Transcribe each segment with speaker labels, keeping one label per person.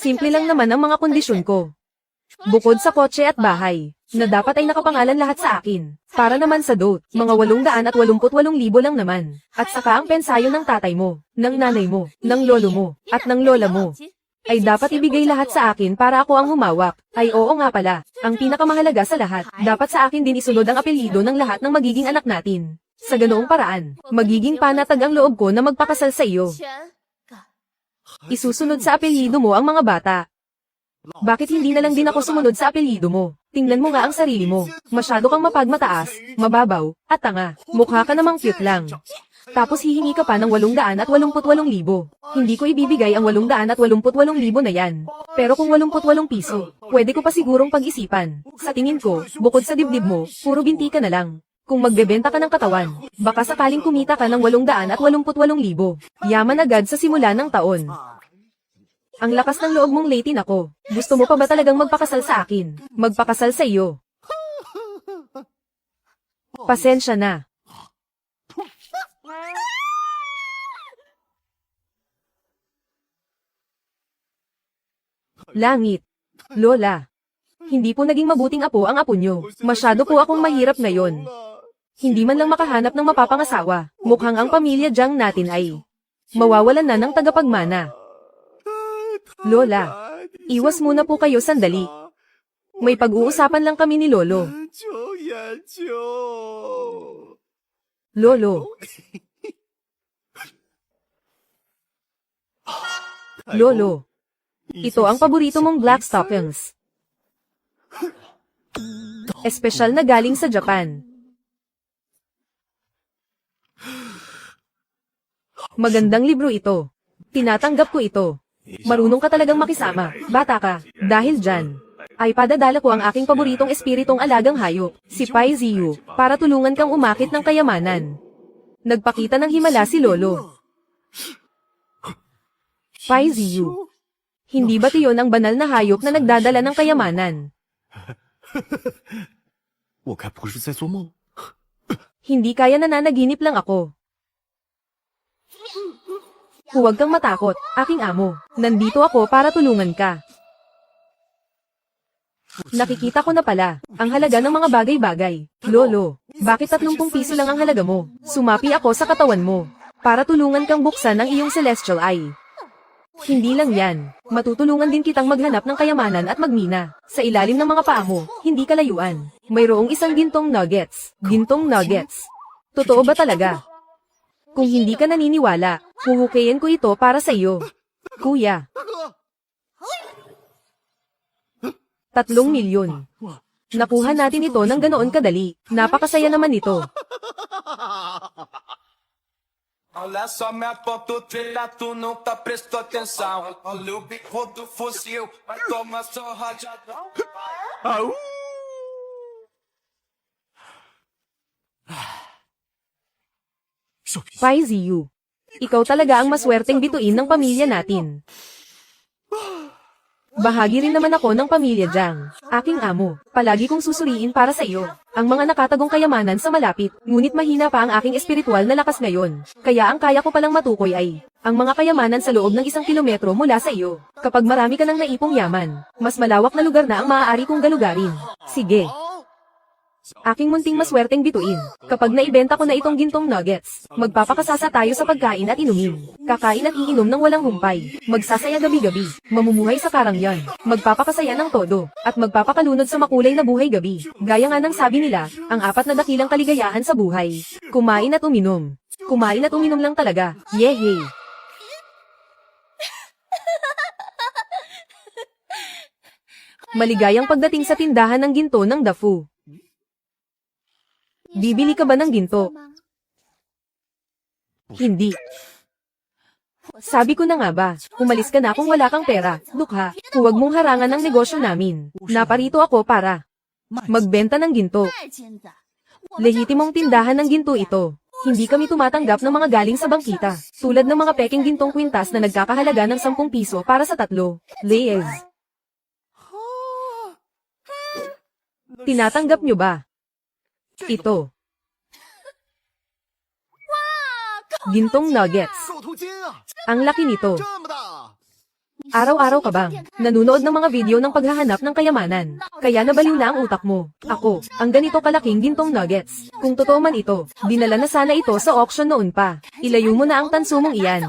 Speaker 1: Simple lang naman ang mga kondisyon ko. Bukod sa kotse at bahay, na dapat ay nakapangalan lahat sa akin. Para naman sa dote, mga 888,000 lang naman. At saka ang pensayo ng tatay mo, ng nanay mo, ng lolo mo, at ng lola mo. Ay dapat ibigay lahat sa akin para ako ang humawak. Ay oo nga pala, ang pinakamahalaga sa lahat, dapat sa akin din isunod ang apelyido ng lahat ng magiging anak natin. Sa ganoong paraan, magiging panatag ang loob ko na magpakasal sa iyo. Isusunod sa apelyido mo ang mga bata. Bakit hindi na lang din ako sumunod sa apelyido mo? Tingnan mo nga ang sarili mo. Masyado kang mapagmataas, mababaw, at tanga. Mukha ka namang cute lang. Tapos hihingi ka pa ng 888,000. Hindi ko ibibigay ang 888,000 na yan. Pero kung 88 piso, pwede ko pa sigurong pag-isipan. Sa tingin ko, bukod sa dibdib mo, puro binti ka na lang. Kung magbebenta ka ng katawan, baka sakaling kumita ka ng 888,000. Yaman agad sa simula ng taon. Ang lakas ng loob mong latin ako. Gusto mo pa ba talagang magpakasal sa akin? Magpakasal sa iyo. Pasensya na. Langit. Lola. Hindi po naging mabuting apo ang apo nyo. Masyado po akong mahirap ngayon. Hindi man lang makahanap ng mapapangasawa. Mukhang ang pamilya Jiang natin ay mawawalan na ng tagapagmana. Lola, iwas muna po kayo sandali. May pag-uusapan lang kami ni Lolo. Lolo. Lolo. Ito ang paborito mong black stockings. Espesyal na galing sa Japan. Magandang libro ito. Tinatanggap ko ito. Marunong ka talagang makisama, bata ka. Dahil dyan, ay padadala ko ang aking paboritong espiritong alagang hayop, si Pai Ziyu, para tulungan kang umakit ng kayamanan. Nagpakita ng himala si Lolo. Pai Ziyu. Hindi ba tiyon ang banal na hayop na nagdadala ng kayamanan? Hindi kaya nananaginip lang ako. Huwag kang matakot, aking amo. Nandito ako para tulungan ka. Nakikita ko na pala, ang halaga ng mga bagay-bagay. Lolo, bakit 30 piso lang ang halaga mo? Sumapi ako sa katawan mo, para tulungan kang buksan ang iyong celestial eye. Hindi lang yan, matutulungan din kitang maghanap ng kayamanan at magmina. Sa ilalim ng mga paa mo, hindi kalayuan. Mayroong isang gintong nuggets. Gintong nuggets. Totoo ba talaga? Kung hindi ka naniniwala, huhukayin ko ito para sa iyo. Kuya. 3 milyon. Nakuha natin ito ng ganoon kadali. Napakasaya naman ito.
Speaker 2: Olha só minha foto, trilha, tu nunca prestou atenção. Olha o bico do fuzil, vai tomar só rajadão.
Speaker 1: Pai Ziyu. Ikaw talaga ang maswerteng bituin ng pamilya natin. Bahagi rin naman ako ng pamilya Jiang. Aking amo, palagi kong susuriin para sa iyo. Ang mga nakatagong kayamanan sa malapit, ngunit mahina pa ang aking espiritual na lakas ngayon. Kaya ang kaya ko palang matukoy ay, ang mga kayamanan sa loob ng 1 kilometro mula sa iyo. Kapag marami ka ng naipong yaman, mas malawak na lugar na ang maaari kong galugarin. Sige. Aking munting maswerteng bituin. Kapag naibenta ko na itong gintong nuggets, magpapakasasa tayo sa pagkain at inumin. Kakain at iinom ng walang humpay. Magsasaya gabi-gabi. Mamumuhay sa karangyan. Magpapakasaya ng todo. At magpapakalunod sa makulay na buhay gabi. Gaya nga ng sabi nila, ang 4 na dakilang kaligayahan sa buhay. Kumain at uminom. Kumain at uminom lang talaga. Yehey! Maligayang pagdating sa tindahan ng ginto ng Dafu. Bibili ka ba ng ginto? Hindi. Sabi ko na nga ba, umalis ka na kung wala kang pera, dukha. Huwag mong harangan ang negosyo namin. Naparito ako para magbenta ng ginto. Lehitimong tindahan ng ginto ito. Hindi kami tumatanggap ng mga galing sa bangkita, tulad ng mga peking gintong kwintas na nagkakahalaga ng 10 piso para sa 3. Leyes. Tinatanggap nyo ba? Ito. Gintong nuggets. Ang laki nito. Araw-araw ka bang nanunood ng mga video ng paghahanap ng kayamanan? Kaya nabaliw na ang utak mo. Ako, ang ganito kalaking gintong nuggets. Kung totoo man ito, dinala na sana ito sa auction noon pa. Ilayo mo na ang tanso mong iyan.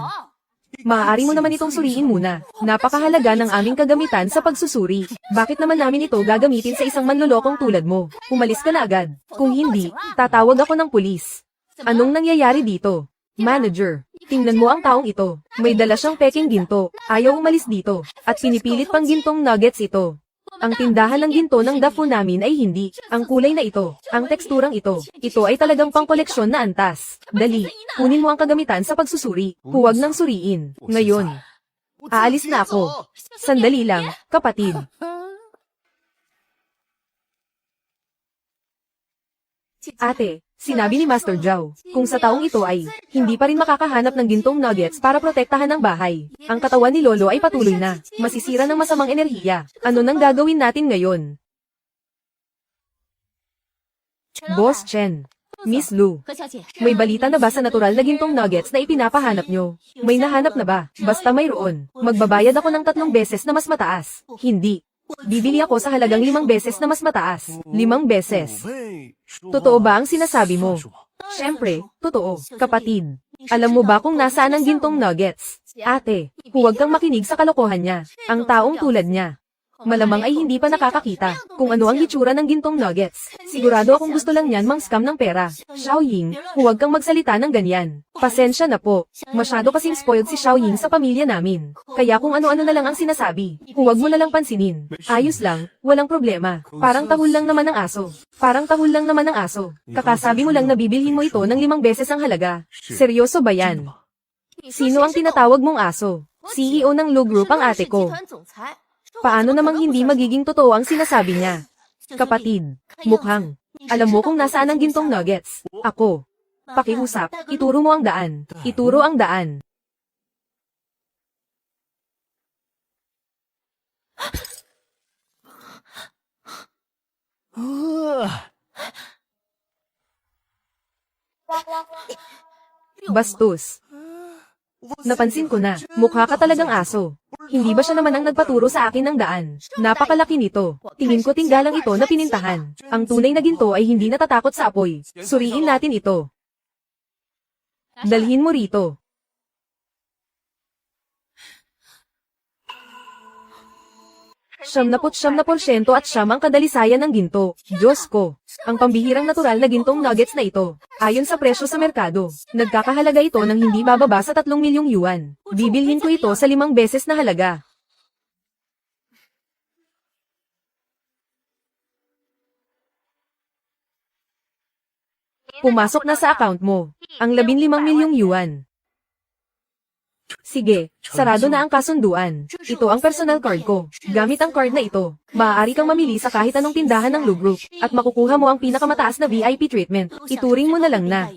Speaker 1: Maaari mo naman itong suriin muna. Napakahalaga ng aming kagamitan sa pagsusuri. Bakit naman namin ito gagamitin sa isang manlolokong tulad mo? Umalis ka na agad. Kung hindi, tatawag ako ng pulis. Anong nangyayari dito? Manager, tingnan mo ang taong ito. May dala siyang peking ginto. Ayaw umalis dito. At pinipilit pang gintong nuggets ito. Ang tindahan ng ginto ng Dafu namin ay hindi. Ang kulay na ito, ang teksturang ito. Ito ay talagang pangkoleksyon na antas. Dali, kunin mo ang kagamitan sa pagsusuri. Huwag nang suriin. Ngayon, aalis na ako. Sandali lang, kapatid. Ate, sinabi ni Master Zhao, kung sa taong ito ay hindi pa rin makakahanap ng gintong nuggets para protektahan ang bahay. Ang katawan ni Lolo ay patuloy na masisira ng masamang enerhiya. Ano nang gagawin natin ngayon? Boss Chen, Miss Lu, may balita na ba sa natural na gintong nuggets na ipinapahanap nyo? May nahanap na ba? Basta mayroon. Magbabayad ako ng 3 beses na mas mataas. Hindi. Bibili ako sa halagang 5 beses na mas mataas. 5 beses. Totoo ba ang sinasabi mo? Siyempre, totoo, kapatid. Alam mo ba kung nasaan ang gintong nuggets? Ate, huwag kang makinig sa kalokohan niya. Ang taong tulad niya. Malamang ay hindi pa nakakakita kung ano ang hitsura ng gintong nuggets. Sigurado akong gusto lang niyan mang-scam ng pera. Xiaoying, huwag kang magsalita ng ganyan. Pasensya na po. Masyado kasing spoiled si Xiaoying sa pamilya namin. Kaya kung ano-ano na lang ang sinasabi, huwag mo na lang pansinin. Ayos lang, walang problema. Parang tahol lang naman ang aso. Parang tahol lang naman ang aso. Kakasabi mo lang na bibilhin mo ito ng 5 beses ang halaga. Seryoso ba yan? Sino ang tinatawag mong aso? CEO ng Lu Group ang ate ko. Paano namang hindi magiging totoo ang sinasabi niya? Kapatid, mukhang, alam mo kung nasaan ang gintong nuggets. Ako. Pakiusap, ituro mo ang daan. Ituro ang daan. Bastos. Napansin ko na, mukha ka talagang aso. Hindi ba siya naman ang nagpaturo sa akin ng daan? Napakalaki nito. Tingin ko tinggalang ito na pinintahan. Ang tunay na ginto ay hindi natatakot sa apoy. Suriin natin ito. Dalhin mo rito. Siyam na porsyento at siyam ang kadalisayan ng ginto. Diyos ko. Ang pambihirang natural na gintong nuggets na ito. Ayon sa presyo sa merkado, nagkakahalaga ito ng hindi bababa sa 3 milyong yuan. Bibilhin ko ito sa 5 beses na halaga. Pumasok na sa account mo ang 15 milyong yuan. Sige, sarado na ang kasunduan. Ito ang personal card ko. Gamit ang card na ito, maaari kang mamili sa kahit anong tindahan ng Lu Group, at makukuha mo ang pinakamataas na VIP treatment. Ituring mo na lang na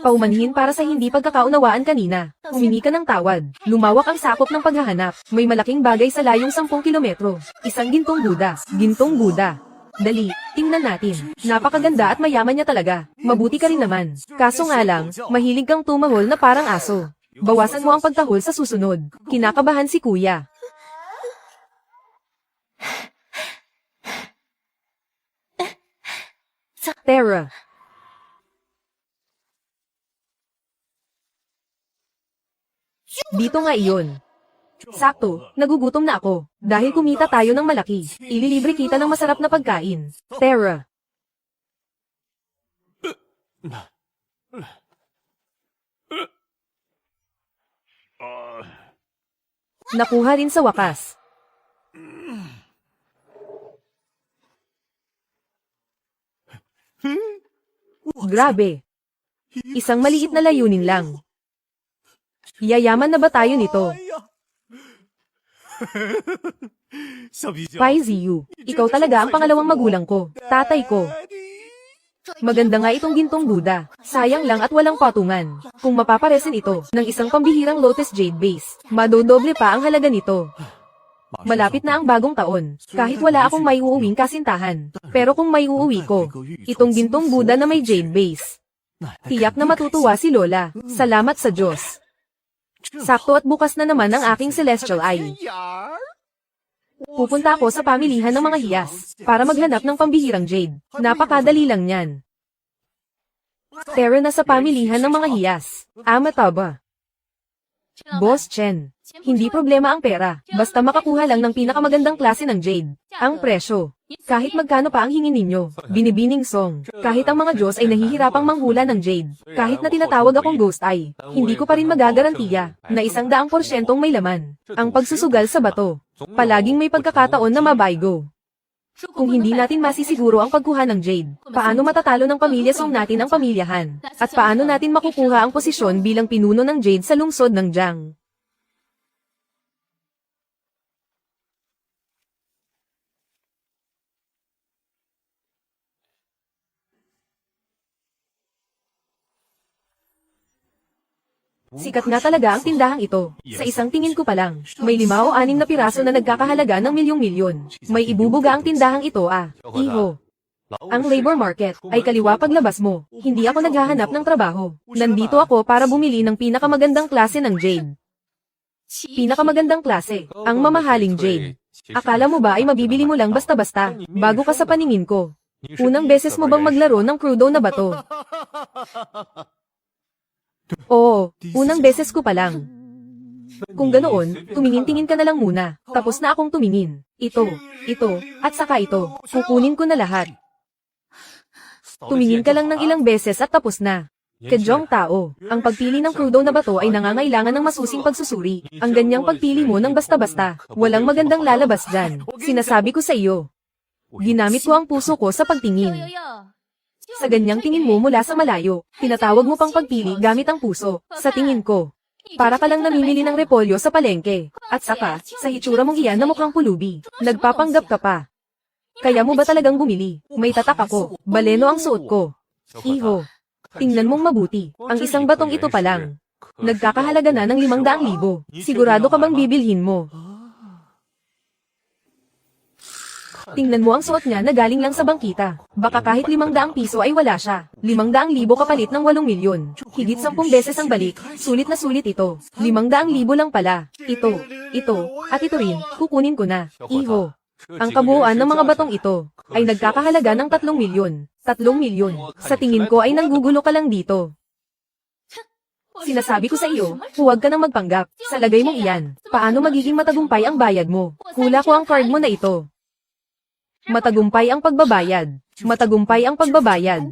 Speaker 1: paumanhin para sa hindi pagkakaunawaan kanina. Humingi ka ng tawad. Lumawak ang sakop ng paghahanap. May malaking bagay sa layong 10 kilometro. Isang gintong Buddha. Gintong Buddha. Dali, tingnan natin. Napakaganda at mayaman niya talaga. Mabuti ka rin naman. Kaso nga lang, mahilig kang tumahol na parang aso. Bawasan mo ang pagtahol sa susunod. Kinakabahan si kuya. Tara. Dito nga iyon. Sakto, nagugutom na ako. Dahil kumita tayo ng malaki. Ililibre kita ng masarap na pagkain. Tara. Nakuha rin sa wakas. Grabe. Isang maliit na layunin lang. Yayaman na ba tayo nito? Pai Ziyu, ikaw talaga ang pangalawang magulang ko, tatay ko. Maganda nga itong gintong Buddha. Sayang lang at walang patungan. Kung mapaparesin ito ng isang pambihirang Lotus Jade base, madodoble pa ang halaga nito. Malapit na ang bagong taon, kahit wala akong may uuwing kasintahan. Pero kung may uuwi ko, itong gintong Buddha na may Jade base. Tiyak na matutuwa si Lola. Salamat sa Diyos. Sakto at bukas na naman ang aking celestial eye. Pupunta ako sa pamilihan ng mga hiyas, para maghanap ng pambihirang jade. Napakadali lang yan. Tara na sa pamilihan ng mga hiyas. Mataba. Boss Chen, hindi problema ang pera, basta makakuha lang ng pinakamagandang klase ng jade. Ang presyo, kahit magkano pa ang hingin ninyo. Binibining Song, kahit ang mga Diyos ay nahihirapang manghula ng jade. Kahit na tinatawag akong ghost eye, hindi ko pa rin magagarantiya na 100% may laman. Ang pagsusugal sa bato, palaging may pagkakataon na mabaygo. Kung hindi natin masisiguro ang pagkuha ng jade, paano matatalo ng pamilya Song natin ang pamilyahan? At paano natin makukuha ang posisyon bilang pinuno ng jade sa lungsod ng Jiang? Sikat nga talaga ang tindahang ito. Sa isang tingin ko pa lang, may 5 o 6 na piraso na nagkakahalaga ng milyong-milyon. May ibubuga ang tindahang ito Iho. Ang labor market ay kaliwa paglabas mo. Hindi ako naghahanap ng trabaho. Nandito ako para bumili ng pinakamagandang klase ng jade. Pinakamagandang klase, ang mamahaling jade. Akala mo ba ay mabibili mo lang basta-basta, bago ka sa paningin ko? Unang beses mo bang maglaro ng crudo na bato? Oo, unang beses ko pa lang. Kung ganoon, tumingin-tingin ka na lang muna. Tapos na akong tumingin. Ito, at saka ito. Kukunin ko na lahat. Tumingin ka lang ng ilang beses at tapos na. Kadyong tao, ang pagpili ng crudo na bato ay nangangailangan ng masusing pagsusuri. Ang ganyang pagpili mo ng basta-basta, walang magandang lalabas dyan. Sinasabi ko sa iyo. Ginamit ko ang puso ko sa pagtingin. Sa ganyang tingin mo mula sa malayo, tinatawag mo pang pagpili gamit ang puso. Sa tingin ko, para ka lang namimili ng repolyo sa palengke. At saka, sa hitsura mong iyan na mukhang pulubi, nagpapanggap ka pa. Kaya mo ba talagang bumili? May tatak ako, baleno ang suot ko. Iho, tingnan mong mabuti, ang isang batong ito pa lang. Nagkakahalaga na ng 500,000. Sigurado ka bang bibilhin mo? Tingnan mo ang suot niya na galing lang sa bangkita. Baka kahit 500 piso ay wala siya. 500,000 kapalit ng 8 milyon. Higit 10 beses ang balik. Sulit na sulit ito. 500,000 lang pala. Ito, at ito rin. Kukunin ko na. Iho. Ang kabuuan ng mga batong ito ay nagkakahalaga ng 3 milyon. 3 milyon. Sa tingin ko ay nanggugulo ka lang dito. Sinasabi ko sa iyo, huwag ka nang magpanggap. Sa lagay mong iyan, paano magiging matagumpay ang bayad mo? Hula ko ang card mo na ito. Matagumpay ang pagbabayad. Matagumpay ang pagbabayad.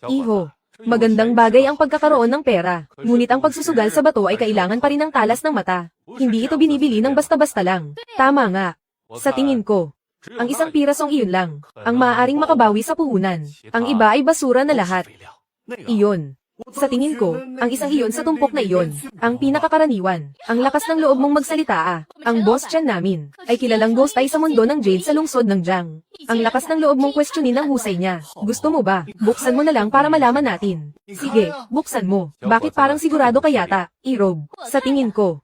Speaker 1: Iho, magandang bagay ang pagkakaroon ng pera. Ngunit ang pagsusugal sa bato ay kailangan pa rin ng talas ng mata. Hindi ito binibili ng basta-basta lang. Tama nga. Sa tingin ko, ang isang pirasong iyon lang, ang maaaring makabawi sa puhunan. Ang iba ay basura na lahat. Iyon. Sa tingin ko, ang isang iyon sa tumpok na iyon, ang pinakakaraniwan, ang lakas ng loob mong magsalita ang boss Chen namin, ay kilalang ghost eye sa mundo ng jade sa lungsod ng Jiang. Ang lakas ng loob mong questionin ang husay niya. Gusto mo ba? Buksan mo na lang para malaman natin. Sige, buksan mo. Bakit parang sigurado ka yata, Irob? Sa tingin ko,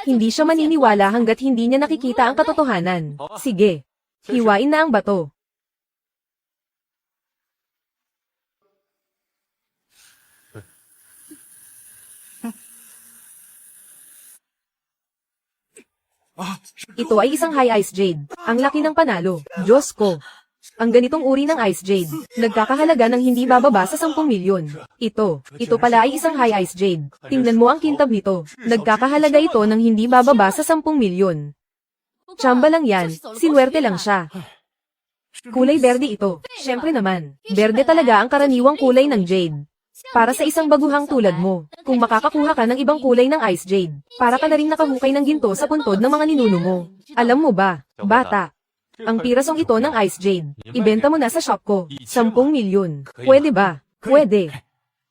Speaker 1: hindi siya maniniwala hanggat hindi niya nakikita ang katotohanan. Sige, hiwain na ang bato. Ito ay isang high ice jade. Ang laki ng panalo. Diyos ko. Ang ganitong uri ng ice jade, nagkakahalaga ng hindi bababa sa 10 milyon. Ito pala ay isang high ice jade. Tingnan mo ang kintab nito. Nagkakahalaga ito ng hindi bababa sa 10 milyon. Tsamba lang yan, sinuwerte lang siya. Kulay berde ito. Syempre naman, berde talaga ang karaniwang kulay ng jade. Para sa isang baguhang tulad mo, kung makakakuha ka ng ibang kulay ng ice jade, para ka na rin nakahukay ng ginto sa puntod ng mga ninuno mo. Alam mo ba, bata, ang pirasong ito ng ice jade, ibenta mo na sa shop ko, 10 milyon. Pwede ba? Pwede.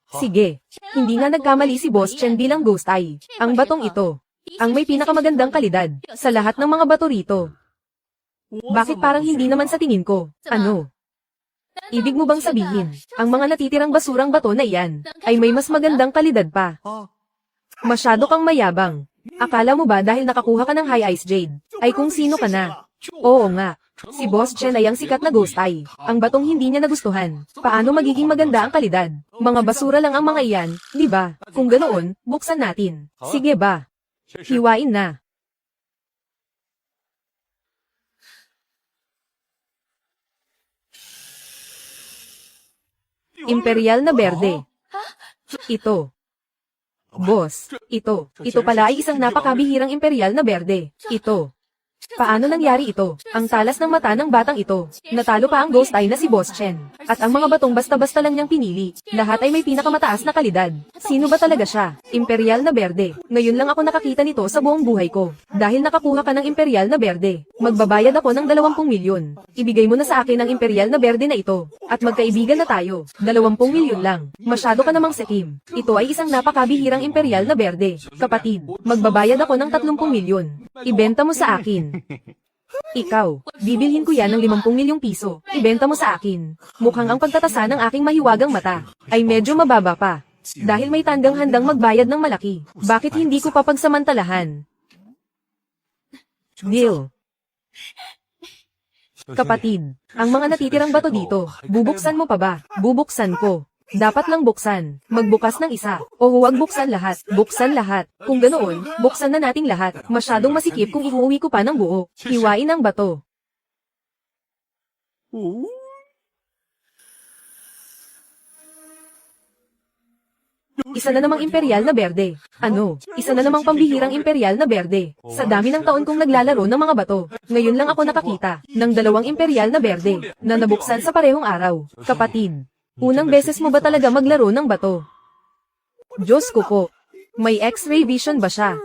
Speaker 1: Sige, hindi nga nagkamali si Boss Chen bilang ghost eye. Ang batong ito, ang may pinakamagandang kalidad, sa lahat ng mga bato rito. Bakit parang hindi naman sa tingin ko? Ano? Ibig mo bang sabihin, ang mga natitirang basurang bato na iyan, ay may mas magandang kalidad pa? Masyado kang mayabang. Akala mo ba dahil nakakuha ka ng high ice jade, ay kung sino ka na? Oo nga. Si Boss Chen ay ang sikat na ghost eye. Ang batong hindi niya nagustuhan. Paano magiging maganda ang kalidad? Mga basura lang ang mga iyan, di ba? Kung ganoon, buksan natin. Sige ba? Hiwain na. Imperial na berde. Ito. Boss, ito. Ito pala ay isang napakabihirang imperial na berde. Ito. Paano nangyari ito? Ang talas ng mata ng batang ito. Natalo pa ang ghost eye na si Boss Chen. At ang mga batong basta-basta lang niyang pinili. Lahat ay may pinakamataas na kalidad. Sino ba talaga siya? Imperial na berde. Ngayon lang ako nakakita nito sa buong buhay ko. Dahil nakakuha ka ng imperial na berde. Magbabayad ako ng 20 milyon. Ibigay mo na sa akin ang imperial na berde na ito. At magkaibigan na tayo. 20 milyon lang. Masyado ka namang sekim. Ito ay isang napakabihirang imperial na berde. Kapatid, magbabayad ako ng 30 milyon. Ibenta mo sa akin. Ikaw, bibilhin ko yan ng 50 milyong piso. Ibenta mo sa akin. Mukhang ang pagtatasa ng aking mahiwagang mata ay medyo mababa pa. Dahil may tandang handang magbayad ng malaki. Bakit hindi ko papagsamantalahan? Deal. Kapatid, ang mga natitirang bato dito, bubuksan mo pa ba? Bubuksan ko. Dapat lang buksan. Magbukas ng isa. O huwag buksan lahat. Buksan lahat. Kung ganoon, buksan na nating lahat. Masyadong masikip kung ihuwi ko pa ng buo. Hiwain ang bato. Isa na namang imperial na berde. Ano? Isa na namang pambihirang imperial na berde. Sa dami ng taon kong naglalaro ng mga bato, ngayon lang ako nakakita ng 2 imperial na berde na nabuksan sa parehong araw. Kapatid, unang beses mo ba talaga maglaro ng bato? Diyos ko po. May X-ray vision ba siya?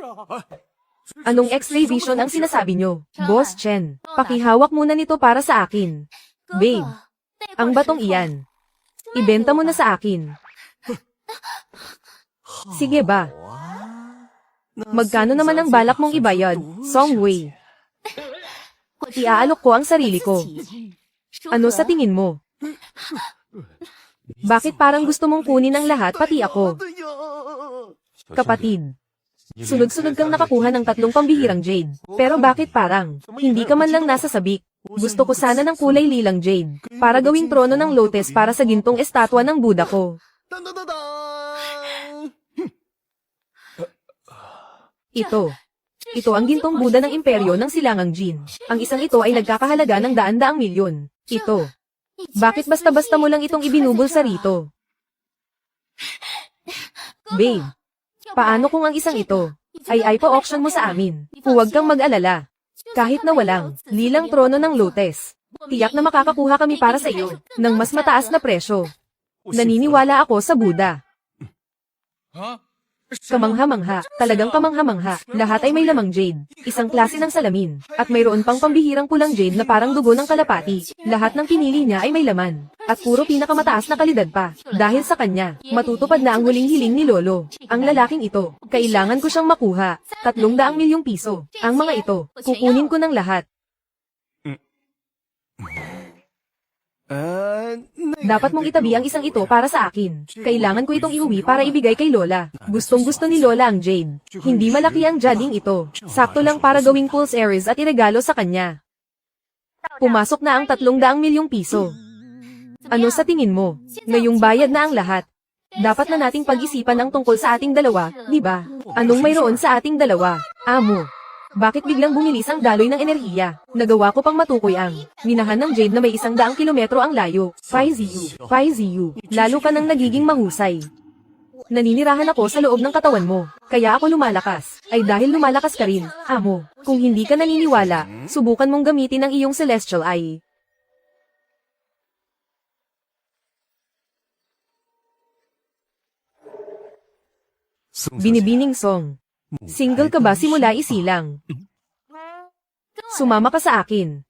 Speaker 1: Anong X-ray vision ang sinasabi nyo? Boss Chen, pakihawak muna nito para sa akin. Babe, ang batong iyan. Ibenta mo na sa akin. Sige ba? Magkano naman ang balak mong ibayad, Song Wei? Iaalok ko ang sarili ko. Ano sa tingin mo? Bakit parang gusto mong kunin ang lahat pati ako? Kapatid, sunod-sunod kang nakakuha ng 3 pambihirang jade. Pero bakit parang, hindi ka man lang nasa sabik? Gusto ko sana ng kulay lilang jade, para gawing trono ng lotus para sa gintong estatwa ng Buddha ko. Ito. Ito ang gintong Buddha ng imperyo ng Silangang Jin. Ang isang ito ay nagkakahalaga ng 100 milyon. Ito. Bakit basta-basta mo lang itong ibinubulsa rito? Babe, paano kung ang isang ito ay ipa-auction mo sa amin? Huwag kang mag-alala. Kahit na walang lilang trono ng lotus, tiyak na makakakuha kami para sa iyo ng mas mataas na presyo. Naniniwala ako sa Buddha. Kamangha-mangha, talagang kamangha-mangha. Lahat ay may lamang jade, isang klase ng salamin, at mayroon pang pambihirang pulang jade na parang dugo ng kalapati. Lahat ng pinili niya ay may laman, at puro pinakamataas na kalidad pa. Dahil sa kanya, matutupad na ang huling hiling ni Lolo. Ang lalaking ito, kailangan ko siyang makuha. 300 milyong piso. Ang mga ito, kukunin ko ng lahat. Dapat mong itabi ang isang ito para sa akin. Kailangan ko itong iuwi para ibigay kay Lola. Gustong-gusto ni Lola ang jade. Hindi malaki ang jading ito. Sakto lang para gawing pulse aries at iregalo sa kanya. Pumasok na ang 300 milyong piso. Ano sa tingin mo? Ngayong bayad na ang lahat. Dapat na nating pag-isipan ang tungkol sa ating dalawa, di ba? Anong mayroon sa ating dalawa? Amo. Bakit biglang bumilis ang daloy ng enerhiya? Nagawa ko pang matukoy ang minahan ng jade na may 100 kilometro ang layo. Faiziyu, lalo ka nang nagiging mahusay. Naninirahan ako sa loob ng katawan mo, kaya ako lumalakas. Ay dahil lumalakas ka rin, amo. Kung hindi ka naniniwala, subukan mong gamitin ang iyong celestial eye. Binibining song. Single ka ba simula isilang? Sumama ka sa akin.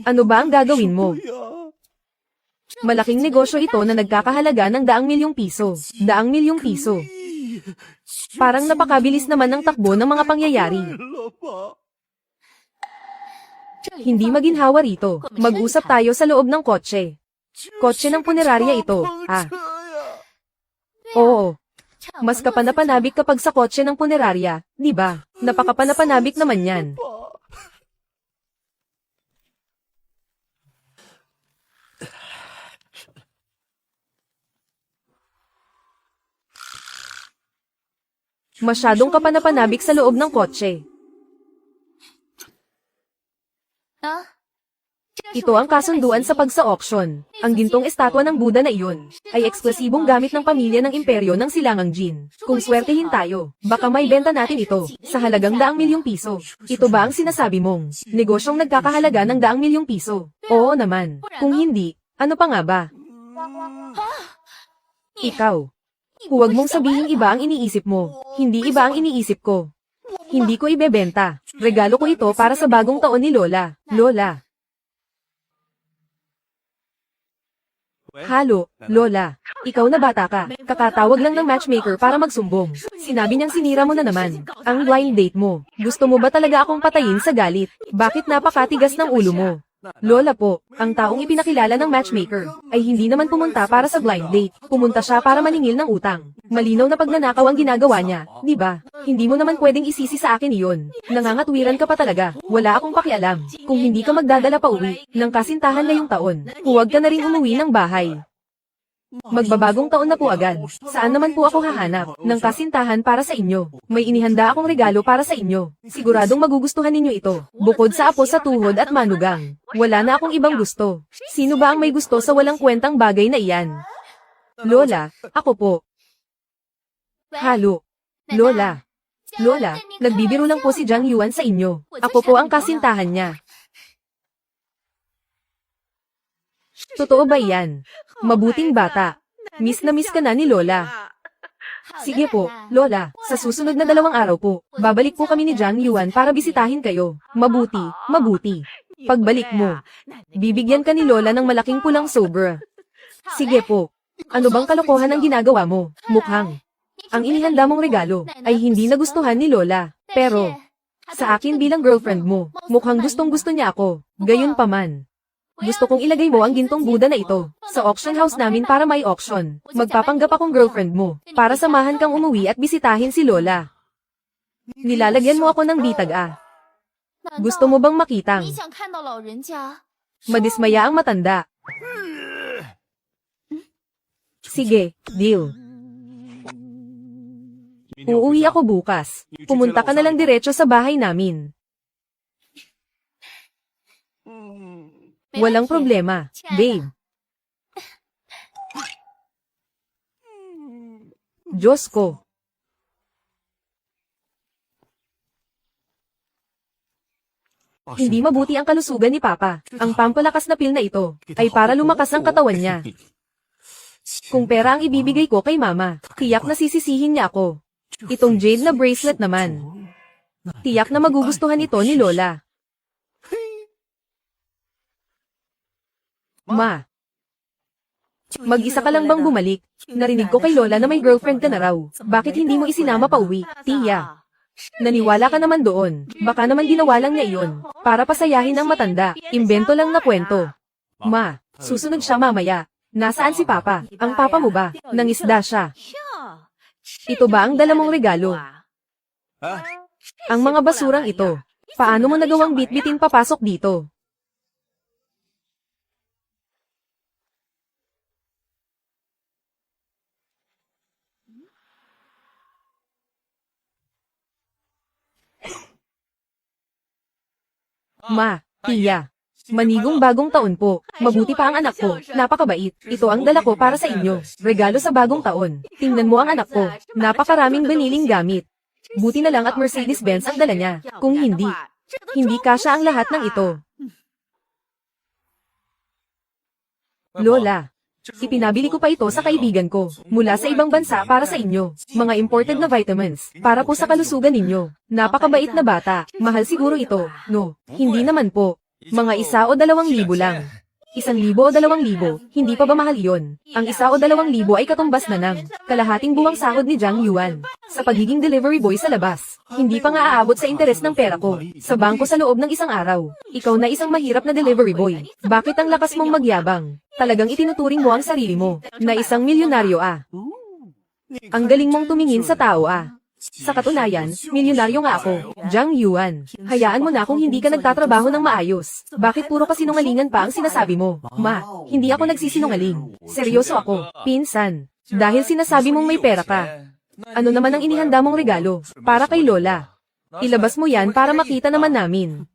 Speaker 1: Ano ba ang gagawin mo? Malaking negosyo ito na nagkakahalaga ng 100 milyong piso. 100 milyong piso. Parang napakabilis naman ng takbo ng mga pangyayari. Hindi maginhawa rito. Mag-usap tayo sa loob ng kotse. Kotse ng punerarya ito, ah. Oo. Mas kapanapanabik kapag sa kotse ng punerarya, di ba? Napakapanapanabik naman yan. Masyadong kapanapanabik sa loob ng kotse. Ito ang kasunduan sa pagsa-auction. Ang gintong estatwa ng Buddha na iyon ay eksklusibong gamit ng pamilya ng imperyo ng Silangang Jin. Kung swertehin tayo, baka may benta natin ito sa halagang ₱100,000. Ito ba ang sinasabi mong negosyong nagkakahalaga ng ₱100,000? Oo naman. Kung hindi, ano pa nga ba? Ikaw. Huwag mong sabihin iba ang iniisip mo. Hindi iba ang iniisip ko. Hindi ko ibebenta. Regalo ko ito para sa bagong taon ni Lola. Lola. Halo, Lola. Ikaw na bata ka. Kakatawag lang ng matchmaker para magsumbong. Sinabi niyang sinira mo na naman ang blind date mo. Gusto mo ba talaga akong patayin sa galit? Bakit napakatigas ng ulo mo? Lola po, ang taong ipinakilala ng matchmaker ay hindi naman pumunta para sa blind date. Pumunta siya para maningil ng utang. Malinaw na pagnanakaw ang ginagawa niya, di ba? Hindi mo naman pwedeng isisi sa akin iyon. Nangangatwiran ka pa talaga. Wala akong pakialam. Kung hindi ka magdadala pa uwi ng kasintahan ngayong taon, huwag ka na rin umuwi ng bahay. Magbabagong taon na po agad. Saan naman po ako hahanap ng kasintahan para sa inyo? May inihanda akong regalo para sa inyo. Siguradong magugustuhan ninyo ito. Bukod sa apo sa tuhod at manugang, wala na akong ibang gusto. Sino ba ang may gusto sa walang kwentang bagay na iyan? Lola, ako po. Halo. Lola. Lola, nagbibiro lang po si Jiang Yuan sa inyo. Ako po ang kasintahan niya. Totoo ba yan? Mabuting bata. Miss na miss ka na ni Lola. Sige po, Lola, sa susunod na 2 araw po, babalik po kami ni Jiang Yuan para bisitahin kayo. Mabuti, mabuti. Pagbalik mo, bibigyan ka ni Lola ng malaking pulang sobra. Sige po. Ano bang kalokohan ang ginagawa mo? Mukhang ang inihanda mong regalo ay hindi nagustuhan ni Lola. Pero, sa akin bilang girlfriend mo, mukhang gustong-gusto niya ako. Gayunpaman. Gusto kong ilagay mo ang gintong Buddha na ito sa auction house namin para may auction. Magpapanggap akong girlfriend mo para samahan kang umuwi at bisitahin si Lola. Nilalagyan mo ako ng bitag Gusto mo bang makitang madismaya ang matanda? Sige, deal. Uuwi ako bukas. Pumunta ka na lang diretso sa bahay namin. Walang problema, babe. Diyos ko. Hindi mabuti ang kalusugan ni Papa. Ang pampalakas na pil na ito ay para lumakas ang katawan niya. Kung pera ang ibibigay ko kay Mama, tiyak na sisisihin niya ako. Itong jade na bracelet naman. Tiyak na magugustuhan ito ni Lola. Ma. Mag-isa ka lang bang bumalik? Narinig ko kay Lola na may girlfriend ka na raw. Bakit hindi mo isinama pa uwi, Tia? Naniwala ka naman doon. Baka naman ginawa lang niya iyon para pasayahin ang matanda. Imbento lang na kwento. Ma, susunod siya mamaya. Nasaan si Papa? Ang papa mo ba? Nangisda siya. Ito ba ang dala mong regalo? Ang mga basurang ito. Paano mo nagawang bitbitin papasok dito? Ma, Tia. Manigong bagong taon po. Mabuti pa ang anak ko. Napakabait. Ito ang dala ko para sa inyo. Regalo sa bagong taon. Tingnan mo ang anak ko. Napakaraming baniling gamit. Buti na lang at Mercedes-Benz ang dala niya. Kung hindi kasya ang lahat ng ito. Lola, ipinabili ko pa ito sa kaibigan ko. Mula sa ibang bansa para sa inyo. Mga imported na vitamins. Para po sa kalusugan ninyo. Napakabait na bata. Mahal siguro ito. No, hindi naman po. Mga 1 o 2,000 lang. 1,000 o 2,000, hindi pa ba mahal iyon? Ang 1 o 2,000 ay katumbas na ng kalahating buwang sahod ni Jiang Yuan. Sa pagiging delivery boy sa labas, hindi pa nga aabot sa interes ng pera ko. Sa bangko sa loob ng 1 araw. Ikaw na isang mahirap na delivery boy. Bakit ang lakas mong magyabang? Talagang itinuturing mo ang sarili mo na isang milyonaryo Ang galing mong tumingin sa tao ah. Sa katunayan, milyonaryo nga ako, Jiang Yuan. Hayaan mo na kung hindi ka nagtatrabaho ng maayos. Bakit puro kasinungalingan pa ang sinasabi mo? Ma, hindi ako nagsisinungaling. Seryoso ako, pinsan. Dahil sinasabi mong may pera ka. Ano naman ang inihanda mong regalo? Para kay Lola. Ilabas mo yan para makita naman namin.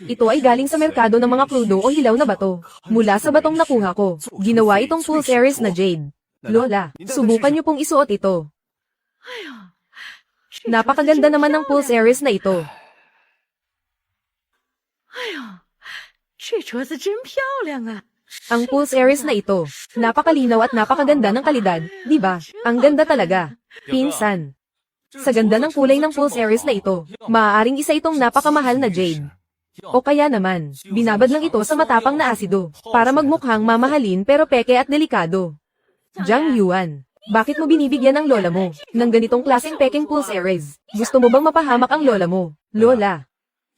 Speaker 1: Ito ay galing sa merkado ng mga krudo o hilaw na bato. Mula sa batong nakuha ko, ginawa itong Fool's Heiress na jade. Lola, subukan niyo pong isuot ito. Napakaganda naman ng Fool's Heiress na ito.
Speaker 3: 这镯子真漂亮啊！
Speaker 1: Ang Fool's Heiress na ito, napakalinaw at napakaganda ng kalidad, di ba? Ang ganda talaga. Pinsan. Sa ganda ng kulay ng Fool's Heiress na ito, maaaring isa itong napakamahal na jade. O kaya naman, binabad lang ito sa matapang na asido, para magmukhang mamahalin pero peke at delikado. Jiang Yuan, bakit mo binibigyan ng lola mo ng ganitong klaseng peking Fool's Heiress? Gusto mo bang mapahamak ang lola mo? Lola,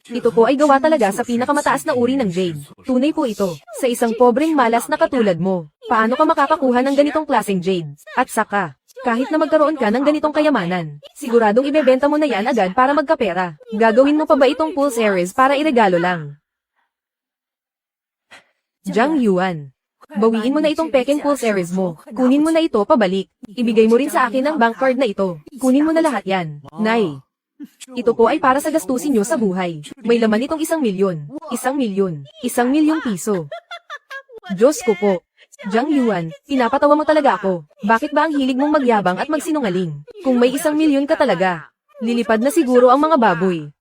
Speaker 1: ito po ay gawa talaga sa pinakamataas na uri ng jade. Tunay po ito, sa isang pobreng malas na katulad mo. Paano ka makakakuha ng ganitong klaseng jade? At saka, kahit na magkaroon ka ng ganitong kayamanan, siguradong ibebenta mo na yan agad para magkapera. Gagawin mo pa ba itong Fool's Heiress para iregalo lang? Jiang Yuan, bawiin mo na itong peking Fool's Heiress mo. Kunin mo na ito pabalik. Ibigay mo rin sa akin ang bank card na ito. Kunin mo na lahat yan. Nay, ito po ay para sa gastusin nyo sa buhay. May laman itong 1 milyon. 1 milyon. 1 milyong piso. Diyos ko po. Jiang Yuan, pinapatawa mo talaga ako. Bakit ba ang hilig mong magyabang at magsinungaling? Kung may 1 milyon ka talaga, lilipad na siguro ang mga baboy.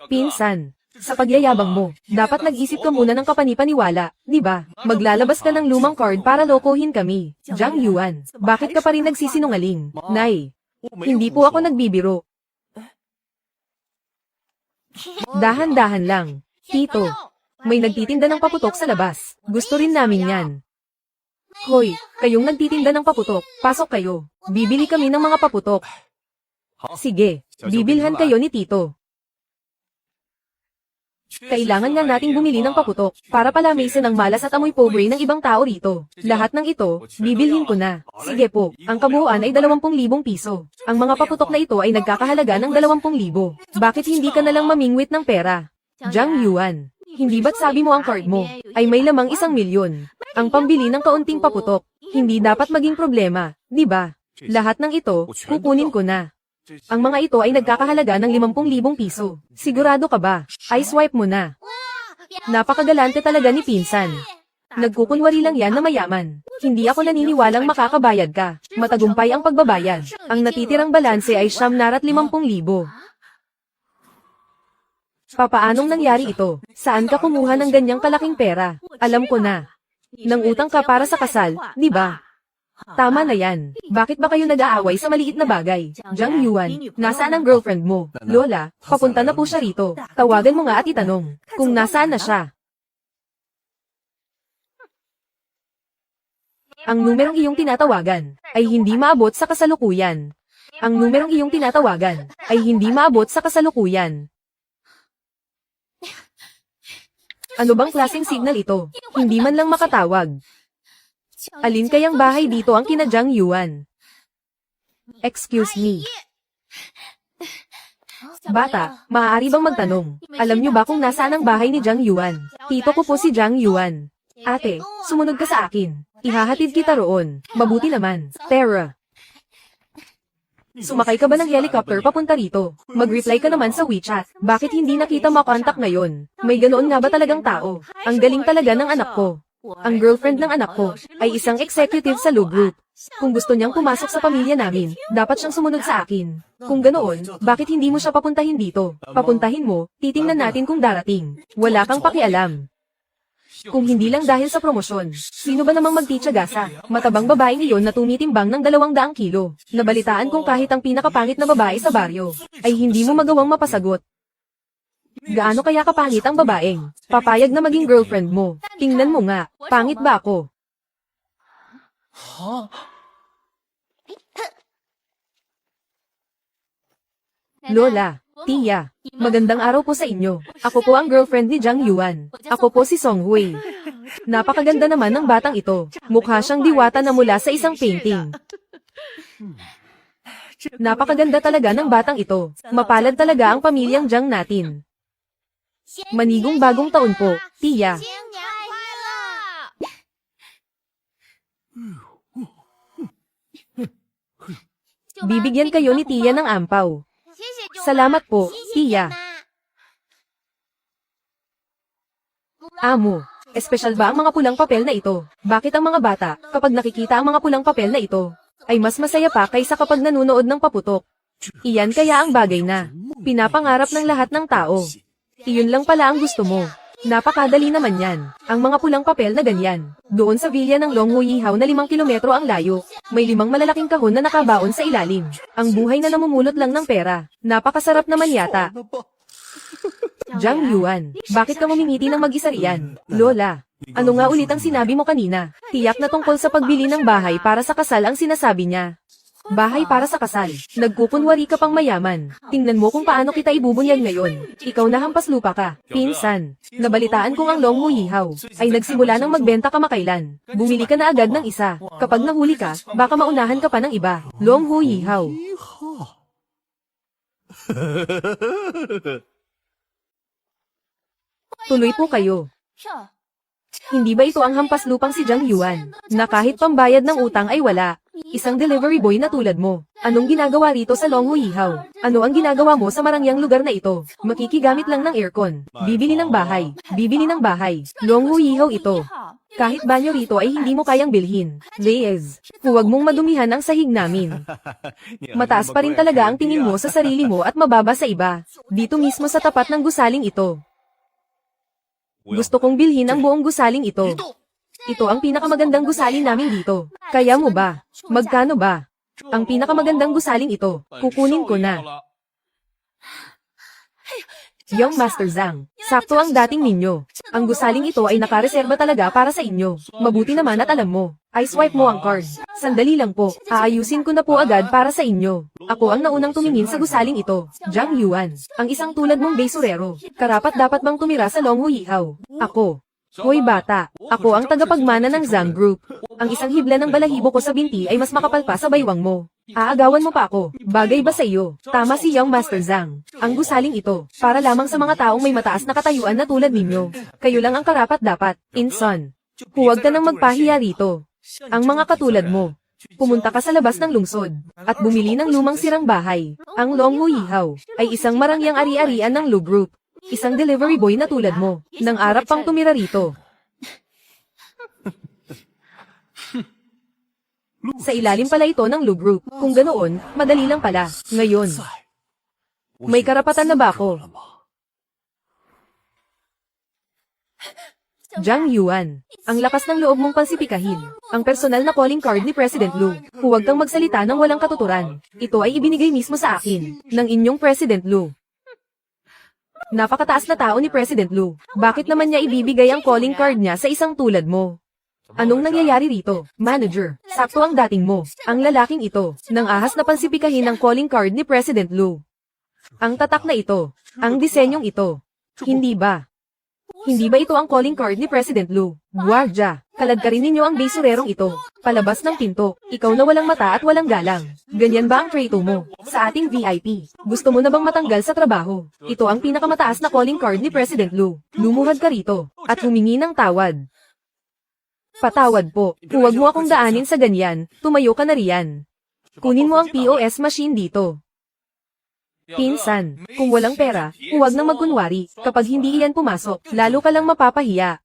Speaker 1: Pinsan, sa pagyayabang mo, dapat nag-isip ka muna ng kapanipaniwala, di ba? Maglalabas ka ng lumang card para lokohin kami. Jiang Yuan, bakit ka pa rin nagsisinungaling? Nay, hindi po ako nagbibiro. Dahan-dahan lang. Tito, may nagtitinda ng paputok sa labas. Gusto rin namin yan. Hoy, kayong nagtitinda ng paputok, pasok kayo. Bibili kami ng mga paputok. Sige, bibilhan kayo ni Tito. Kailangan nga nating bumili ng paputok para palamisin ang malas at amoy pobre ng ibang tao rito. Lahat ng ito, bibilhin ko na. Sige po, ang kabuuan ay 20,000 piso. Ang mga paputok na ito ay nagkakahalaga ng 20,000. Bakit hindi ka nalang mamingwit ng pera? Jiang Yuan, hindi ba't sabi mo ang card mo ay may lamang 1 milyon? Ang pambili ng kaunting paputok, hindi dapat maging problema, di ba? Lahat ng ito, kukunin ko na. Ang mga ito ay nagkakahalaga ng 50,000 piso. Sigurado ka ba? Ay swipe mo na. Napakagalante talaga ni pinsan. Nagkukunwari lang yan na mayaman. Hindi ako naniniwalang makakabayad ka. Matagumpay ang pagbabayad. Ang natitirang balanse ay 50,000. Papaanong nangyari ito? Saan ka kumuha ng ganyang kalaking pera? Alam ko na. Nangutang ka para sa kasal, di ba? Tama na yan. Bakit ba kayo nag-aaway sa maliit na bagay? Jiang Yuan, nasaan ang girlfriend mo? Lola, papunta na po siya rito. Tawagan mo nga at itanong kung nasaan na siya. Ang numerong iyong tinatawagan ay hindi maabot sa kasalukuyan. Ang numerong iyong tinatawagan ay hindi maabot sa kasalukuyan. Ano bang klaseng signal ito? Hindi man lang makatawag. Alin kayang bahay dito ang kina Jiang Yuan? Excuse me. Bata, maaari bang magtanong? Alam niyo ba kung nasaan ang bahay ni Jiang Yuan? Tito ko po si Jiang Yuan. Ate, sumunod ka sa akin. Ihahatid kita roon. Mabuti naman. Tara. Sumakay ka ba ng helicopter papunta rito? Mag-reply ka naman sa WeChat. Bakit hindi nakita makontak ngayon? May ganoon nga ba talagang tao? Ang galing talaga ng anak ko. Ang girlfriend ng anak ko ay isang executive sa Lu Group. Kung gusto niyang pumasok sa pamilya namin, dapat siyang sumunod sa akin. Kung ganoon, bakit hindi mo siya papuntahin dito? Papuntahin mo, titingnan natin kung darating. Wala kang pakialam. Kung hindi lang dahil sa promosyon, sino ba namang magtitiyagasa? Matabang babaeng iyon na tumitimbang ng 200 kilo. Nabalitaan kong kahit ang pinakapangit na babae sa baryo, ay hindi mo magawang mapasagot. Gaano kaya kapangit ang babaeng? Papayag na maging girlfriend mo. Tingnan mo nga, pangit ba ako? Lola, Tia, magandang araw po sa inyo. Ako po ang girlfriend ni Jiang Yuan. Ako po si Song Hui. Napakaganda naman ng batang ito. Mukha siyang diwata na mula sa isang painting. Napakaganda talaga ng batang ito. Mapalad talaga ang pamilyang Jiang natin. Manigong bagong taon po, Tia.
Speaker 4: 新年快乐！
Speaker 1: Bibigyan kayo ni Tia ng ampaw.
Speaker 4: 谢谢舅妈
Speaker 1: Salamat po,
Speaker 4: 谢谢
Speaker 1: Tia.
Speaker 4: 舅妈
Speaker 1: Amo, espesyal ba ang mga pulang papel na ito? Bakit ang mga bata, kapag nakikita ang mga pulang papel na ito, ay mas masaya pa kaysa kapag nanunood ng paputok? Iyan kaya ang bagay na pinapangarap ng lahat ng tao. Iyon lang pala ang gusto mo. Napakadali naman yan. Ang mga pulang papel na ganyan. Doon sa villa ng Longhuihaw na 5 kilometro ang layo, may 5 malalaking kahon na nakabaon sa ilalim. Ang buhay na namumulot lang ng pera. Napakasarap naman yata. Jiang Yuan, bakit ka mamimiti ng mag-isa riyan? Lola, ano nga ulit ang sinabi mo kanina? Tiyak na tungkol sa pagbili ng bahay para sa kasal ang sinasabi niya. Bahay para sa kasal. Nagkukunwari ka pang mayaman. Tingnan mo kung paano kita ibubunyag ngayon. Ikaw na hampas lupa ka. Pinsan, nabalitaan kong ang Longhuihaw ay nagsimula ng magbenta kamakailan. Bumili ka na agad ng isa. Kapag nahuli ka, baka maunahan ka pa ng iba. Longhuihaw. Tuloy po kayo.
Speaker 4: 这
Speaker 1: Hindi ba ito ang hampas lupang si Jiang Yuan, na kahit pambayad ng utang ay wala? Isang delivery boy na tulad mo. Anong ginagawa rito sa Longhuihaw? Ano ang ginagawa mo sa marangyang lugar na ito? Makikigamit lang ng aircon. Bibili ng bahay. Bibili ng bahay. Longhuihaw ito. Kahit banyo rito ay hindi mo kayang bilhin. Reyes, huwag mong madumihan ang sahig namin. Mataas pa rin talaga ang tingin mo sa sarili mo at mababa sa iba. Dito mismo sa tapat ng gusaling ito. Gusto kong bilhin ang buong gusaling ito. Ito ang pinakamagandang gusaling namin dito. Kaya mo ba? Magkano ba? Ang pinakamagandang gusaling ito. Kukunin ko na. Young Master Zhang, sakto ang dating ninyo. Ang gusaling ito ay nakareserba talaga para sa inyo. Mabuti naman at alam mo. I swipe mo ang card. Sandali lang po. Aayusin ko na po agad para sa inyo. Ako ang naunang tumingin sa gusaling ito. Jiang Yuan, ang isang tulad mong besurero. Karapat dapat bang tumira sa Longhuihaw? Ako. Hoy bata, ako ang tagapagmana ng Zhang Group. Ang isang hibla ng balahibo ko sa binti ay mas makapal pa sa baywang mo. Aagawan mo pa ako. Bagay ba sa iyo? Tama si Young Master Zhang. Ang gusaling ito, para lamang sa mga taong may mataas na katayuan na tulad ninyo. Kayo lang ang karapat dapat. Inson, huwag ka nang magpahiya rito. Ang mga katulad mo. Pumunta ka sa labas ng lungsod, at bumili ng lumang sirang bahay. Ang Longhuihaw ay isang marangyang ari-arian ng Lu Group. Isang delivery boy na tulad mo, nang arap pang tumira rito. Sa ilalim pala ito ng Lu Group. Kung ganoon, madali lang pala. Ngayon, may karapatan na ba ako? Jiang Yuan, ang lakas ng loob mong pansipikahin. Ang personal na calling card ni President Lu. Huwag kang magsalita ng walang katuturan. Ito ay ibinigay mismo sa akin, ng inyong President Lu. Napakataas na tao ni President Lu. Bakit naman niya ibibigay ang calling card niya sa isang tulad mo? Anong nangyayari rito? Manager, sakto ang dating mo. Ang lalaking ito, nang ahas na pansipikahin ang calling card ni President Lu. Ang tatak na ito, ang disenyong ito. Hindi ba? Hindi ba ito ang calling card ni President Lu? Guardia, kaladkarin ninyo ang besurerong ito. Palabas ng pinto, ikaw na walang mata at walang galang. Ganyan ba ang trato mo? Sa ating VIP, gusto mo na bang matanggal sa trabaho? Ito ang pinakamataas na calling card ni President Lu. Lumuhad ka rito, at humingi ng tawad. Patawad po, huwag mo akong daanin sa ganyan, tumayo ka na riyan. Kunin mo ang POS machine dito. Pinsan, kung walang pera, huwag nang magkunwari. Kapag hindi iyan pumasok, lalo ka lang mapapahiya.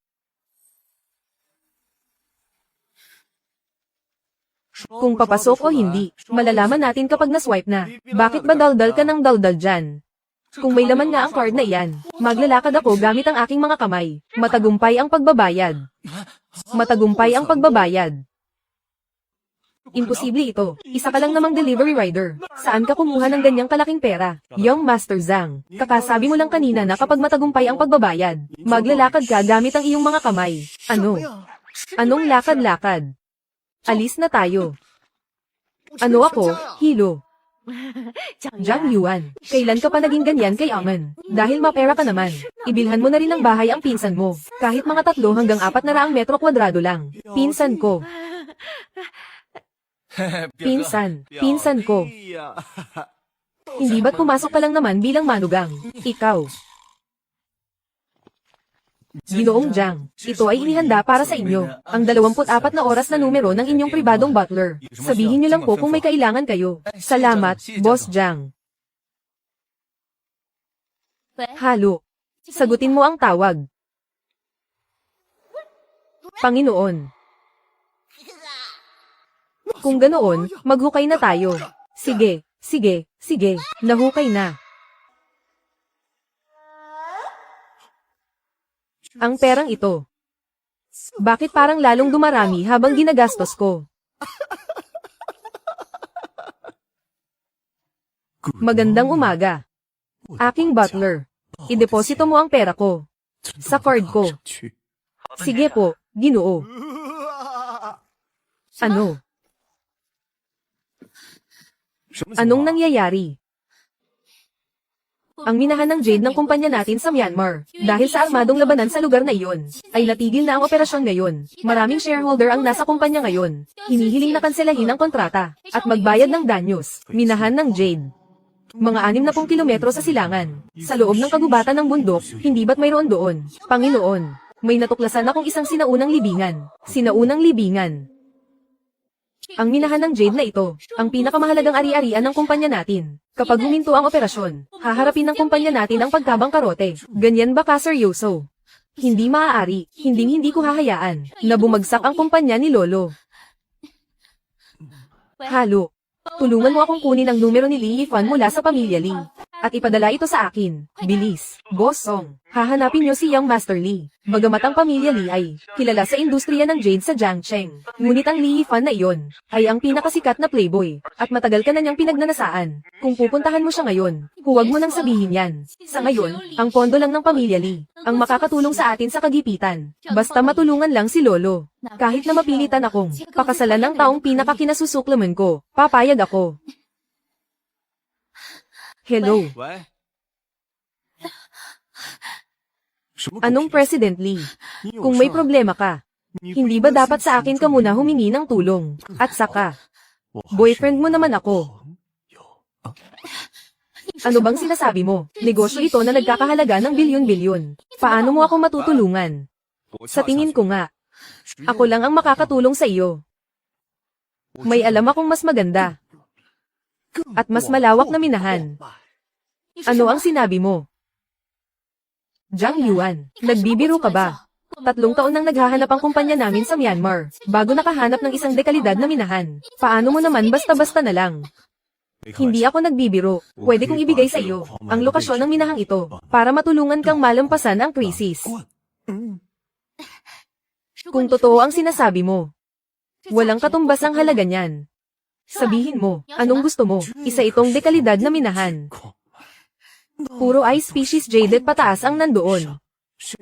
Speaker 1: Kung papasok o hindi, malalaman natin kapag na-swipe na. Bakit ba daldal ka ng daldal dyan? Kung may laman nga ang card na iyan, maglalakad ako gamit ang aking mga kamay. Matagumpay ang pagbabayad. Matagumpay ang pagbabayad. Imposible ito. Isa ka lang namang delivery rider. Saan ka kumuha ng ganyang kalaking pera? Young Master Zhang, kakasabi mo lang kanina na kapag matagumpay ang pagbabayad, maglalakad ka gamit ang iyong mga kamay. Ano? Anong lakad-lakad? Alis na tayo. Ano ako? Hilo. Jiang Yuan, kailan ka pa naging ganyan kay Aman? Dahil mapera ka naman. Ibilhan mo na rin ng bahay ang pinsan mo. Kahit mga 3 hanggang 400 metro kwadrado lang. Pinsan ko. Pinsan ko. Hindi ba't pumasok ka lang naman bilang manugang? Ikaw. Ginoong Jiang, ito ay inihanda para sa inyo. Ang 24 na oras na numero ng inyong pribadong butler. Sabihin niyo lang po kung may kailangan kayo. Salamat, Boss Jiang. Halo. Sagutin mo ang tawag. Panginoon. Kung ganoon, maghukay na tayo. Sige. Nahukay na. Ang perang ito. Bakit parang lalong dumarami habang ginagastos ko? Magandang umaga. Aking butler. Ideposito mo ang pera ko. Sa card ko. Sige po, Ginoo. Ano? Anong nangyayari? Ang minahan ng Jade ng kumpanya natin sa Myanmar, dahil sa armadong labanan sa lugar na iyon, ay natigil na ang operasyon ngayon. Maraming shareholder ang nasa kumpanya ngayon. Hinihiling na kanselahin ang kontrata, at magbayad ng danyos. Minahan ng Jade. Mga 60 kilometro sa silangan. Sa loob ng kagubatan ng bundok, hindi ba't mayroon doon? Panginoon, may natuklasan akong isang sinaunang libingan. Sinaunang libingan. Ang minahan ng Jade na ito, ang pinakamahalagang ari-arian ng kumpanya natin. Kapag huminto ang operasyon, haharapin ng kumpanya natin ang pagkabangkarote. Ganyan ba ka, seryoso? Hindi maaari, hindi ko hahayaan na bumagsak ang kumpanya ni Lolo. Halo. Tulungan mo akong kunin ang numero ni Lee Yifan mula sa pamilya Lee. At ipadala ito sa akin. Bilis. Boss Song. Hahanapin niyo si Young Master Lee. Bagamat ang pamilya Lee ay kilala sa industriya ng Jade sa Jiangcheng. Ngunit ang Lee Yifan na iyon ay ang pinakasikat na playboy. At matagal ka na niyang pinagnanasaan. Kung pupuntahan mo siya ngayon, huwag mo nang sabihin yan. Sa ngayon, ang pondo lang ng pamilya Lee ang makakatulong sa atin sa kagipitan. Basta matulungan lang si Lolo. Kahit na mapilitan akong pakasalan ng taong pinakakinasusuklaman ko, papayag ako. Hello. Anong President Lee? Kung may problema ka, hindi ba dapat sa akin ka muna humingi ng tulong? At saka, boyfriend mo naman ako. Ano bang sinasabi mo? Negosyo ito na nagkakahalaga ng bilyon-bilyon. Paano mo ako matutulungan? Sa tingin ko nga, ako lang ang makakatulong sa iyo. May alam akong mas maganda. At mas malawak na minahan. Ano ang sinabi mo? Jiang Yuan, nagbibiro ka ba? 3 taon nang naghahanap ang kumpanya namin sa Myanmar, bago nakahanap ng isang dekalidad na minahan. Paano mo naman basta-basta na lang? Hindi ako nagbibiro. Pwede kong ibigay sa iyo ang lokasyon ng minahang ito, para matulungan kang malampasan ang krisis. Kung totoo ang sinasabi mo, walang katumbas ang halaga niyan. Sabihin mo, anong gusto mo? Isa itong dekalidad na minahan. Puro ice species jaded pataas ang nandoon.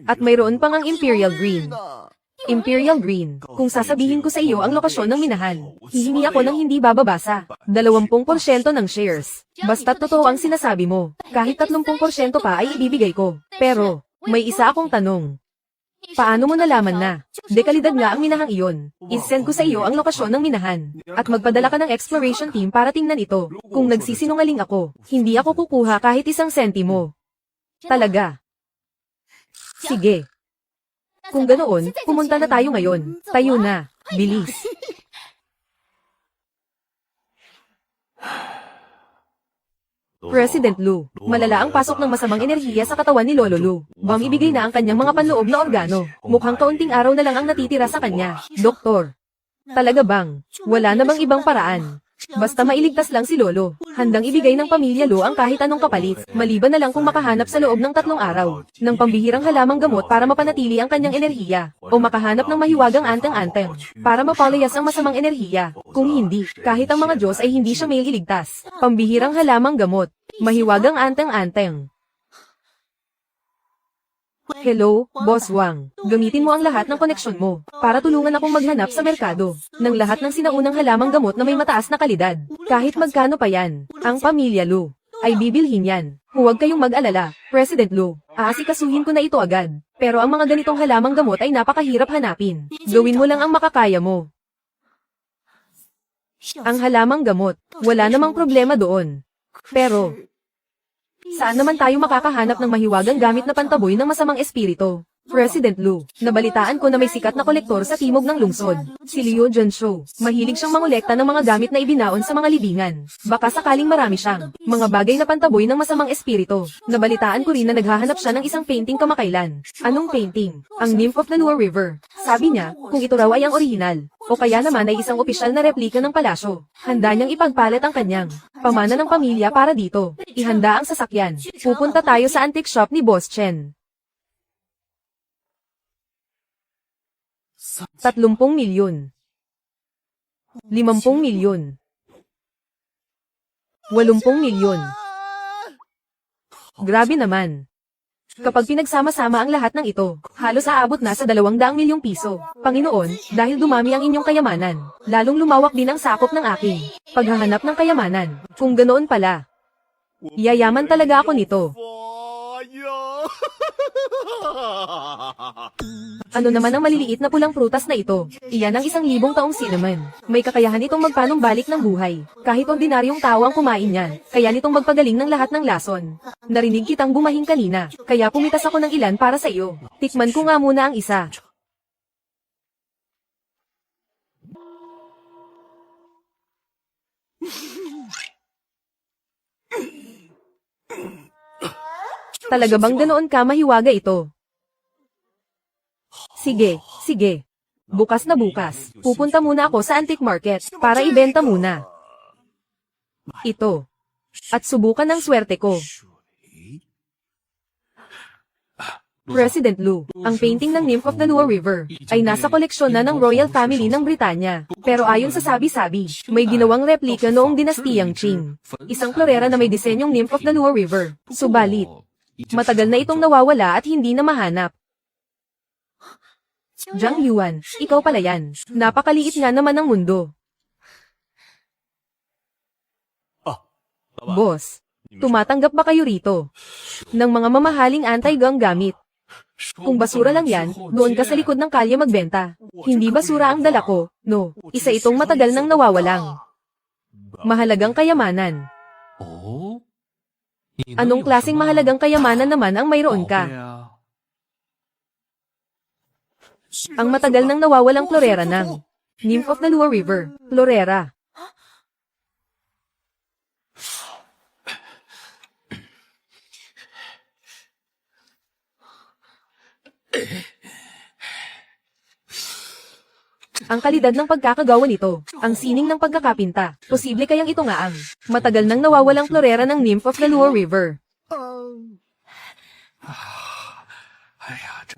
Speaker 1: At mayroon pang ang Imperial Green. Imperial Green, kung sasabihin ko sa iyo ang lokasyon ng minahan, hihingi ako ng hindi bababasa. 20% ng shares. Basta't totoo ang sinasabi mo, kahit 30% pa ay ibibigay ko. Pero, may isa akong tanong. Paano mo nalaman na? Dekalidad nga ang minahang iyon. I-send ko sa iyo ang lokasyon ng minahan. At magpadala ka ng exploration team para tingnan ito. Kung nagsisinungaling ako, hindi ako kukuha kahit 1 sentimo. Talaga. Sige. Kung ganoon, pumunta na tayo ngayon. Tayo na. Bilis. President Lu, malala ang pasok ng masamang enerhiya sa katawan ni Lolo Lu. Bumibigay na ang kanyang mga panloob na organo. Mukhang kaunting araw na lang ang natitira sa kanya. Doktor. Talaga bang? Wala namang ibang paraan. Basta mailigtas lang si Lolo. Handang ibigay ng pamilya Lu ang kahit anong kapalit, maliban na lang kung makahanap sa loob ng 3 araw ng pambihirang halamang gamot para mapanatili ang kanyang enerhiya, o makahanap ng mahiwagang anteng-anteng para mapalayas ang masamang enerhiya. Kung hindi, kahit ang mga Diyos ay hindi siya may iligtas. Pambihirang halamang gamot, mahiwagang anteng-anteng. Hello, Boss Wang. Gamitin mo ang lahat ng koneksyon mo para tulungan akong maghanap sa merkado ng lahat ng sinaunang halamang gamot na may mataas na kalidad. Kahit magkano pa yan, ang pamilya Lu ay bibilhin yan. Huwag kayong mag-alala, President Lu. Aasikasuhin ko na ito agad. Pero ang mga ganitong halamang gamot ay napakahirap hanapin. Gawin mo lang ang makakaya mo. Ang halamang gamot, wala namang problema doon. Pero, saan naman tayo makakahanap ng mahiwagang gamit na pantaboy ng masamang espiritu? President Lu, nabalitaan ko na may sikat na kolektor sa timog ng lungsod. Si Liu Jianshou. Mahilig siyang mangolekta ng mga gamit na ibinaon sa mga libingan. Baka sakaling marami siyang mga bagay na pantaboy ng masamang espiritu. Nabalitaan ko rin na naghahanap siya ng isang painting kamakailan. Anong painting? Ang Nymph of the Luo River. Sabi niya, kung ito raw ay ang orihinal, o kaya naman ay isang opisyal na replika ng palasyo. Handa niyang ipagpalit ang kanyang pamana ng pamilya para dito. Ihanda ang sasakyan. Pupunta tayo sa antique shop ni Boss Chen. 30 milyon. 50 milyon. 80 milyon. Grabe naman. Kapag pinagsama-sama ang lahat ng ito, halos aabot na sa 200 milyong piso. Panginoon, dahil dumami ang inyong kayamanan, lalong lumawak din ang sakop ng aking paghahanap ng kayamanan. Kung ganoon pala, yayaman talaga ako nito. Ano naman ang maliliit na pulang prutas na ito? Iyan ang 1,000 taong cinnamon. May kakayahan itong magpanumbalik ng buhay. Kahit ordinaryong tao ang kumain niyan, kaya nitong magpagaling ng lahat ng lason. Narinig kitang bumahing kanina, kaya pumitas ako ng ilan para sa iyo. Tikman ko nga muna ang isa. Talaga bang ganoon ka mahiwaga ito? Sige, sige. Bukas na bukas. Pupunta muna ako sa antique market para ibenta muna ito. At subukan ng swerte ko. President Lu, ang painting ng Nymph of the Luo River ay nasa koleksyon na ng Royal Family ng Britanya. Pero ayon sa sabi-sabi, may ginawang replika noong dinastiyang Qing. Isang florera na may disenyong Nymph of the Luo River. Subalit, matagal na itong nawawala at hindi na mahanap. Zhang Yuan, ikaw pala yan. Napakaliit nga naman ng mundo. Boss, tumatanggap ba kayo rito ng mga mamahaling anti-gang gamit? Kung basura lang yan, doon ka sa likod ng kalye magbenta. Hindi basura ang dala ko, no. Isa itong matagal nang nawawalang mahalagang kayamanan. Anong klaseng mahalagang kayamanan naman ang mayroon ka? Ang matagal nang nawawalang florera ng Nymph of the Luo River, florera. Ang kalidad ng pagkakagawa nito, ang sining ng pagkakapinta, posible kayang ito nga ang matagal nang nawawalang florera ng Nymph of the Luo River.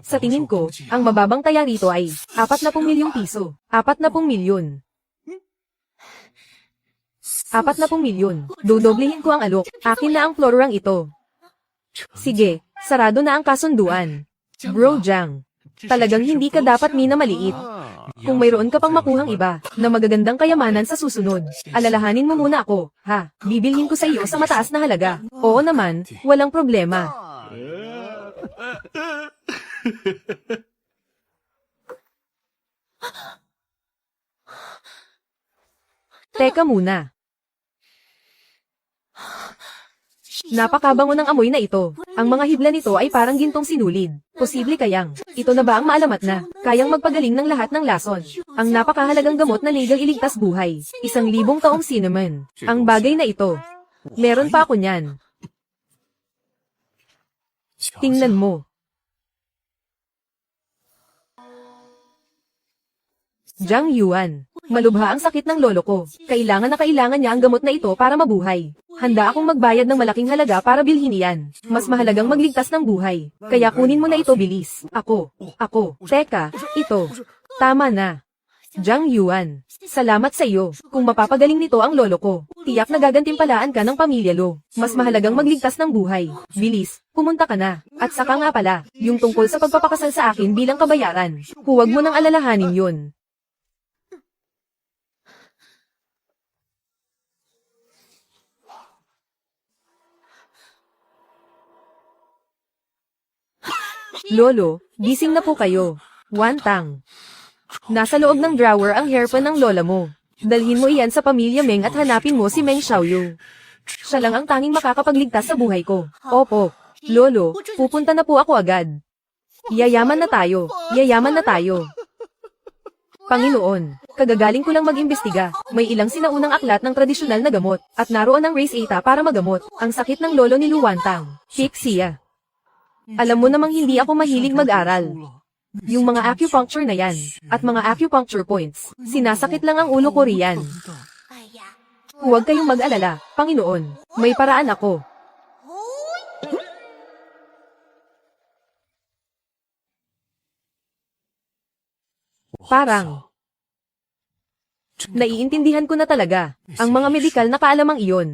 Speaker 1: Sa tingin ko, ang mababang taya rito ay 40 milyong piso. 40 milyon. 40 milyon. Dodoblehin ko ang alok. Akin na ang florerang ito. Sige, sarado na ang kasunduan. Bro Jiang, talagang hindi ka dapat minamaliit. Kung mayroon ka pang makuhang iba na magagandang kayamanan sa susunod, alalahanin mo muna ako, ha? Bibilhin ko sa iyo sa mataas na halaga. Oo naman, walang problema. Teka muna. Napakabango ng amoy na ito. Ang mga hibla nito ay parang gintong sinulid. Posible kayang, ito na ba ang maalamat na, kayang magpagaling ng lahat ng lason. Ang napakahalagang gamot na legal iligtas buhay. 1,000 taong cinnamon. Ang bagay na ito. Meron pa ako niyan. Tingnan mo. Zhang Yuan. Malubha ang sakit ng lolo ko. Kailangan na kailangan niya ang gamot na ito para mabuhay. Handa akong magbayad ng malaking halaga para bilhin iyan. Mas mahalagang magligtas ng buhay. Kaya kunin mo na ito bilis. Ako. Teka, ito. Tama na. Jiang Yuan. Salamat sa iyo. Kung mapapagaling nito ang lolo ko, tiyak na gagantimpalaan ka ng pamilya Lo. Mas mahalagang magligtas ng buhay. Bilis, pumunta ka na. At saka nga pala, yung tungkol sa pagpapakasal sa akin bilang kabayaran. Huwag mo nang alalahanin yun. Lolo, gising na po kayo. Wantang. Nasa loob ng drawer ang hairpan ng lola mo. Dalhin mo iyan sa pamilya Meng at hanapin mo si Meng Xiaoyu. Siya lang ang tanging makakapagligtas sa buhay ko. Opo. Lolo, pupunta na po ako agad. Yayaman na tayo. Yayaman na tayo. Panginoon, kagagaling ko lang mag-imbestiga. May ilang sinaunang aklat ng tradisyonal na gamot, at naroon ang race eta para magamot ang sakit ng lolo ni Luwantang. Pixia. Alam mo namang hindi ako mahilig mag-aral. Yung mga acupuncture na yan, at mga acupuncture points, sinasakit lang ang ulo ko riyan.
Speaker 4: 哎呀，
Speaker 1: Huwag kayong mag-alala, Panginoon. May paraan ako. Parang. Naiintindihan ko na talaga, ang mga medikal na kaalamang iyon.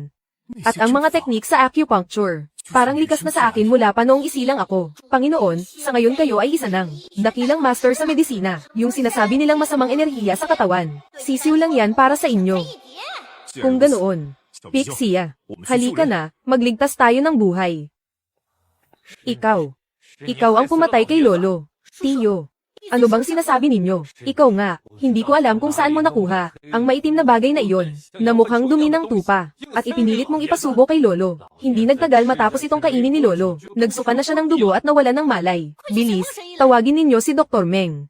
Speaker 1: At ang mga teknik sa acupuncture. Parang likas na sa akin mula pa noong isilang ako. Panginoon, sa ngayon kayo ay isa ng dakilang master sa medisina. Yung sinasabi nilang masamang enerhiya sa katawan. Sisiw lang yan para sa inyo. Kung ganoon. Pixia, halika na, magligtas tayo ng buhay. Ikaw. Ikaw ang pumatay kay Lolo. Tiyo. Ano bang sinasabi ninyo? Ikaw nga, hindi ko alam kung saan mo nakuha ang maitim na bagay na iyon, na mukhang dumi ng tupa, at ipinilit mong ipasubo kay Lolo. Hindi nagtagal matapos itong kainin ni Lolo. Nagsuka na siya ng dugo at nawala ng malay. Bilis, tawagin ninyo si Dr. Meng.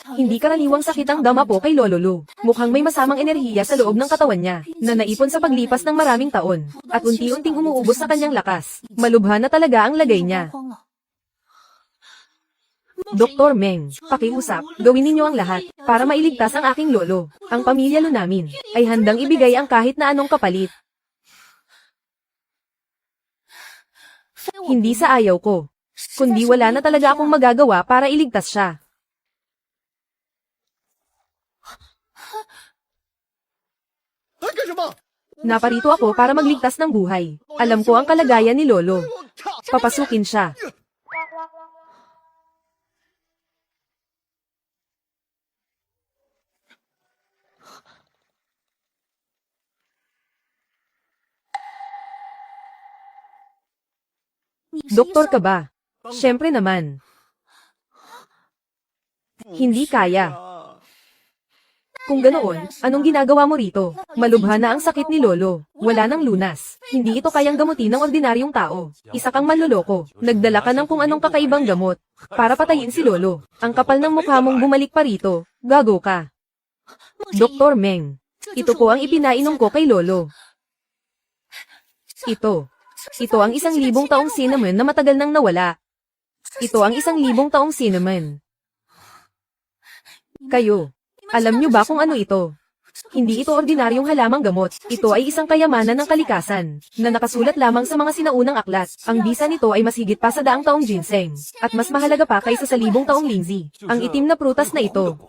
Speaker 1: Hindi karaniwang sakit ang dama po kay Lolo Lu. Mukhang may masamang enerhiya sa loob ng katawan niya, na naipon sa paglipas ng maraming taon, at unti-unting umuubos sa kanyang lakas. Malubha na talaga ang lagay niya. Dr. Meng, pakiusap, gawin ninyo ang lahat, para mailigtas ang aking lolo. Ang pamilya Lu namin, ay handang ibigay ang kahit na anong kapalit. Hindi sa ayaw ko, kundi wala na talaga akong magagawa para iligtas siya. Naparito ako para magligtas ng buhay. Alam ko ang kalagayan ni Lolo. Papasukin siya. Doktor ka ba? Siyempre naman. Hindi kaya. Kung ganoon, anong ginagawa mo rito? Malubha na ang sakit ni Lolo. Wala nang lunas. Hindi ito kayang gamutin ng ordinaryong tao. Isa kang manloloko. Nagdala ka ng kung anong kakaibang gamot. Para patayin si Lolo. Ang kapal ng mukha mong bumalik pa rito. Gago ka. Dr. Meng. Ito po ang ipinainom ko kay Lolo. Ito. Ito ang 1,000 taong cinnamon na matagal nang nawala. Ito ang 1,000 taong cinnamon. Kayo. Alam nyo ba kung ano ito? Hindi ito ordinaryong halamang gamot. Ito ay isang kayamanan ng kalikasan, na nakasulat lamang sa mga sinaunang aklat. Ang bisa nito ay mas higit pa sa 100 taong ginseng, at mas mahalaga pa kaysa sa 1,000 taong linzi. Ang itim na prutas na ito.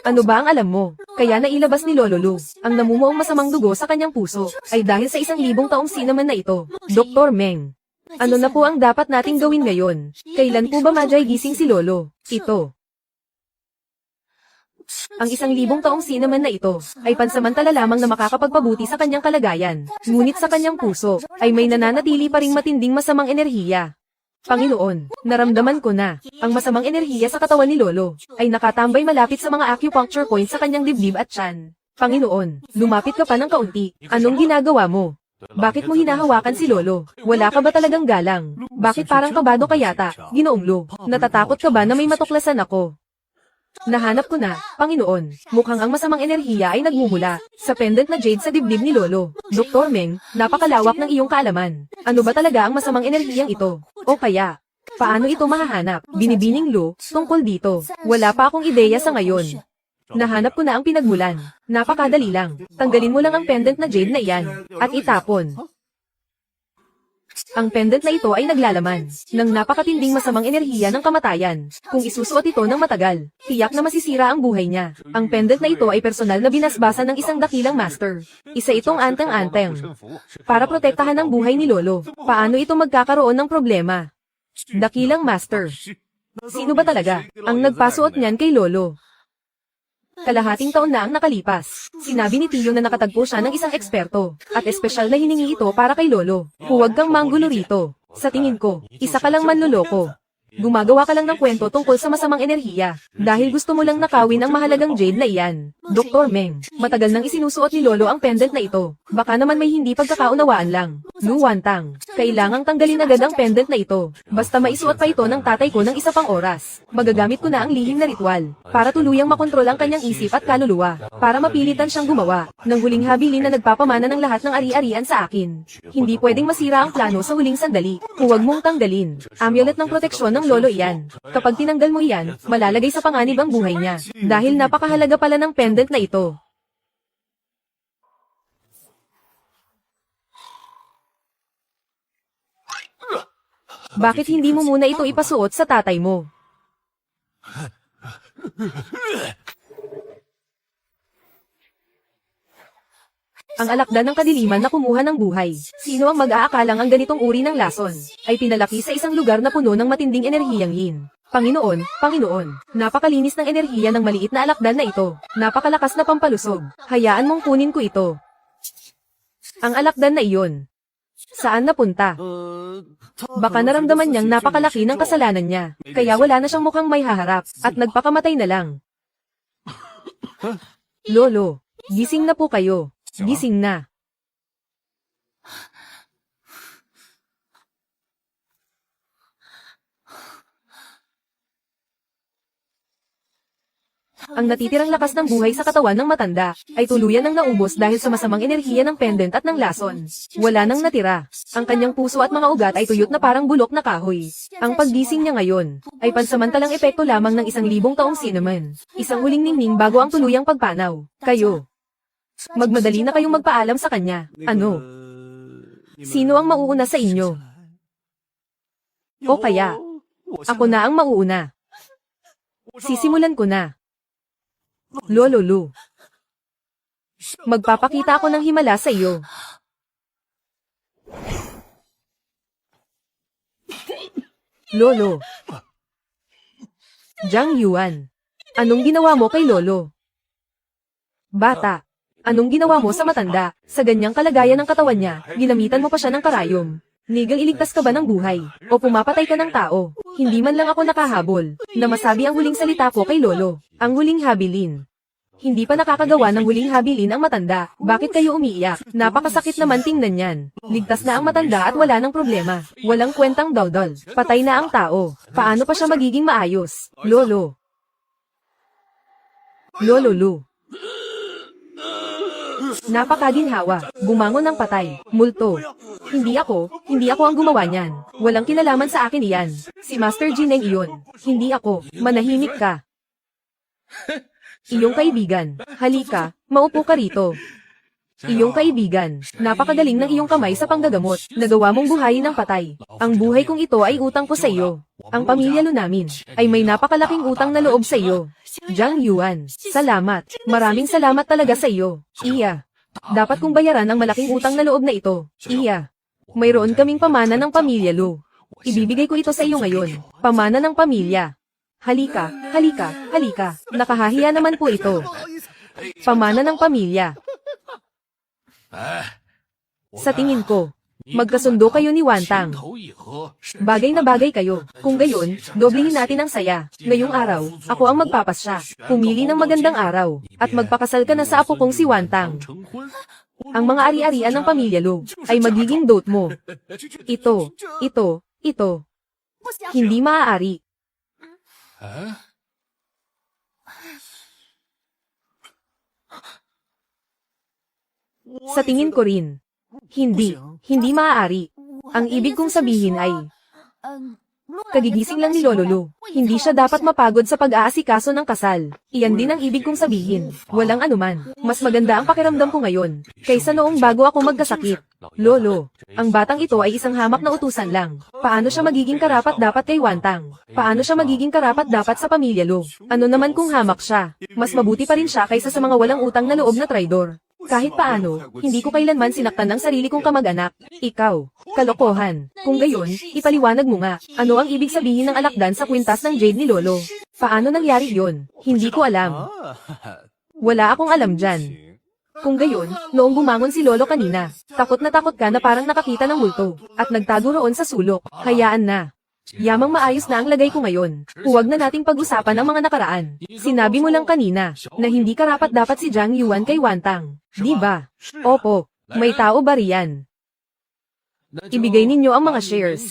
Speaker 1: Ano ba ang alam mo? Kaya nailabas ni Lolo Lu, ang namumuong masamang dugo sa kanyang puso, ay dahil sa 1,000 taong cinnamon na ito. Dr. Meng. Ano na po ang dapat nating gawin ngayon? Kailan po ba madyay gising si Lolo? Ito. Ang 1,000 taong cinnamon na ito, ay pansamantala lamang na makakapagpabuti sa kanyang kalagayan. Ngunit sa kanyang puso, ay may nananatili pa ring matinding masamang enerhiya. Panginoon, naramdaman ko na, ang masamang enerhiya sa katawan ni Lolo, ay nakatambay malapit sa mga acupuncture points sa kanyang dibdib at tiyan. Panginoon, lumapit ka pa ng kaunti. Anong ginagawa mo? Bakit mo hinahawakan si Lolo? Wala ka ba talagang galang? Bakit parang kabado ka yata, Ginoong Lu? Natatakot ka ba na may matuklasan ako? Nahanap ko na, Panginoon. Mukhang ang masamang enerhiya ay nagmumula sa pendant na jade sa dibdib ni Lolo. Dr. Meng, napakalawak ng iyong kaalaman. Ano ba talaga ang masamang enerhiyang ito? O kaya, Paano ito mahahanap? Binibining Lu, tungkol dito. Wala pa akong ideya sa ngayon. Nahanap ko na ang pinagmulan. Napakadali lang. Tanggalin mo lang ang pendant na jade na iyan, at itapon. Ang pendant na ito ay naglalaman ng napakatinding masamang enerhiya ng kamatayan. Kung isusuot ito ng matagal, tiyak na masisira ang buhay niya. Ang pendant na ito ay personal na binasbasan ng isang dakilang master. Isa itong anteng-anteng para protektahan ang buhay ni Lolo. Paano ito magkakaroon ng problema? Dakilang master. Sino ba talaga ang nagpasuot niyan kay Lolo? Kalahating taon na ang nakalipas. Sinabi ni Tio na nakatagpo siya ng isang eksperto, at espesyal na hiningi ito para kay Lolo. Huwag kang manggulo rito. Sa tingin ko, isa ka lang manloloko. Gumagawa ka lang ng kwento tungkol sa masamang enerhiya, dahil gusto mo lang nakawin ang mahalagang jade na iyan. Dr. Meng, matagal nang isinusuot ni Lolo ang pendant na ito. Baka naman may hindi pagkakaunawaan lang. Lu Wantang, kailangang tanggalin agad ang pendant na ito. Basta maisuot pa ito ng tatay ko ng isa pang oras. Magagamit ko na ang lihim na ritual, para tuluyang makontrol ang kanyang isip at kaluluwa, para mapilitan siyang gumawa ng huling habilin na nagpapamana ng lahat ng ari-arian sa akin. Hindi pwedeng masira ang plano sa huling sandali. Huwag mong tanggalin. Amulet ng proteksyon ng Lolo iyan. Kapag tinanggal mo iyan, malalagay sa panganib ang buhay niya. Dahil napakahalaga pala ng pendant na ito. Bakit hindi mo muna ito ipasuot sa tatay mo? Ang alakdan ng kadiliman na kumuha ng buhay. Sino ang mag-aakalang ang ganitong uri ng lason ay pinalaki sa isang lugar na puno ng matinding enerhiyang yin? Panginoon, Panginoon, napakalinis ng enerhiya ng maliit na alakdan na ito. Napakalakas na pampalusog. Hayaan mong kunin ko ito. Ang alakdan na iyon. Saan napunta? Baka naramdaman niyang napakalaki ng kasalanan niya, kaya wala na siyang mukhang may haharap, at nagpakamatay na lang. Lolo, gising na po kayo. Gising na. Ang natitirang lakas ng buhay sa katawan ng matanda ay tuluyan ng naubos dahil sa masamang enerhiya ng pendant at ng lason. Wala nang natira. Ang kanyang puso at mga ugat ay tuyot na parang bulok na kahoy. Ang paggising niya ngayon ay pansamantalang epekto lamang ng 1,000 taong cinnamon. Isang huling ningning bago ang tuluyang pagpanaw. Kayo. Magmadali na kayong magpaalam sa kanya. Ano? Sino ang mauuna sa inyo? O kaya, ako na ang mauuna. Sisimulan ko na. Lolo Lu. Magpapakita ako ng himala sa iyo. Lolo. Jiang Yuan. Anong ginawa mo kay Lolo? Bata. Anong ginawa mo sa matanda? Sa ganyang kalagayan ng katawan niya, ginamitan mo pa siya ng karayom. Nigang iligtas ka ba ng buhay? O pumapatay ka ng tao? Hindi man lang ako nakahabol na masabi ang huling salita ko kay Lolo. Ang huling habilin. Hindi pa nakakagawa ng huling habilin ang matanda. Bakit kayo umiiyak? Napakasakit naman tingnan yan. Ligtas na ang matanda at wala ng problema. Walang kwentang daldal. Patay na ang tao. Paano pa siya magiging maayos? Lolo. Lolo Lu. Napakaginhawa. Bumangon ng patay. Multo. Hindi ako ang gumawa niyan. Walang kinalaman sa akin iyan. Si Master Jineng iyon. Hindi ako. Manahimik ka. Iyong kaibigan. Halika, maupo ka rito. Iyong kaibigan. Napakagaling ng iyong kamay sa panggagamot. Nagawa mong buhayin ng patay. Ang buhay kong ito ay utang ko sa iyo. Ang pamilya Lu namin ay may napakalaking utang na loob sa iyo. Jiang Yuan, salamat. Maraming salamat talaga sa iyo. Iya. Dapat kong bayaran ang malaking utang na loob na ito. Iya. Mayroon kaming pamana ng pamilya Lu. Ibibigay ko ito sa iyo ngayon. Pamana ng pamilya. Halika, halika, halika. Nakahahiya naman po ito. Pamana ng pamilya. Sa tingin ko, magkasundo kayo ni Wantang. Bagay na bagay kayo. Kung gayon, doblehin natin ang saya. Ngayong araw, ako ang magpapasya. Pumili ng magandang araw, at magpakasal ka na sa apo kong si Wantang. Ang mga ari-arian ng pamilya Lu ay magiging dote mo. Ito. Hindi maaari. Sa tingin ko rin. Hindi maaari. Ang ibig kong sabihin ay, Kagigising lang ni Lolo Lu. Hindi siya dapat mapagod sa pag-aasikaso ng kasal. Iyan din ang ibig kong sabihin. Walang anuman. Mas maganda ang pakiramdam ko ngayon, kaysa noong bago ako magkasakit. Lolo, ang batang ito ay isang hamak na utusan lang. Paano siya magiging karapat-dapat kay Wantang? Paano siya magiging karapat-dapat sa pamilya Lu? Ano naman kung hamak siya? Mas mabuti pa rin siya kaysa sa mga walang utang na loob na traidor. Kahit paano, hindi ko kailanman sinaktan ng sarili kong kamag-anak. Ikaw, kalokohan. Kung gayon, ipaliwanag mo nga, ano ang ibig sabihin ng alakdan sa kwintas ng Jade ni Lolo? Paano nangyari yon? Hindi ko alam. Wala akong alam dyan. Kung gayon, noong bumangon si Lolo kanina, takot ka na parang nakakita ng multo, at nagtago roon sa sulok. Hayaan na. Yamang maayos na ang lagay ko ngayon. Huwag na nating pag-usapan ang mga nakaraan. Sinabi mo lang kanina, na hindi karapat-dapat si Zhang Yuan kay Wantang. Di ba? Opo. May tao ba riyan? Ibigay ninyo ang mga shares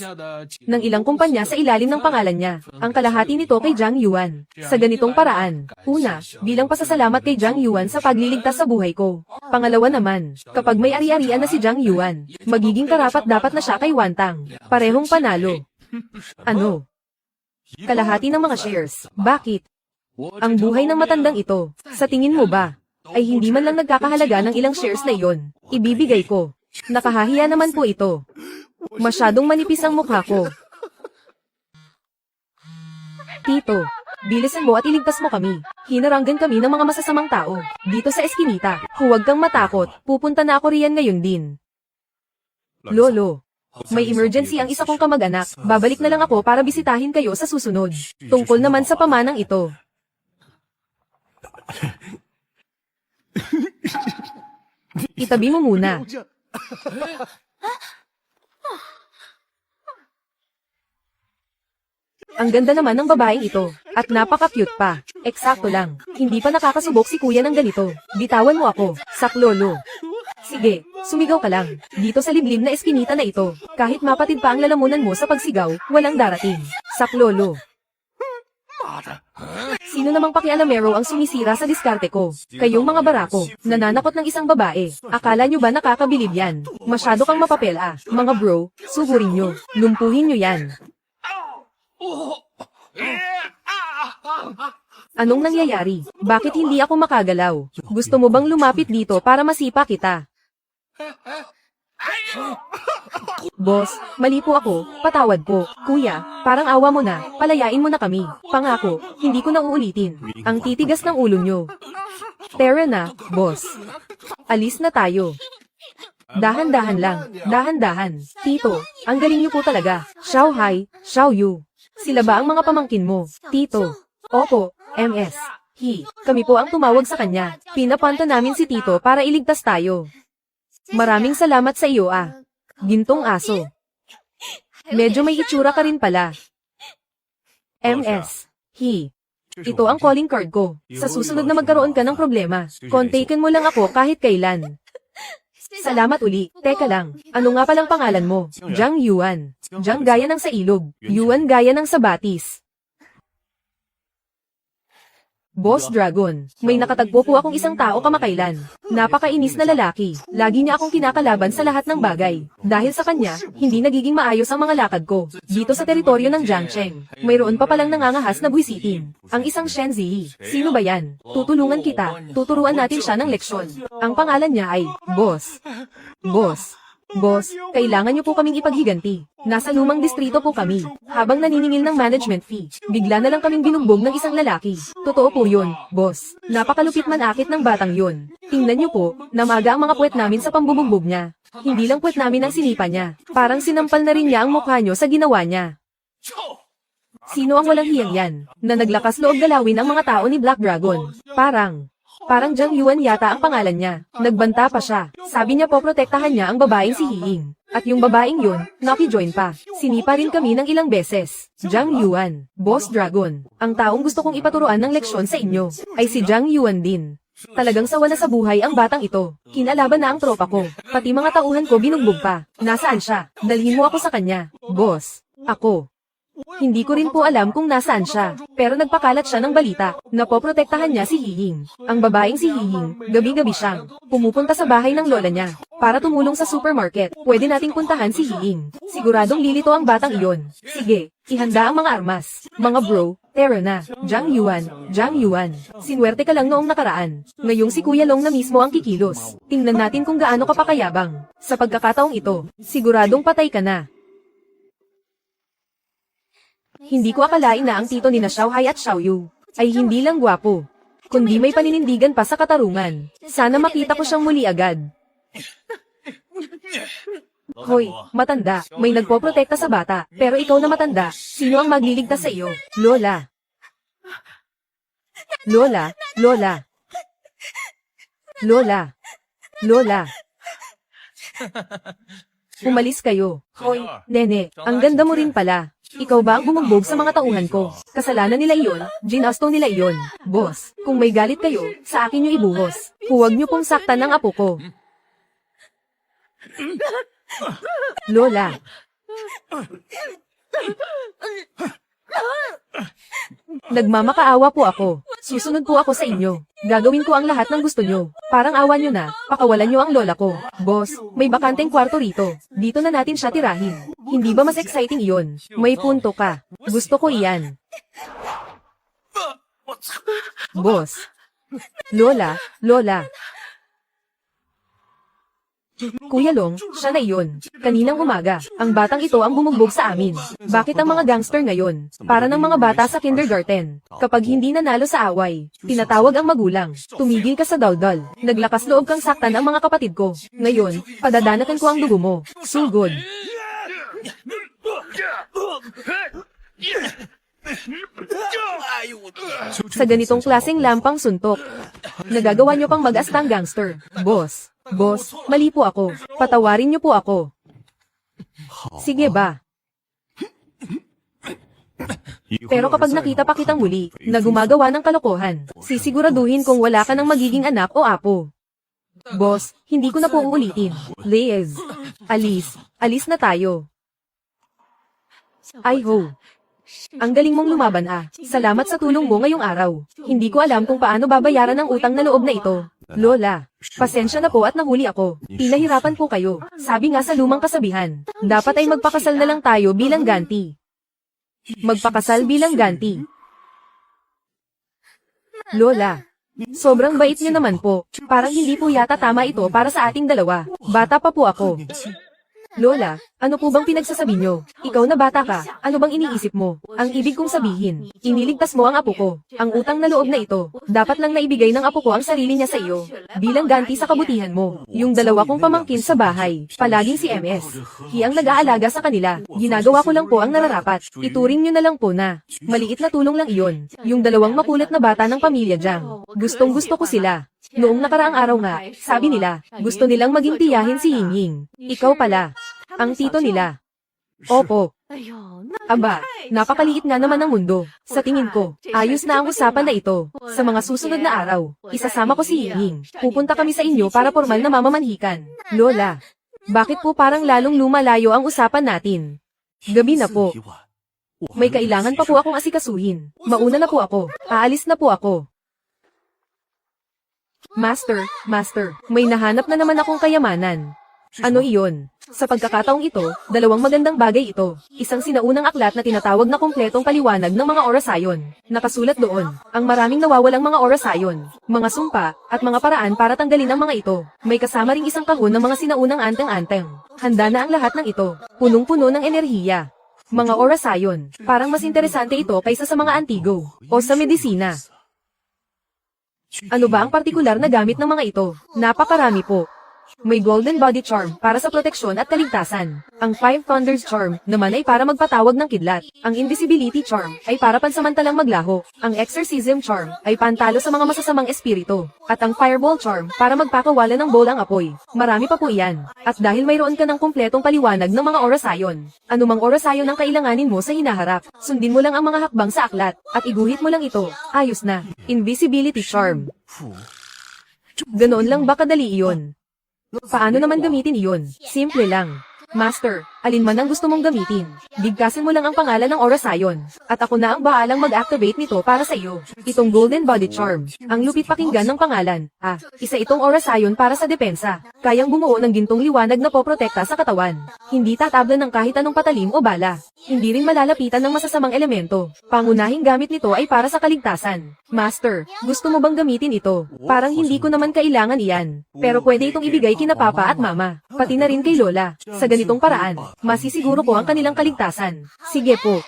Speaker 1: ng ilang kumpanya sa ilalim ng pangalan niya. Ang kalahati nito kay Zhang Yuan. Sa ganitong paraan, una, bilang pasasalamat kay Zhang Yuan sa pagliligtas sa buhay ko. Pangalawa naman, kapag may ari-arian na si Zhang Yuan, magiging karapat-dapat na siya kay Wantang. Parehong panalo. Ano? Kalahati ng mga shares. Bakit? Ang buhay ng matandang ito, sa tingin mo ba, ay hindi man lang nagkakahalaga ng ilang shares na iyon, ibibigay ko. Nakahahiya naman po ito. Masyadong manipis ang mukha ko. Tito, bilisan mo at iligtas mo kami. Hinaranggan kami ng mga masasamang tao, dito sa eskinita. Huwag kang matakot, pupunta na ako riyan ngayon din. Lolo, may emergency ang isa kong kamag-anak. Babalik na lang ako para bisitahin kayo sa susunod. Tungkol naman sa pamanang ito. Itabi mo muna. Ang ganda naman ng babaeng ito. At napaka-cute pa. Eksakto lang. Hindi pa nakakasubok si kuya ng ganito. Bitawan mo ako. Saklolo. Sige, sumigaw ka lang. Dito sa liblib na eskinita na ito. Kahit mapatid pa ang lalamunan mo sa pagsigaw, walang darating. Saklolo. Sino namang pakialamero ang sumisira sa diskarte ko? Kayong mga barako, nananakot ng isang babae. Akala nyo ba nakakabilib yan? Masyado kang mapapel ah. Mga bro, sugurin nyo. Lumpuhin nyo yan. Anong nangyayari? Bakit hindi ako makagalaw? Gusto mo bang lumapit dito para masipa kita? Boss, mali po ako, patawad po. Kuya, parang awa mo na, palayain mo na kami. Pangako, hindi ko na uulitin. Ang titigas ng ulo nyo. Tara na, boss. Alis na tayo. Dahan-dahan lang, dahan-dahan. Tito, ang galing niyo po talaga. Xiao Hai, Xiao Yu. Sila ba ang mga pamangkin mo? Tito. Opo, MS. Kami po ang tumawag sa kanya. Pinapunta namin si Tito para iligtas tayo. Maraming salamat sa iyo ah. Gintong aso. Medyo may itsura ka rin pala. MS. Ito ang calling card ko. Sa susunod na magkaroon ka ng problema, kontakin mo lang ako kahit kailan. Salamat uli. Teka lang, ano nga palang pangalan mo? Zhang Yuan. Zhang gaya ng sa ilog. Yuan gaya ng sa batis. Boss Dragon, may nakatagpo po akong isang tao kamakailan. Napakainis na lalaki. Lagi niya akong kinakalaban sa lahat ng bagay. Dahil sa kanya, hindi nagiging maayos ang mga lakad ko. Dito sa teritoryo ng Jiangcheng, mayroon pa palang nangangahas na buwisitin. Ang isang Shen Ziyi. Sino ba yan? Tutulungan kita. Tuturuan natin siya ng leksyon. Ang pangalan niya ay, Boss. Boss, kailangan niyo po kaming ipaghiganti. Nasa lumang distrito po kami. Habang naniningil ng management fee, bigla na lang kaming binugbog ng isang lalaki. Totoo po yun, boss. Napakalupit manakit ng batang yun. Tingnan niyo po, namaga ang mga puwet namin sa pambubugbog niya. Hindi lang puwet namin ang sinipa niya. Parang sinampal na rin niya ang mukha niyo sa ginawa niya. Sino ang walang hiyang yan, na naglakas loob galawin ang mga tao ni Black Dragon? Parang Zhang Yuan yata ang pangalan niya. Nagbanta pa siya. Sabi niya po protektahan niya ang babaeng si Hiying. At yung babaeng yun, nakijoin pa. Sinipa rin kami ng ilang beses. Zhang Yuan, Boss Dragon. Ang taong gusto kong ipaturuan ng leksyon sa inyo, ay si Zhang Yuan din. Talagang sawa na sa buhay ang batang ito. Kinalaban na ang tropa ko. Pati mga tauhan ko binugbog pa. Nasaan siya? Dalhin mo ako sa kanya. Boss. Ako. Hindi ko rin po alam kung nasaan siya, pero nagpakalat siya ng balita. Napoprotektahan niya si Hiying. Ang babaeng si Hiying, gabi-gabi siyang pumupunta sa bahay ng lola niya para tumulong sa supermarket. Pwede nating puntahan si Hiying. Siguradong lilito ang batang iyon. Sige, ihanda ang mga armas. Mga bro, tara na. Jiang Yuan. Sinwerte ka lang noong nakaraan. Ngayong si Kuya Long na mismo ang kikilos. Tingnan natin kung gaano ka pakayabang. Sa pagkakataong ito, siguradong patay ka na. Hindi ko akalain na ang tito ni na Xiaohai at Xiaoyu ay hindi lang gwapo, kundi may paninindigan pa sa katarungan. Sana makita ko siyang muli agad. Hoy, matanda, may nagpoprotekta sa bata, pero ikaw na matanda, sino ang magliligtas sa iyo? Lola. Lola, Lola. Lola. Lola. Umalis kayo. Hoy, nene, ang ganda mo rin pala. Ikaw ba ang bumugbog sa mga tauhan ko? Kasalanan nila iyon, ginasto nila iyon. Boss, kung may galit kayo, sa akin nyo ibuhos. Huwag nyo pong saktan ang apo ko. Lola. Nagmamakaawa po ako. Susunod po ako sa inyo. Gagawin ko ang lahat ng gusto nyo. Parang awa nyo na, pakawalan nyo ang lola ko. Boss, may bakanteng kwarto rito. Dito na natin siya tirahin. Hindi ba mas exciting iyon? May punto ka. Gusto ko iyan. Boss. Lola, Lola. Kuya Long, siya na iyon. Kaninang umaga, ang batang ito ang bumugbog sa amin. Bakit ang mga gangster ngayon? Para ng mga bata sa kindergarten. Kapag hindi nanalo sa away, tinatawag ang magulang. Tumigil ka sa daldal. Naglakas loob kang saktan ang mga kapatid ko. Ngayon, padadanakan ko ang dugo mo. Sugod. Sa ganitong klaseng lampang suntok, nagagawa niyo pang mag-astang gangster. Boss, mali po ako. Patawarin niyo po ako. Sige ba? Pero kapag nakita pa kitang muli, na gumagawa ng kalokohan, sisiguraduhin kung wala ka ng magiging anak o apo. Boss, hindi ko na po uulitin. Liz, alis na tayo. Ay ho. Ang galing mong lumaban ah. Salamat sa tulong mo ngayong araw. Hindi ko alam kung paano babayaran ang utang na loob na ito. Lola, pasensya na po at nahuli ako. Pinahirapan po kayo. Sabi nga sa lumang kasabihan, dapat ay magpakasal na lang tayo bilang ganti. Magpakasal bilang ganti. Lola, sobrang bait niyo naman po. Parang hindi po yata tama ito para sa ating dalawa. Bata pa po ako. Lola, ano po bang pinagsasabi nyo? Ikaw na bata ka, ano bang iniisip mo? Ang ibig kong sabihin, iniligtas mo ang apo ko. Ang utang na loob na ito, dapat lang naibigay ng apo ko ang sarili niya sa iyo. Bilang ganti sa kabutihan mo. Yung dalawa kong pamangkin sa bahay, palaging si MS. Hiyang nag-aalaga sa kanila, ginagawa ko lang po ang nararapat. Ituring nyo na lang po na, maliit na tulong lang iyon. Yung dalawang makulit na bata ng pamilya Jiang. Gustong gusto ko sila. Noong nakaraang araw nga, sabi nila, gusto nilang maging tiyahin si Ying. Ikaw pala. Ang tito nila. Opo. Aba, napakaliit nga naman ng mundo. Sa tingin ko, ayos na ang usapan na ito. Sa mga susunod na araw, isasama ko si Ying. Pupunta kami sa inyo para formal na mamamanhikan. Lola, bakit po parang lalong lumalayo ang usapan natin? Gabi na po. May kailangan pa po akong asikasuhin. Mauna na po ako. Aalis na po ako. Master, may nahanap na naman akong kayamanan. Ano iyon? Sa pagkakataong ito, dalawang magandang bagay ito. Isang sinaunang aklat na tinatawag na kumpletong paliwanag ng mga orasayon. Nakasulat doon, ang maraming nawawalang mga orasayon, mga sumpa, at mga paraan para tanggalin ang mga ito. May kasama ring isang kahon ng mga sinaunang anteng-anteng. Handa na ang lahat ng ito, punong-puno ng enerhiya. Mga orasayon, parang mas interesante ito kaysa sa mga antigo, o sa medisina. Ano ba ang partikular na gamit ng mga ito? Napakarami po. May Golden Body Charm para sa proteksyon at kaligtasan. Ang Five Thunders Charm naman ay para magpatawag ng kidlat. Ang Invisibility Charm ay para pansamantalang maglaho. Ang Exorcism Charm ay pantalo sa mga masasamang espiritu. At ang Fireball Charm para magpakawala ng bolang apoy. Marami pa po iyan. At dahil mayroon ka ng kumpletong paliwanag ng mga orasayon, anumang orasayon ang kailanganin mo sa hinaharap, sundin mo lang ang mga hakbang sa aklat, at iguhit mo lang ito. Ayos na. Invisibility Charm. Ganoon lang ba kadali iyon? Paano naman gamitin iyon? Simple lang. Master, Alin man ang gusto mong gamitin. Bigkasin mo lang ang pangalan ng Orasayon. At ako na ang baalang mag-activate nito para sa iyo. Itong Golden Body Charm. Ang lupit pakinggan ng pangalan. Isa itong Orasayon para sa depensa. Kayang bumuo ng gintong liwanag na poprotekta sa katawan. Hindi tatablan ng kahit anong patalim o bala. Hindi rin malalapitan ng masasamang elemento. Pangunahing gamit nito ay para sa kaligtasan. Master, gusto mo bang gamitin ito? Parang hindi ko naman kailangan iyan. Pero pwede itong ibigay kina Papa at Mama. Pati na rin kay Lola. Sa ganitong paraan, masisiguro ko ang kanilang kaligtasan. Sige po.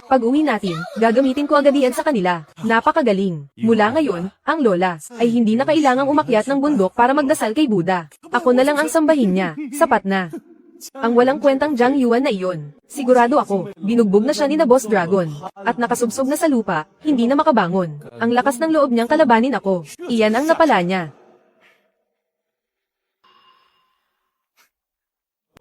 Speaker 1: Pag uwi natin, gagamitin ko agad iyan sa kanila. Napakagaling. Mula ngayon, ang Lola ay hindi na kailangang umakyat ng bundok para magdasal kay Buddha. Ako na lang ang sambahin niya. Sapat na. Ang walang kwentang Jiang Yuan na iyon. Sigurado ako, binugbog na siya ni na Boss Dragon. At nakasubsob na sa lupa, hindi na makabangon. Ang lakas ng loob niyang kalabanin ako. Iyan ang napala niya.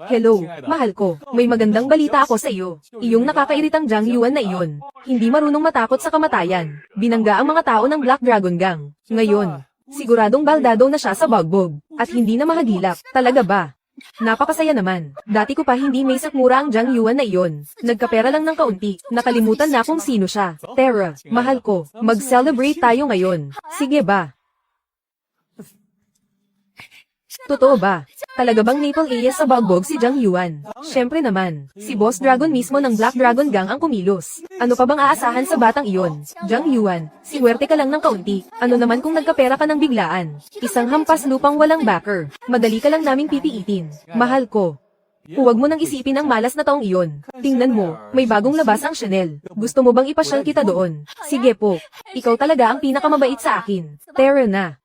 Speaker 1: Hello, mahal ko. May magandang balita ako sa iyo. Iyong nakakairitang Jiang Yuan na iyon. Hindi marunong matakot sa kamatayan. Binangga ang mga tao ng Black Dragon Gang. Ngayon, siguradong baldado na siya sa bagbog. At hindi na mahagilap. Talaga ba? Napakasaya naman. Dati ko pa hindi may sakmura ang Jiang Yuan na iyon. Nagkapera lang ng kaunti. Nakalimutan na kung sino siya. Terra, mahal ko. Mag-celebrate tayo ngayon. Sige ba? Totoo ba? Talaga bang Maple Alias sa bagbog si Jiang Yuan? Syempre naman. Si Boss Dragon mismo ng Black Dragon Gang ang kumilos. Ano pa bang aasahan sa batang iyon? Jiang Yuan, siwerte ka lang ng kaunti. Ano naman kung nagkapera ka ng biglaan? Isang hampas lupang walang backer. Madali ka lang naming pipiitin. Mahal ko. Huwag mo nang isipin ang malas na taong iyon. Tingnan mo, may bagong labas ang Chanel. Gusto mo bang ipasyal kita doon? Sige po. Ikaw talaga ang pinakamabait sa akin. Terra na.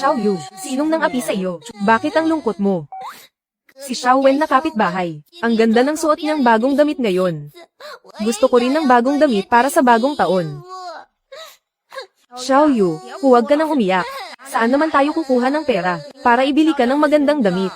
Speaker 1: Xiao Yu, sinong nang api sa iyo? Bakit ang lungkot mo? Si Xiao Wen na kapitbahay. Ang ganda ng suot niyang bagong damit ngayon. Gusto ko rin ng bagong damit para sa bagong taon. Xiao Yu, huwag ka nang umiyak. Saan naman tayo kukuha ng pera para ibili ka ng magandang damit?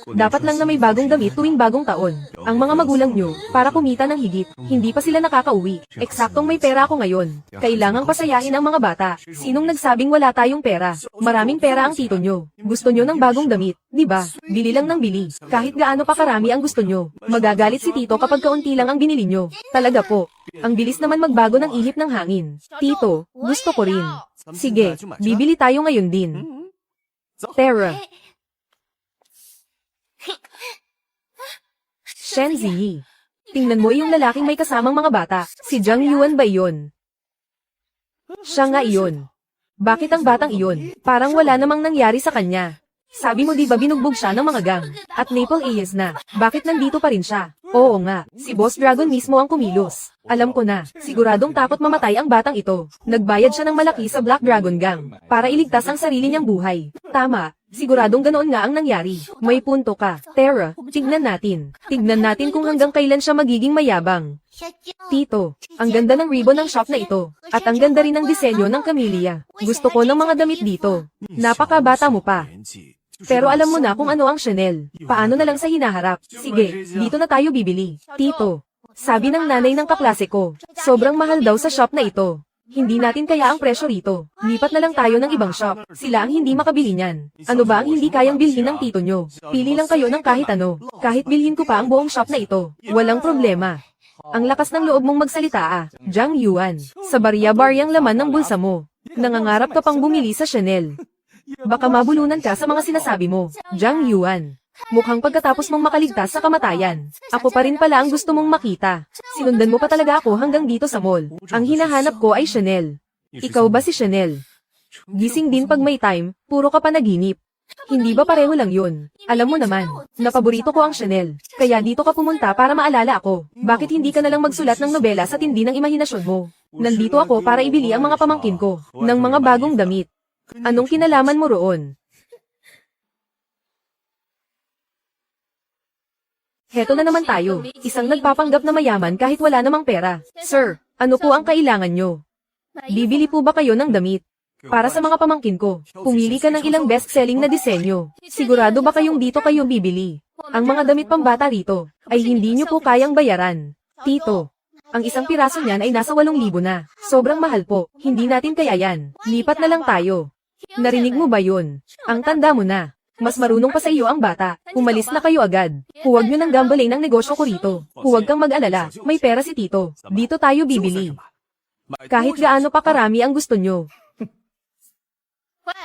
Speaker 1: Dapat lang na may bagong damit tuwing bagong taon. Ang mga magulang nyo, para kumita ng higit, hindi pa sila nakakauwi. Eksaktong may pera ako ngayon. Kailangang pasayahin ang mga bata. Sinong nagsabing wala tayong pera? Maraming pera ang tito nyo. Gusto nyo ng bagong damit, di ba? Bili lang ng bili. Kahit gaano pa karami ang gusto nyo. Magagalit si tito kapag kaunti lang ang binili nyo. Talaga po. Ang bilis naman magbago ng ihip ng hangin. Tito, gusto ko rin. Sige, bibili tayo ngayon din. Terra. Shen Ziyi. Tingnan mo yung lalaking may kasamang mga bata. Si Jiang Yuan ba iyon? Siya nga iyon. Bakit ang batang iyon? Parang wala namang nangyari sa kanya. Sabi mo di ba binugbog siya ng mga gang? At Maple Alias na. Bakit nandito pa rin siya? Oo nga, si Boss Dragon mismo ang kumilos. Alam ko na, siguradong takot mamatay ang batang ito. Nagbayad siya ng malaki sa Black Dragon Gang para iligtas ang sarili niyang buhay. Tama. Siguradong ganoon nga ang nangyari. May punto ka. Terra, tignan natin. Tignan natin kung hanggang kailan siya magiging mayabang. Tito, ang ganda ng ribbon ng shop na ito. At ang ganda rin ng disenyo ng camellia. Gusto ko ng mga damit dito. Napakabata mo pa. Pero alam mo na kung ano ang Chanel. Paano na lang sa hinaharap? Sige, dito na tayo bibili. Tito, sabi ng nanay ng kaklase ko, sobrang mahal daw sa shop na ito. Hindi natin kaya ang presyo rito. Lipat na lang tayo ng ibang shop. Sila ang hindi makabili niyan. Ano ba ang hindi kayang bilhin ng tito nyo? Pili lang kayo ng kahit ano. Kahit bilhin ko pa ang buong shop na ito. Walang problema. Ang lakas ng loob mong magsalita Jiang Yuan. Sa barya-baryang laman ng bulsa mo. Nangangarap ka pang bumili sa Chanel. Baka mabulunan ka sa mga sinasabi mo. Jiang Yuan. Mukhang pagkatapos mong makaligtas sa kamatayan, ako pa rin pala ang gusto mong makita. Sinundan mo pa talaga ako hanggang dito sa mall. Ang hinahanap ko ay Chanel. Ikaw ba si Chanel? Gising din pag may time, puro ka panaginip. Hindi ba pareho lang yun? Alam mo naman, napaborito ko ang Chanel. Kaya dito ka pumunta para maalala ako. Bakit hindi ka na lang magsulat ng nobela sa tindi ng imahinasyon mo? Nandito ako para ibili ang mga pamangkin ko ng mga bagong damit. Anong kinalaman mo roon? Heto na naman tayo, isang nagpapanggap na mayaman kahit wala namang pera. Sir, ano po ang kailangan nyo? Bibili po ba kayo ng damit? Para sa mga pamangkin ko, pumili ka ng ilang best-selling na disenyo. Sigurado ba kayong dito kayo bibili? Ang mga damit pambata rito, ay hindi nyo po kayang bayaran. Tito, ang isang piraso niyan ay nasa 8,000 na. Sobrang mahal po, hindi natin kaya yan. Lipat na lang tayo. Narinig mo ba yun? Ang tanda mo na. Mas marunong pa sa iyo ang bata. Umalis na kayo agad. Huwag nyo nang gambling ng negosyo ko rito. Huwag kang mag-alala. May pera si Tito. Dito tayo bibili. Kahit gaano pa karami ang gusto nyo.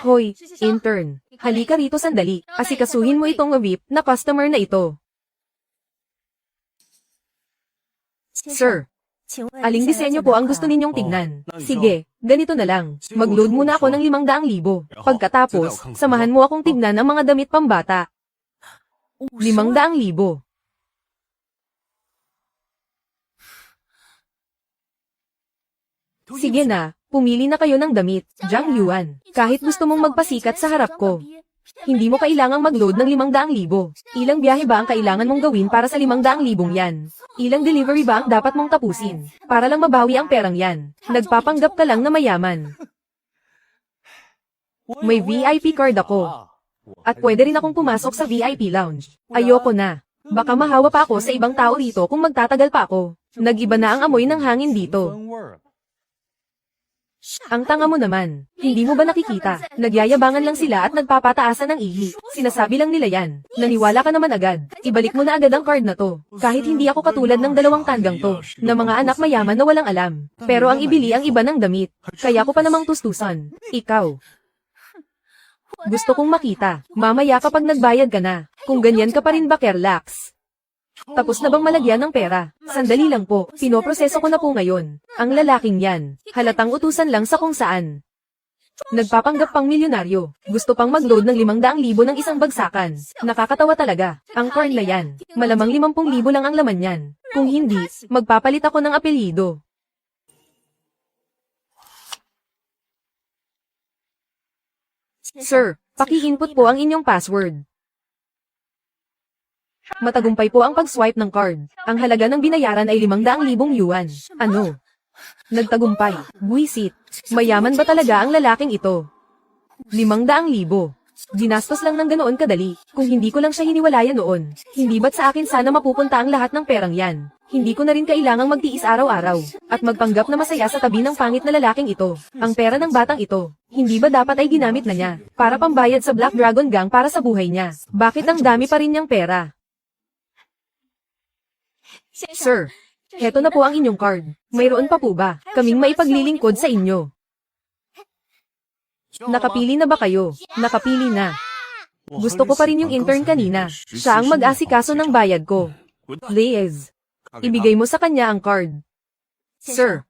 Speaker 1: Hoy, intern. Halika rito sandali. Asikasuhin mo itong VIP na customer na ito. Sir, aling disenyo po ang gusto ninyong tignan? Sige, ganito na lang. Mag-load muna ako ng 500,000. Pagkatapos, samahan mo akong tignan ang mga damit pambata. 500,000. Sige na, pumili na kayo ng damit, Jiang Yuan. Kahit gusto mong magpasikat sa harap ko. Hindi mo kailangang mag-load ng 500,000. Ilang biyahe ba ang kailangan mong gawin para sa 500,000 yan? Ilang delivery ba ang dapat mong tapusin? Para lang mabawi ang perang yan. Nagpapanggap ka lang na mayaman. May VIP card ako. At pwede rin akong pumasok sa VIP lounge. Ayoko na. Baka mahawa pa ako sa ibang tao rito kung magtatagal pa ako. Nag-iba na ang amoy ng hangin dito. Ang tanga mo naman. Hindi mo ba nakikita? Nagyayabangan lang sila at nagpapataasan ng ihi. Sinasabi lang nila yan. Naniwala ka naman agad. Ibalik mo na agad ang card na to. Kahit hindi ako katulad ng 2 tanggang to, na mga anak mayaman na walang alam. Pero ang ibili ang iba ng damit. Kaya ko pa namang tustusan. Ikaw. Gusto kong makita. Mamaya kapag nagbayad ka na. Kung ganyan ka pa rin ba, Kerlax? Tapos na bang malagyan ng pera? Sandali lang po, pinoproseso ko na po ngayon. Ang lalaking yan, halatang utusan lang sa kung saan. Nagpapanggap pang milyonaryo. Gusto pang mag-load ng 500,000 ng isang bagsakan. Nakakatawa talaga. Ang corn na yan. Malamang 50,000 lang ang laman yan. Kung hindi, magpapalit ako ng apelyido. Sir, paki-input po ang inyong password. Matagumpay po ang pag-swipe ng card. Ang halaga ng binayaran ay 500,000 yuan. Ano? Nagtagumpay. Buisit. Mayaman ba talaga ang lalaking ito? 500,000. Ginastos lang ng ganoon kadali. Kung hindi ko lang siya hiniwalayan noon, hindi ba't sa akin sana mapupunta ang lahat ng perang yan? Hindi ko na rin kailangang magtiis araw-araw, at magpanggap na masaya sa tabi ng pangit na lalaking ito. Ang pera ng batang ito, hindi ba dapat ay ginamit na niya, para pambayad sa Black Dragon Gang para sa buhay niya? Bakit ang dami pa rin niyang pera? Sir, heto na po ang inyong card. Mayroon pa po ba? Kaming maipaglilingkod sa inyo. Nakapili na ba kayo? Nakapili na. Gusto ko pa rin yung intern kanina. Siya ang mag-asikaso ng bayad ko. Liz, ibigay mo sa kanya ang card. Sir,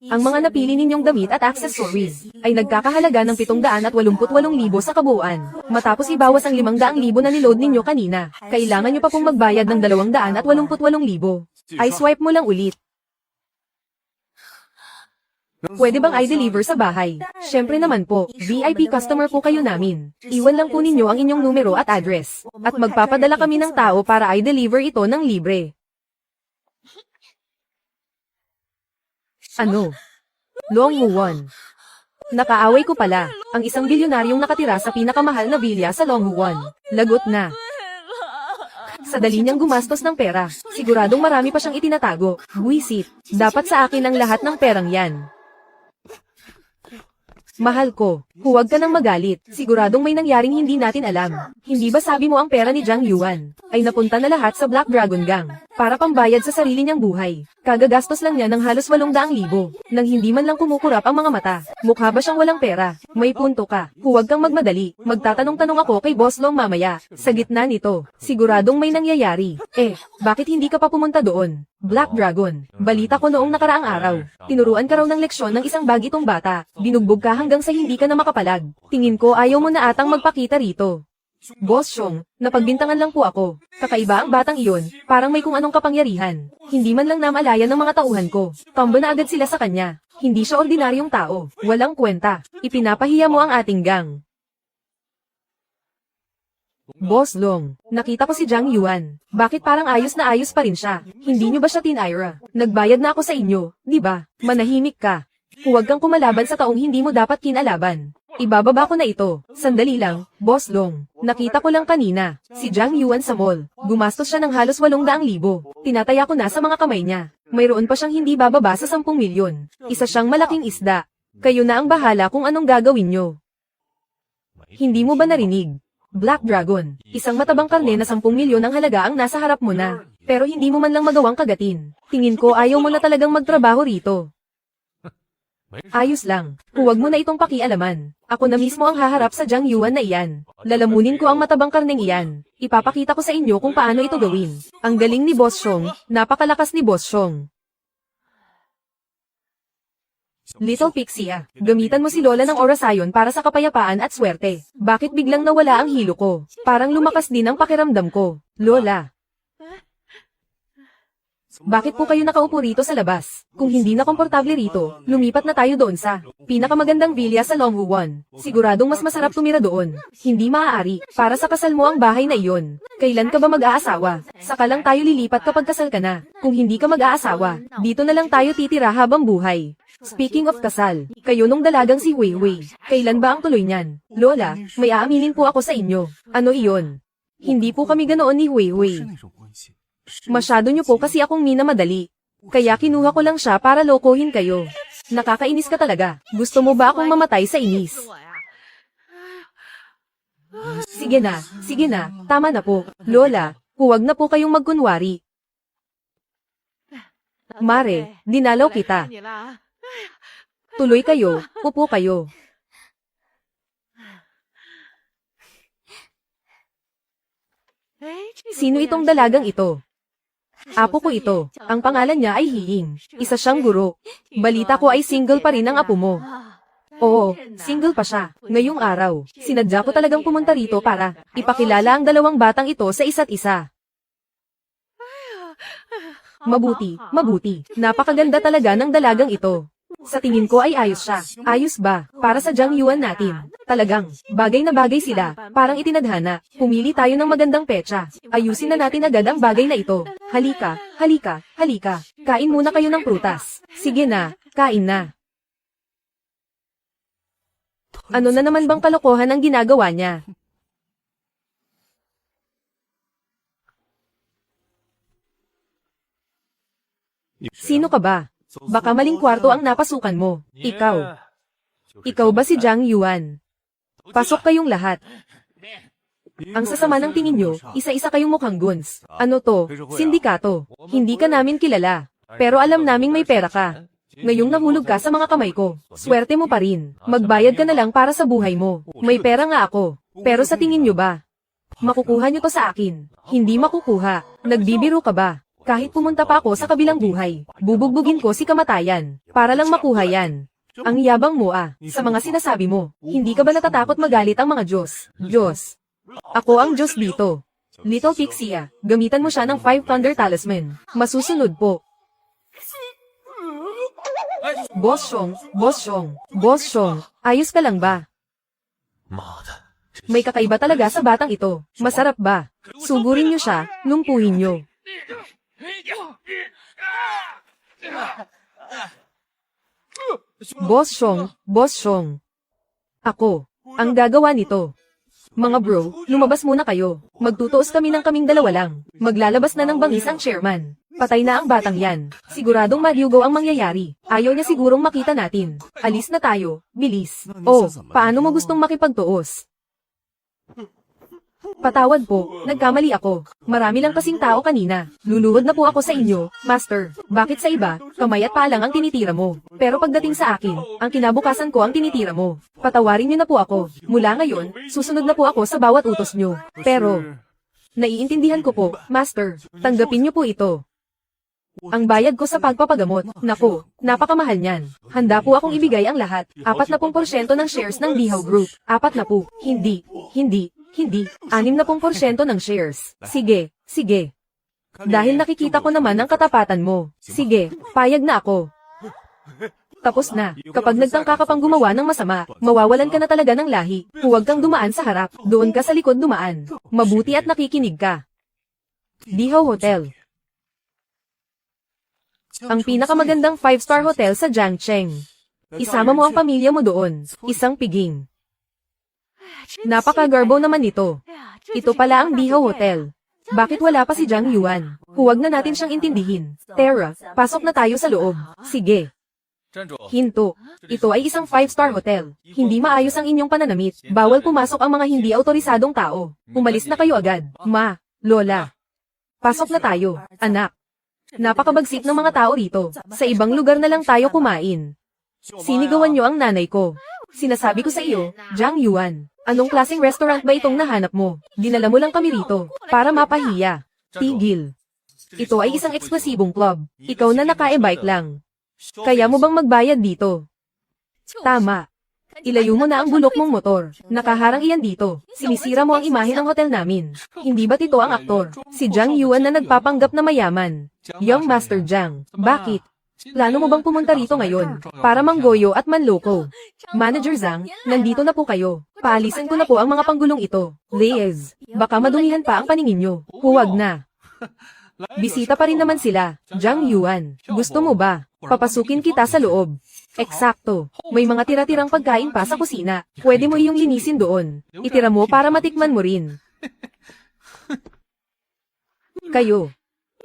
Speaker 1: ang mga napili ninyong damit at accessories ay nagkakahalaga ng 788,000 sa kabuuan. Matapos ibawas ang 500,000 na niload ninyo kanina, kailangan nyo pa pong magbayad ng 288,000. Ay swipe mo lang ulit. Pwede bang i-deliver sa bahay? Syempre naman po, VIP customer po kayo namin. Iwan lang po ninyo ang inyong numero at address. At magpapadala kami ng tao para i-deliver ito ng libre. Ano? Long Huan. Nakaaway ko pala, ang isang bilyonaryong nakatira sa pinakamahal na bilya sa Long Huan. Lagot na. Sa dali niyang gumastos ng pera, siguradong marami pa siyang itinatago. Buisit, dapat sa akin ang lahat ng perang yan. Mahal ko, huwag ka nang magalit. Siguradong may nangyaring hindi natin alam. Hindi ba sabi mo ang pera ni Jiang Yuan ay napunta na lahat sa Black Dragon Gang para pambayad sa sarili niyang buhay? Kagagastos lang niya ng halos 800,000 nang hindi man lang kumukurap ang mga mata. Mukha ba siyang walang pera? May punto ka. Huwag kang magmadali. Magtatanong-tanong ako kay Boss Long mamaya. Sa gitna nito, siguradong may nangyayari. Bakit hindi ka pa pumunta doon? Black Dragon, balita ko noong nakaraang araw. Tinuruan ka raw ng leksyon ng isang bagitong bata. Binugbog ka hanggang sa hindi ka na makapalag. Tingin ko ayaw mo na atang magpakita rito. Boss Xiong, napagbintangan lang po ako. Kakaiba ang batang iyon, parang may kung anong kapangyarihan. Hindi man lang namalayan ng mga tauhan ko. Tamba na agad sila sa kanya. Hindi siya ordinaryong tao. Walang kwenta. Ipinapahiya mo ang ating gang. Boss Long, nakita ko si Jiang Yuan. Bakit parang ayos na ayos pa rin siya? Hindi nyo ba siya tinira? Nagbayad na ako sa inyo, di ba? Manahimik ka. Huwag kang kumalaban sa taong hindi mo dapat kinalaban. Ibababa ko na ito. Sandali lang, Boss Long. Nakita ko lang kanina, si Jiang Yuan sa mall. Gumastos siya ng halos 800,000. Tinataya ko na sa mga kamay niya. Mayroon pa siyang hindi bababa sa 10 milyon. Isa siyang malaking isda. Kayo na ang bahala kung anong gagawin nyo. Hindi mo ba narinig? Black Dragon, isang matabang karne na 10 milyon ang halaga ang nasa harap mo na. Pero hindi mo man lang magawang kagatin. Tingin ko ayaw mo na talagang magtrabaho rito. Ayos lang. Huwag mo na itong pakialaman. Ako na mismo ang haharap sa Jiang Yuan na iyan. Lalamunin ko ang matabang karneng iyan. Ipapakita ko sa inyo kung paano ito gawin. Ang galing ni Boss Xiong, napakalakas ni Boss Xiong. Little Pixie, gamitan mo si Lola ng orasayon para sa kapayapaan at swerte. Bakit biglang nawala ang hilo ko? Parang lumakas din ang pakiramdam ko. Lola. Bakit po kayo nakaupo rito sa labas? Kung hindi na komportable rito, lumipat na tayo doon sa pinakamagandang villa sa Longhuan. Siguradong mas masarap tumira doon. Hindi maaari, para sa kasal mo ang bahay na iyon. Kailan ka ba mag-aasawa? Saka lang tayo lilipat kapag kasal ka na. Kung hindi ka mag-aasawa, dito na lang tayo titira habang buhay. Speaking of kasal, kayo nung dalagang si Wei Wei, kailan ba ang tuloy niyan? Lola, may aaminin po ako sa inyo. Ano iyon? Hindi po kami ganoon ni Wei Wei. Masyado nyo po kasi akong minamadali. Kaya kinuha ko lang siya para lokohin kayo. Nakakainis ka talaga. Gusto mo ba akong mamatay sa inis? Sige na, tama na po. Lola, huwag na po kayong magkunwari. Mare, dinalaw kita. Tuloy kayo, upo kayo. Sino itong dalagang ito? Apo ko ito. Ang pangalan niya ay Hiying. Isa siyang guro. Balita ko ay single pa rin ang apo mo. Oo, single pa siya. Ngayong araw, sinadya ko talagang pumunta rito para ipakilala ang dalawang batang ito sa isa't isa. Mabuti. Napakaganda talaga ng dalagang ito. Sa tingin ko ay ayos siya. Ayos ba? Para sa Jiang Yuan natin. Talagang, bagay na bagay sila. Parang itinadhana. Pumili tayo ng magandang petsa. Ayusin na natin agad ang bagay na ito. Halika. Kain muna kayo ng prutas. Sige na, kain na. Ano na naman bang kalokohan ang ginagawa niya? Sino ka ba? Baka maling kwarto ang napasukan mo. Ikaw ba si Jiang Yuan? Pasok kayong lahat. Ang sasama ng tingin nyo, isa-isa kayong mukhang guns. Ano to? Sindikato. Hindi ka namin kilala. Pero alam naming may pera ka. Ngayong nahulog ka sa mga kamay ko. Swerte mo pa rin. Magbayad ka na lang para sa buhay mo. May pera nga ako. Pero sa tingin nyo ba? Makukuha nyo to sa akin. Hindi makukuha. Nagbibiro ka ba? Kahit pumunta pa ako sa kabilang buhay, bubugbugin ko si kamatayan, para lang makuha yan. Ang yabang mo sa mga sinasabi mo, hindi ka ba natatakot magalit ang mga Diyos? Ako ang Diyos dito. Little Pixie, gamitan mo siya ng 5 Thunder Talisman. Masusunod po. Boss Xiong, ayos ka lang ba? May kakaiba talaga sa batang ito. Masarap ba? Sugurin niyo siya, lumpuhin niyo. Boss Xiong. Ako, ang gagawa nito. Mga bro, lumabas muna kayo. Magtutuos kami ng kaming dalawa lang. Maglalabas na ng bangis ang chairman. Patay na ang batang yan. Siguradong magyugo ang mangyayari. Ayaw niya sigurong makita natin. Alis na tayo, bilis. Oh, paano mo gustong makipagtuos? Patawad po, nagkamali ako. Marami lang kasing tao kanina. Luluhod na po ako sa inyo, Master. Bakit sa iba, kamay at paa lang ang tinitira mo? Pero pagdating sa akin, ang kinabukasan ko ang tinitira mo. Patawarin niyo na po ako. Mula ngayon, susunod na po ako sa bawat utos niyo. Pero, naiintindihan ko po, Master. Tanggapin niyo po ito. Ang bayad ko sa pagpapagamot, naku, napakamahal niyan. Handa po akong ibigay ang lahat. 40% ng shares ng Dihaw Group. 40. Hindi. 60% ng shares. Sige. Dahil nakikita ko naman ang katapatan mo. Sige, payag na ako. Tapos na. Kapag nagtangka ka pang gumawa ng masama, mawawalan ka na talaga ng lahi. Huwag kang dumaan sa harap. Doon ka sa likod dumaan. Mabuti at nakikinig ka. Dihaw Hotel. Ang pinakamagandang 5-star hotel sa Jiangcheng. Isama mo ang pamilya mo doon. Isang piging. Napakagarbo naman ito. Ito pala ang Dihaw Hotel. Bakit wala pa si Jiang Yuan? Huwag na natin siyang intindihin. Tara, pasok na tayo sa loob. Sige. Hinto. Ito ay isang 5-star hotel. Hindi maayos ang inyong pananamit. Bawal pumasok ang mga hindi autorisadong tao. Umalis na kayo agad. Ma, Lola. Pasok na tayo, anak. Napakabagsik ng mga tao rito. Sa ibang lugar na lang tayo kumain. Sinigawan niyo ang nanay ko. Sinasabi ko sa iyo, Jiang Yuan. Anong klaseng restaurant ba itong nahanap mo? Dinala mo lang kami rito, para mapahiya. Tigil. Ito ay isang eksklusibong club. Ikaw na naka-e-bike lang. Kaya mo bang magbayad dito? Tama. Ilayo mo na ang bulok mong motor. Nakaharang iyan dito. Sinisira mo ang imahe ng hotel namin. Hindi ba't ito ang aktor? Si Jiang Yuan na nagpapanggap na mayaman. Young Master Jiang. Bakit? Plano mo bang pumunta rito ngayon? Para manggoyo at manloko. Manager Zhang, nandito na po kayo. Paalisin ko na po ang mga panggulong ito. Liz, baka madumihan pa ang paningin nyo. Huwag na. Bisita pa rin naman sila. Jiang Yuan, gusto mo ba? Papasukin kita sa loob. Eksakto. May mga tira-tirang pagkain pa sa kusina. Pwede mo iyong linisin doon. Itira mo para matikman mo rin. Kayo.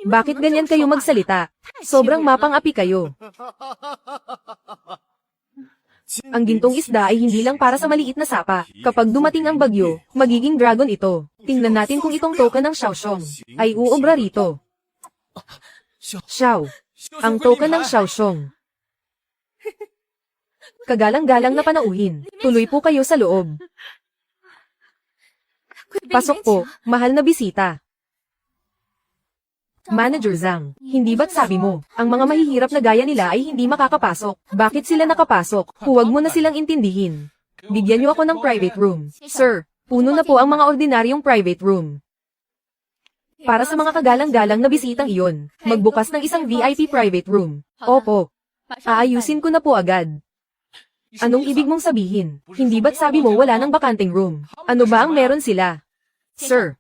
Speaker 1: Bakit ganyan kayo magsalita? Sobrang mapang-api kayo. Ang gintong isda ay hindi lang para sa maliit na sapa. Kapag dumating ang bagyo, magiging dragon ito. Tingnan natin kung itong token ng Xiaoxiong ay uobra rito. Xiao. Ang token ng Xiaoxiong. Kagalang-galang na panauhin. Tuloy po kayo sa loob. Pasok po, mahal na bisita. Manager Zhang, hindi ba't sabi mo, ang mga mahihirap na gaya nila ay hindi makakapasok? Bakit sila nakapasok? Huwag mo na silang intindihin. Bigyan niyo ako ng private room. Sir, puno na po ang mga ordinaryong private room. Para sa mga kagalang-galang na bisitang iyon, magbukas ng isang VIP private room. Opo. Aayusin ko na po agad. Anong ibig mong sabihin? Hindi ba't sabi mo wala ng bakanting room? Ano ba ang meron sila? Sir,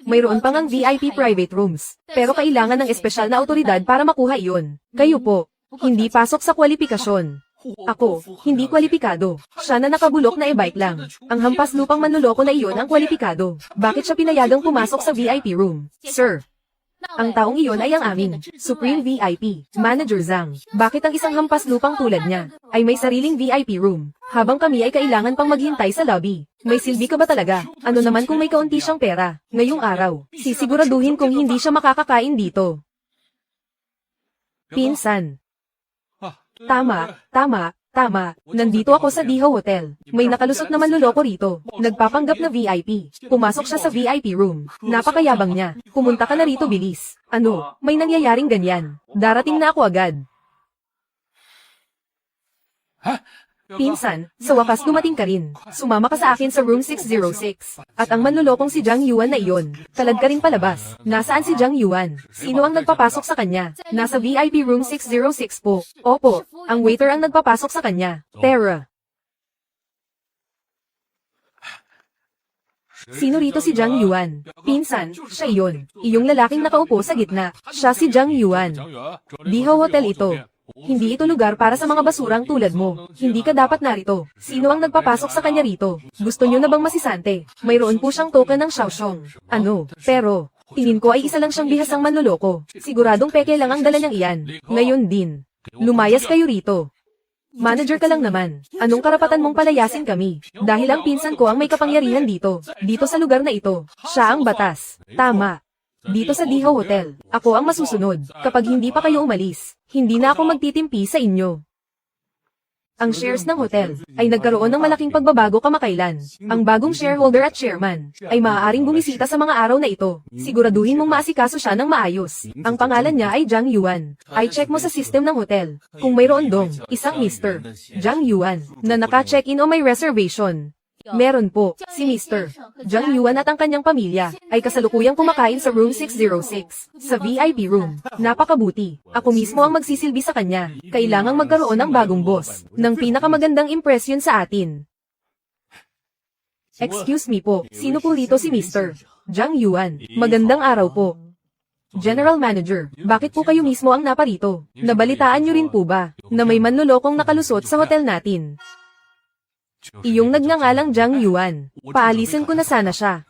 Speaker 1: mayroon pang ang VIP private rooms, pero kailangan ng espesyal na autoridad para makuha iyon. Kayo po, hindi pasok sa kwalifikasyon. Ako, hindi kwalipikado. Siya na nakabulok na e-bike lang. Ang hampas lupang manluloko na iyon ang kwalipikado. Bakit siya pinayagang pumasok sa VIP room? Sir, ang taong iyon ay ang amin, Supreme VIP, Manager Zhang. Bakit ang isang hampas lupang tulad niya ay may sariling VIP room, habang kami ay kailangan pang maghintay sa lobby? May silbi ka ba talaga? Ano naman kung may kaunti siyang pera? Ngayong araw, sisiguraduhin kung hindi siya makakakain dito. Pinsan. Tama. Nandito ako sa Diho Hotel. May nakalusot na manluloko rito. Nagpapanggap na VIP. Pumasok siya sa VIP room. Napakayabang niya. Pumunta ka na rito bilis. Ano, may nangyayaring ganyan. Darating na ako agad. Pinsan, sa wakas dumating ka rin. Sumama ka sa akin sa room 606. At ang manlulokong si Jiang Yuan na iyon, talad ka rin palabas. Nasaan si Jiang Yuan? Sino ang nagpapasok sa kanya? Nasa VIP room 606 po. Opo, ang waiter ang nagpapasok sa kanya. Tara. Sino rito si Jiang Yuan? Pinsan, siya iyon. Iyong lalaking nakaupo sa gitna. Siya si Jiang Yuan. Diho Hotel ito. Hindi ito lugar para sa mga basurang tulad mo. Hindi ka dapat narito. Sino ang nagpapasok sa kanya rito? Gusto niyo na bang masisante? Mayroon po siyang token ng Xiaoxiong. Ano? Pero, tingin ko ay isa lang siyang bihasang manloloko. Siguradong peke lang ang dala niyang iyan. Ngayon din. Lumayas kayo rito. Manager ka lang naman. Anong karapatan mong palayasin kami? Dahil ang pinsan ko ang may kapangyarihan dito. Dito sa lugar na ito. Siya ang batas. Tama. Dito sa Diho Hotel, ako ang masusunod. Kapag hindi pa kayo umalis, hindi na ako magtitimpi sa inyo. Ang shares ng hotel ay nagkaroon ng malaking pagbabago kamakailan. Ang bagong shareholder at chairman ay maaaring bumisita sa mga araw na ito. Siguraduhin mong maasikaso siya ng maayos. Ang pangalan niya ay Jiang Yuan. Ay check mo sa system ng hotel. Kung mayroon dong isang Mr. Jiang Yuan na naka-check-in o may reservation. Meron po, si Mr. Jiang Yuan at ang kanyang pamilya ay kasalukuyang kumakain sa room 606, sa VIP room. Napakabuti. Ako mismo ang magsisilbi sa kanya. Kailangang magkaroon ng bagong boss, ng pinakamagandang impresyon sa atin. Excuse me po, sino po rito si Mr. Jiang Yuan? Magandang araw po. General Manager, bakit po kayo mismo ang naparito? Nabalitaan niyo rin po ba, na may manlulokong nakalusot sa hotel natin? Iyong nagngangalang Jiang Yuan. Paalisin ko na sana siya.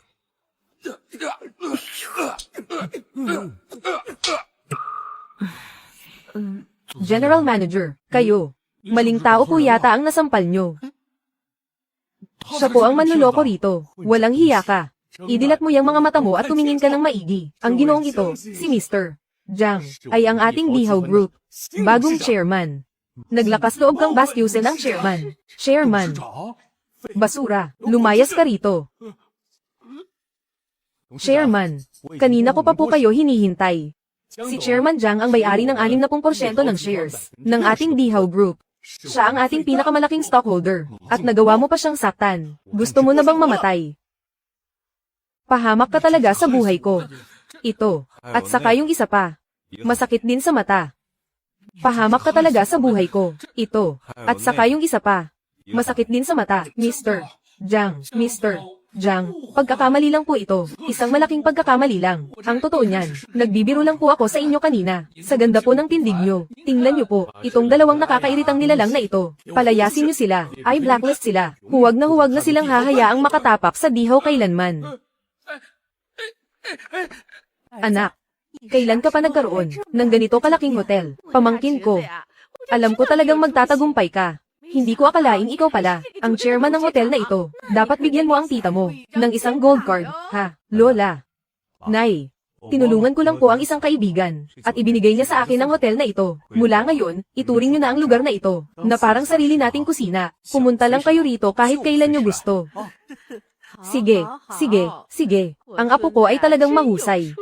Speaker 1: General Manager, kayo. Maling tao po yata ang nasampal nyo. Siya po ang manluloko rito. Walang hiya ka. Idilat mo yung mga mata mo at tumingin ka ng maigi. Ang ginoong ito, si Mr. Jiang, ay ang ating Dihaw Group. Bagong chairman. Naglakas loob kang bastyusin ang chairman. Chairman. Basura, lumayas ka rito. Chairman, kanina ko pa po kayo hinihintay. Si Chairman Jiang ang may-ari ng 60% ng shares ng ating Dihaw Group. Siya ang ating pinakamalaking stockholder, at nagawa mo pa siyang saktan. Gusto mo na bang mamatay? Pahamak ka talaga sa buhay ko. Ito, at saka yung isa pa. Masakit din sa mata. Pahamak ka talaga sa buhay ko. Ito, at saka yung isa pa. Masakit din sa mata, Mr. Jiang. Mr. Jiang, pagkakamali lang po ito. Isang malaking pagkakamali lang. Ang totoo niyan, nagbibiro lang po ako sa inyo kanina. Sa ganda po ng tindig nyo. Tingnan nyo po, itong dalawang nakakairitang nilalang na ito. Palayasin nyo sila, ay blacklist sila. Huwag na silang hahayaang makatapak sa dihaw kailanman. Anak, kailan ka pa nagkaroon ng ganito kalaking hotel? Pamangkin ko. Alam ko talagang magtatagumpay ka. Hindi ko akalaing ikaw pala, ang chairman ng hotel na ito. Dapat bigyan mo ang tita mo ng isang gold card, ha, Lola. Nay, tinulungan ko lang po ang isang kaibigan, at ibinigay niya sa akin ang hotel na ito. Mula ngayon, ituring niyo na ang lugar na ito, na parang sarili nating kusina. Pumunta lang kayo rito kahit kailan niyo gusto. Sige, sige, sige. Ang apo ko ay talagang mahusay.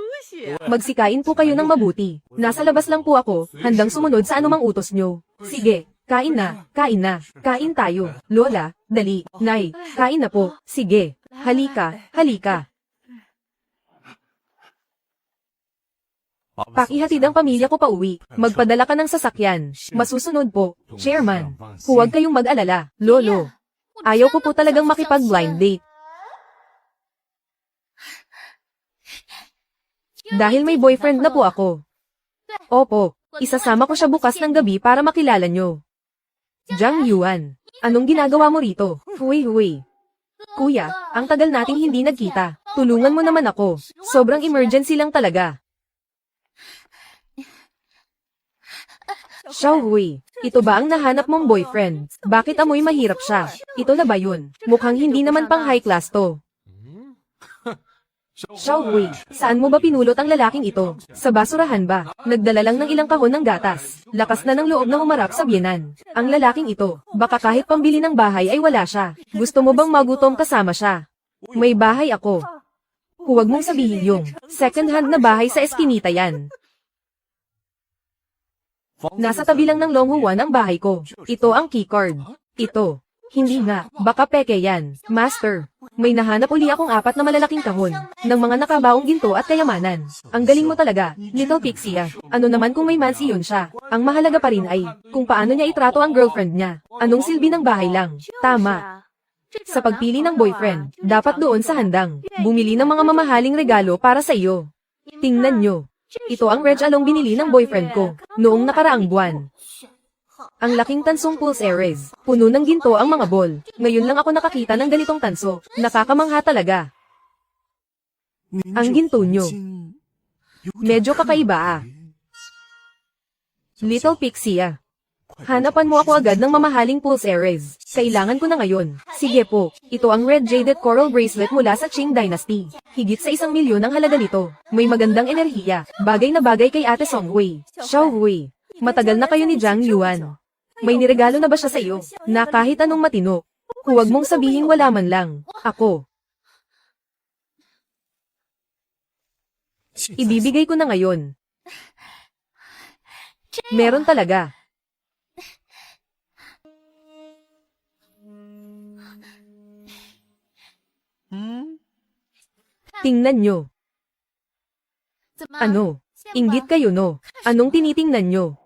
Speaker 1: Magsikain po kayo ng mabuti. Nasa labas lang po ako, handang sumunod sa anumang utos niyo. Sige. Kain na, kain tayo. Lola, dali, Nay, kain na po. Sige, halika, halika. Pakihatid ang pamilya ko pa uwi. Magpadala ka ng sasakyan. Masusunod po, Chairman. Huwag kayong mag-alala, Lolo. Ayaw ko po talagang makipag-blind date. Dahil may boyfriend na po ako. Opo, isasama ko siya bukas ng gabi para makilala nyo. Jiang Yuan, anong ginagawa mo rito? Huy. Kuya, ang tagal nating hindi nagkita. Tulungan mo naman ako. Sobrang emergency lang talaga. Xiao Hui, ito ba ang nahanap mong boyfriend? Bakit amoy mahirap siya? Ito na ba yun? Mukhang hindi naman pang high class to. Xiao Hui, saan mo ba pinulot ang lalaking ito? Sa basurahan ba? Nagdala lang ng ilang kahon ng gatas. Lakas na ng loob na humarap sa biyenan. Ang lalaking ito, baka kahit pambili ng bahay ay wala siya. Gusto mo bang magutom kasama siya? May bahay ako. Huwag mong sabihin yung second hand na bahay sa eskinita yan. Nasa tabi lang ng Longhuan ang bahay ko. Ito ang keycard. Ito. Hindi nga, baka peke yan. Master, may nahanap uli akong 4 na malalaking kahon ng mga nakabaong ginto at kayamanan. Ang galing mo talaga, Little Pixie ah. Ano naman kung may mansi yun siya? Ang mahalaga pa rin ay, kung paano niya itrato ang girlfriend niya. Anong silbi ng bahay lang? Tama. Sa pagpili ng boyfriend, dapat doon sa handang, bumili ng mga mamahaling regalo para sa iyo. Tingnan nyo. Ito ang Reg Along binili ng boyfriend ko, noong nakaraang buwan. Ang laking tansong Pulse Ares. Puno ng ginto ang mga ball. Ngayon lang ako nakakita ng ganitong tanso. Nakakamangha talaga. Ang ginto nyo. Medyo kakaiba ah. Little Pixie ah. Hanapan mo ako agad ng mamahaling Pulse Ares. Kailangan ko na ngayon. Sige po, ito ang Red Jaded Coral Bracelet mula sa Qing Dynasty. Higit sa 1 milyon ang halaga nito. May magandang enerhiya. Bagay na bagay kay Ate Song Hui. Xiao Hui. Matagal na kayo ni Jiang Yuan. May niregalo na ba siya sa iyo, na kahit anong matino? Huwag mong sabihing wala man lang. Ako. Ibibigay ko na ngayon. Meron talaga. Tingnan nyo. Ano? Inggit kayo no? Anong tinitingnan nyo?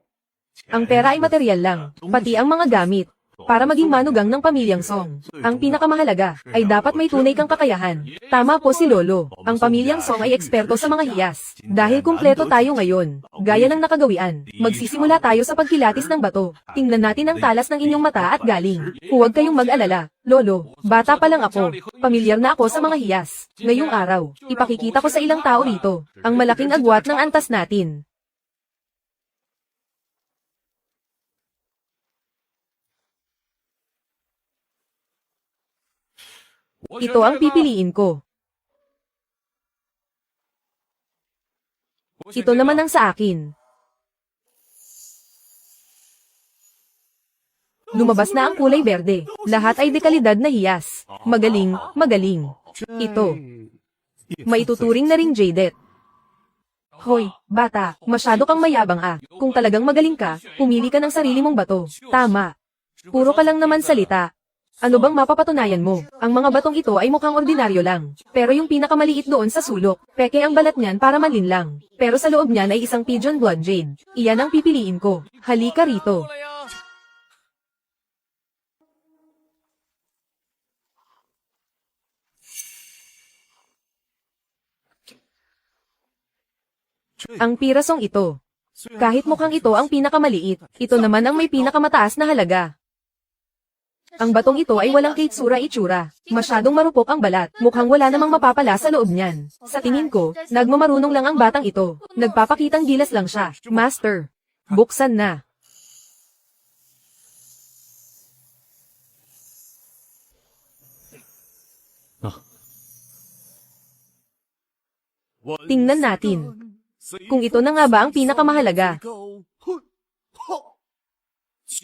Speaker 1: Ang pera ay material lang, pati ang mga gamit. Para maging manugang ng pamilyang Song, ang pinakamahalaga ay dapat may tunay kang kakayahan. Tama po si Lolo, ang pamilyang Song ay eksperto sa mga hiyas. Dahil kumpleto tayo ngayon, gaya ng nakagawian, magsisimula tayo sa pagkilatis ng bato. Tingnan natin ang talas ng inyong mata at galing. Huwag kayong mag-alala, Lolo, bata pa lang ako, pamilyar na ako sa mga hiyas. Ngayong araw, ipakikita ko sa ilang tao rito, ang malaking agwat ng antas natin. Ito ang pipiliin ko. Ito naman ang sa akin. Lumabas na ang kulay berde. Lahat ay dekalidad na hiyas. Magaling, magaling. Ito. Maituturing na ring jaded. Hoy, bata, masyado kang mayabang ah. Kung talagang magaling ka, pumili ka ng sarili mong bato. Tama. Puro ka lang naman salita. Ano bang mapapatunayan mo? Ang mga batong ito ay mukhang ordinaryo lang. Pero yung pinakamaliit doon sa sulok, peke ang balat niyan para malinlang. Pero sa loob niyan ay isang pigeon blood jade. Iyan ang pipiliin ko. Halika rito. Ang pirasong ito. Kahit mukhang ito ang pinakamaliit, ito naman ang may pinakamataas na halaga. Ang batong ito ay walang kaitsura-itsura. Masyadong marupok ang balat. Mukhang wala namang mapapala sa loob niyan. Sa tingin ko, nagmamarunong lang ang batang ito. Nagpapakitang gilas lang siya. Master, buksan na. Tingnan natin. Kung ito na nga ba ang pinakamahalaga.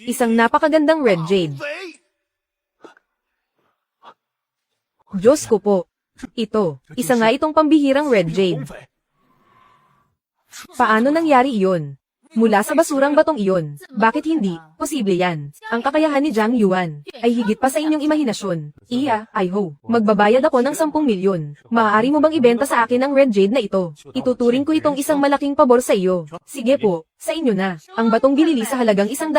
Speaker 1: Isang napakagandang red jade. Diyos ko po. Ito, isa nga itong pambihirang red jade. Paano nangyari iyon? Mula sa basurang batong iyon. Bakit hindi? Posible yan. Ang kakayahan ni Zhang Yuan ay higit pa sa inyong imahinasyon. Iya, I hope. Magbabayad ako ng 10 milyon. Maaari mo bang ibenta sa akin ang red jade na ito? Ituturing ko itong isang malaking pabor sa iyo. Sige po, sa inyo na. Ang batong binili sa halagang 100,000.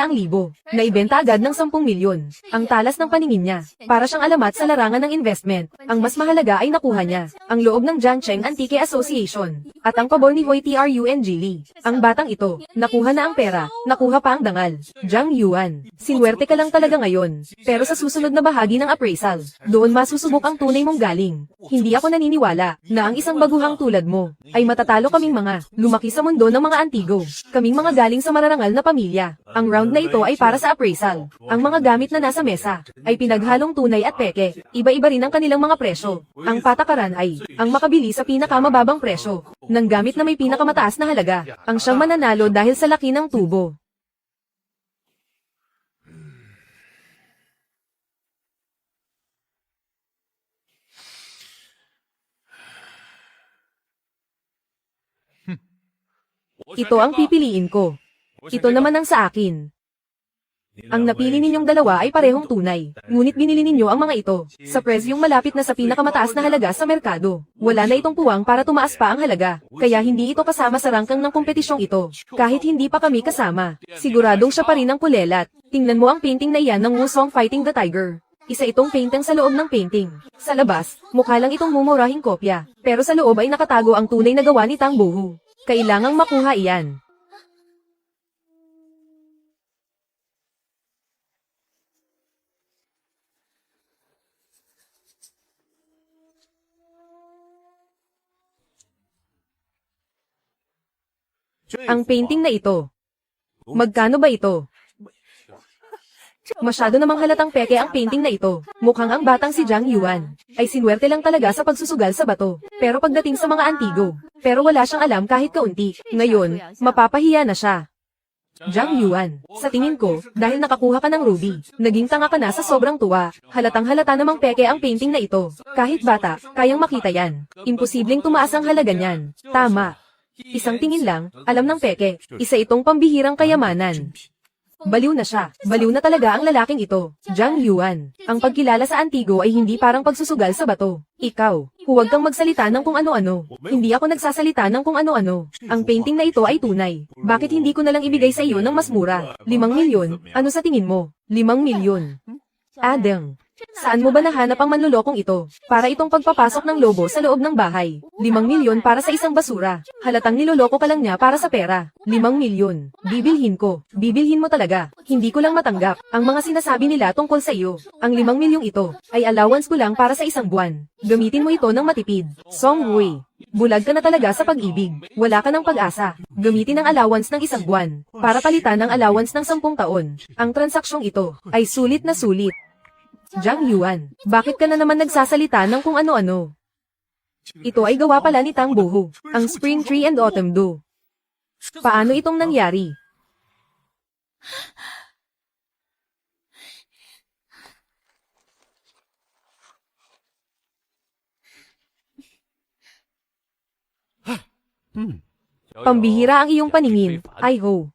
Speaker 1: Naibenta agad ng 10 milyon. Ang talas ng paningin niya. Para siyang alamat sa larangan ng investment. Ang mas mahalaga ay nakuha niya. Ang loob ng Jiangcheng Antique Association. At ang pabor ni Hui Trung Lee. Ang batang ito, nakuha na ang pera, nakuha pa ang dangal. Zhang Yuan, sinwerte ka lang talaga ngayon. Pero sa susunod na bahagi ng appraisal, doon masusubok ang tunay mong galing. Hindi ako naniniwala na ang isang baguhang tulad mo ay matatalo kaming mga lumaki sa mundo ng mga antigo. Kaming mga galing sa mararangal na pamilya. Ang round na ito ay para sa appraisal. Ang mga gamit na nasa mesa ay pinaghalong tunay at peke. Iba-iba rin ang kanilang mga presyo. Ang patakaran ay ang makabili sa pinakamababang presyo ng gamit na may pinakamataas na halaga. Ang siyang mananalo dahil sa laki ng tubo. Ito ang pipiliin ko. Ito naman ang sa akin. Ang napili ninyong dalawa ay parehong tunay. Ngunit binili ninyo ang mga ito sa presyong malapit na sa pinakamataas na halaga sa merkado. Wala na itong puwang para tumaas pa ang halaga. Kaya hindi ito kasama sa rangkang ng kompetisyong ito. Kahit hindi pa kami kasama, siguradong siya pa rin ang kulelat. Tingnan mo ang painting na iyan ng Wusong Fighting the Tiger. Isa itong painting sa loob ng painting. Sa labas, mukha lang itong mumurahing kopya. Pero sa loob ay nakatago ang tunay na gawa ni Tang Buhu. Kailangang makuha iyan. Ang painting na ito. Magkano ba ito? Masyado namang halatang peke ang painting na ito. Mukhang ang batang si Zhang Yuan ay sinwerte lang talaga sa pagsusugal sa bato. Pero pagdating sa mga antigo, pero wala siyang alam kahit kaunti. Ngayon, mapapahiya na siya. Zhang Yuan, sa tingin ko, dahil nakakuha ka ng ruby, naging tanga ka na sa sobrang tuwa. Halatang halata namang peke ang painting na ito. Kahit bata, kayang makita yan. Imposibleng tumaas ang halaga niyan. Tama. Isang tingin lang, alam ng peke, isa itong pambihirang kayamanan. Baliw na siya. Baliw na talaga ang lalaking ito. Zhang Yuan. Ang pagkilala sa Antigo ay hindi parang pagsusugal sa bato. Ikaw, huwag kang magsalita ng kung ano-ano. Hindi ako nagsasalita ng kung ano-ano. Ang painting na ito ay tunay. Bakit hindi ko na lang ibigay sa iyo ng mas mura? 5 milyon? Ano sa tingin mo? 5 milyon? Adeng. Saan mo ba nahanap ang manlulokong ito? Para itong pagpapasok ng lobo sa loob ng bahay. 5 milyon para sa isang basura. Halatang niloloko ka lang niya para sa pera. 5 milyon. Bibilhin ko. Bibilhin mo talaga. Hindi ko lang matanggap ang mga sinasabi nila tungkol sa iyo. Ang 5 milyong ito ay allowance ko lang para sa isang buwan. Gamitin mo ito ng matipid. Song Hui. Bulag ka na talaga sa pag-ibig. Wala ka ng pag-asa. Gamitin ang allowance ng isang buwan para palitan ang allowance ng 10 taon. Ang transaksyong ito ay sulit na sulit. Jiang Yuan, bakit ka na naman nagsasalita ng kung ano-ano? Ito ay gawa pala ni Tang Bohu, ang Spring Tree and Autumn Dew. Paano itong nangyari? Pambihira ang iyong paningin, Ai Ho.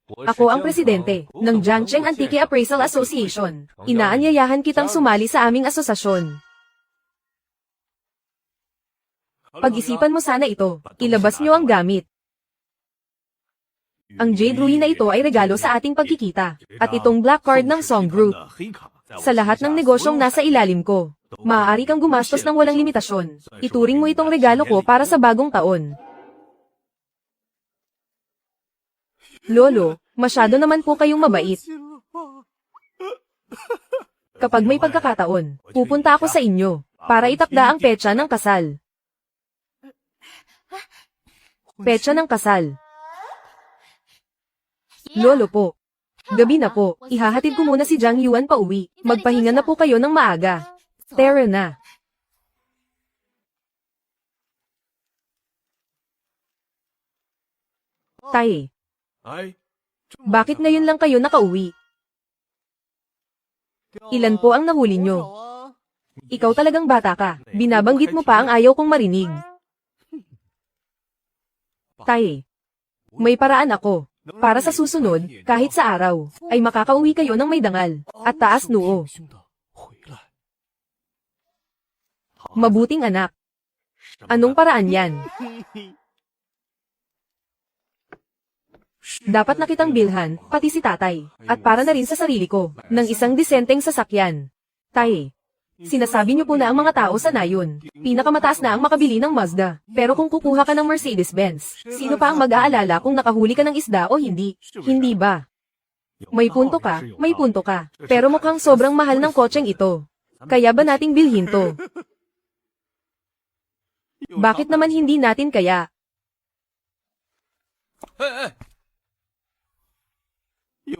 Speaker 1: Ako ang presidente ng Jiangcheng Antique Appraisal Association. Inaanyayahan kitang sumali sa aming asosasyon. Pag-isipan mo sana ito. Ilabas niyo ang gamit. Ang Jade Ruin na ito ay regalo sa ating pagkikita. At itong black card ng Song Group. Sa lahat ng negosyong nasa ilalim ko, maaari kang gumastos ng walang limitasyon. Ituring mo itong regalo ko para sa bagong taon. Lolo, masyado naman po kayong mabait. Kapag may pagkakataon, pupunta ako sa inyo para itakda ang petsa ng kasal. Petsa ng kasal. Lolo po. Gabi na po, ihahatid ko muna si Jiang Yuan pa uwi. Magpahinga na po kayo ng maaga. Tara na. Tay, bakit ngayon lang kayo nakauwi? Ilan po ang nahuli nyo? Ikaw talagang bata ka. Binabanggit mo pa ang ayaw kong marinig. Tay, may paraan ako. Para sa susunod, kahit sa araw, ay makakauwi kayo ng may dangal at taas noo. Mabuting anak. Anong paraan yan? Dapat na kitang bilhan, pati si tatay, at para na rin sa sarili ko, ng isang disenteng sasakyan. Tay, sinasabi niyo po na ang mga tao sa nayon, pinakamataas na ang makabili ng Mazda. Pero kung kukuha ka ng Mercedes-Benz, sino pa ang mag-aalala kung nakahuli ka ng isda o hindi? Hindi ba? May punto ka, may punto ka. Pero mukhang sobrang mahal ng kotseng ito. Kaya ba nating bilhin to? Bakit naman hindi natin kaya?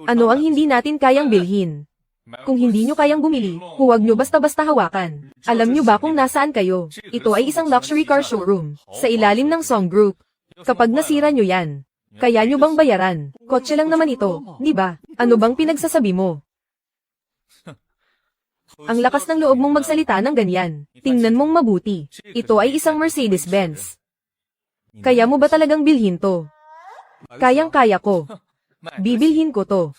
Speaker 1: Ano ang hindi natin kayang bilhin? Kung hindi nyo kayang bumili, huwag nyo basta-basta hawakan. Alam nyo ba kung nasaan kayo? Ito ay isang luxury car showroom, sa ilalim ng Song Group. Kapag nasira nyo yan, kaya nyo bang bayaran? Kotse lang naman ito, di ba? Ano bang pinagsasabi mo? Ang lakas ng loob mong magsalita ng ganyan. Tingnan mong mabuti. Ito ay isang Mercedes-Benz. Kaya mo ba talagang bilhin to? Kayang-kaya ko. Bibilhin ko to.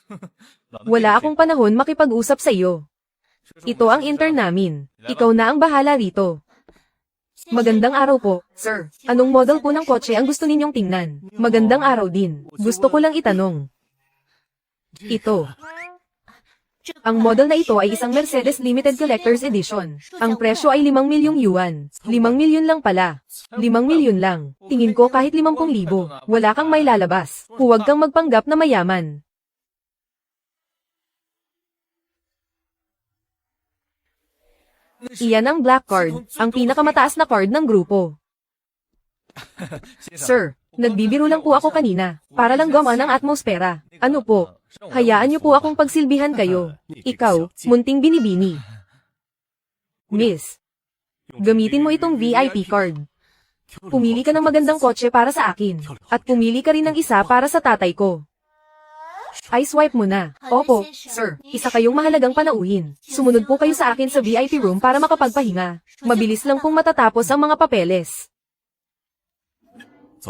Speaker 1: Wala akong panahon makipag-usap sa iyo. Ito ang intern namin. Ikaw na ang bahala rito. Magandang araw po, sir. Anong model po ng kotse ang gusto ninyong tingnan? Magandang araw din. Gusto ko lang itanong. Ito. Ang model na ito ay isang Mercedes Limited Collector's Edition. Ang presyo ay 5 milyong yuan. 5 milyon lang pala. 5 milyon lang. Tingin ko kahit 50,000. Wala kang may lalabas. Huwag kang magpanggap na mayaman. Iyan ang black card, ang pinakamataas na card ng grupo. Sir, nagbibiro lang po ako kanina, para lang gamaan ang atmosfera. Ano po? Hayaan niyo po akong pagsilbihan kayo. Ikaw, munting binibini. Miss, gamitin mo itong VIP card. Pumili ka ng magandang kotse para sa akin. At pumili ka rin ng isa para sa tatay ko. Ay swipe mo na. Opo, sir. Isa kayong mahalagang panauhin. Sumunod po kayo sa akin sa VIP room para makapagpahinga. Mabilis lang pong matatapos ang mga papeles.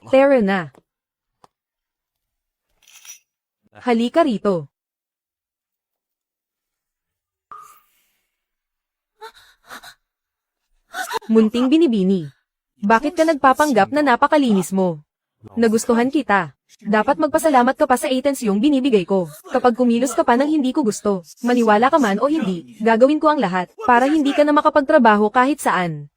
Speaker 1: Tara na. Halika rito. Munting binibini. Bakit ka nagpapanggap na napakalinis mo? Nagustuhan kita. Dapat magpasalamat ka pa sa atensyong binibigay ko. Kapag kumilos ka pa ng hindi ko gusto, maniwala ka man o hindi, gagawin ko ang lahat, para hindi ka na makapagtrabaho kahit saan.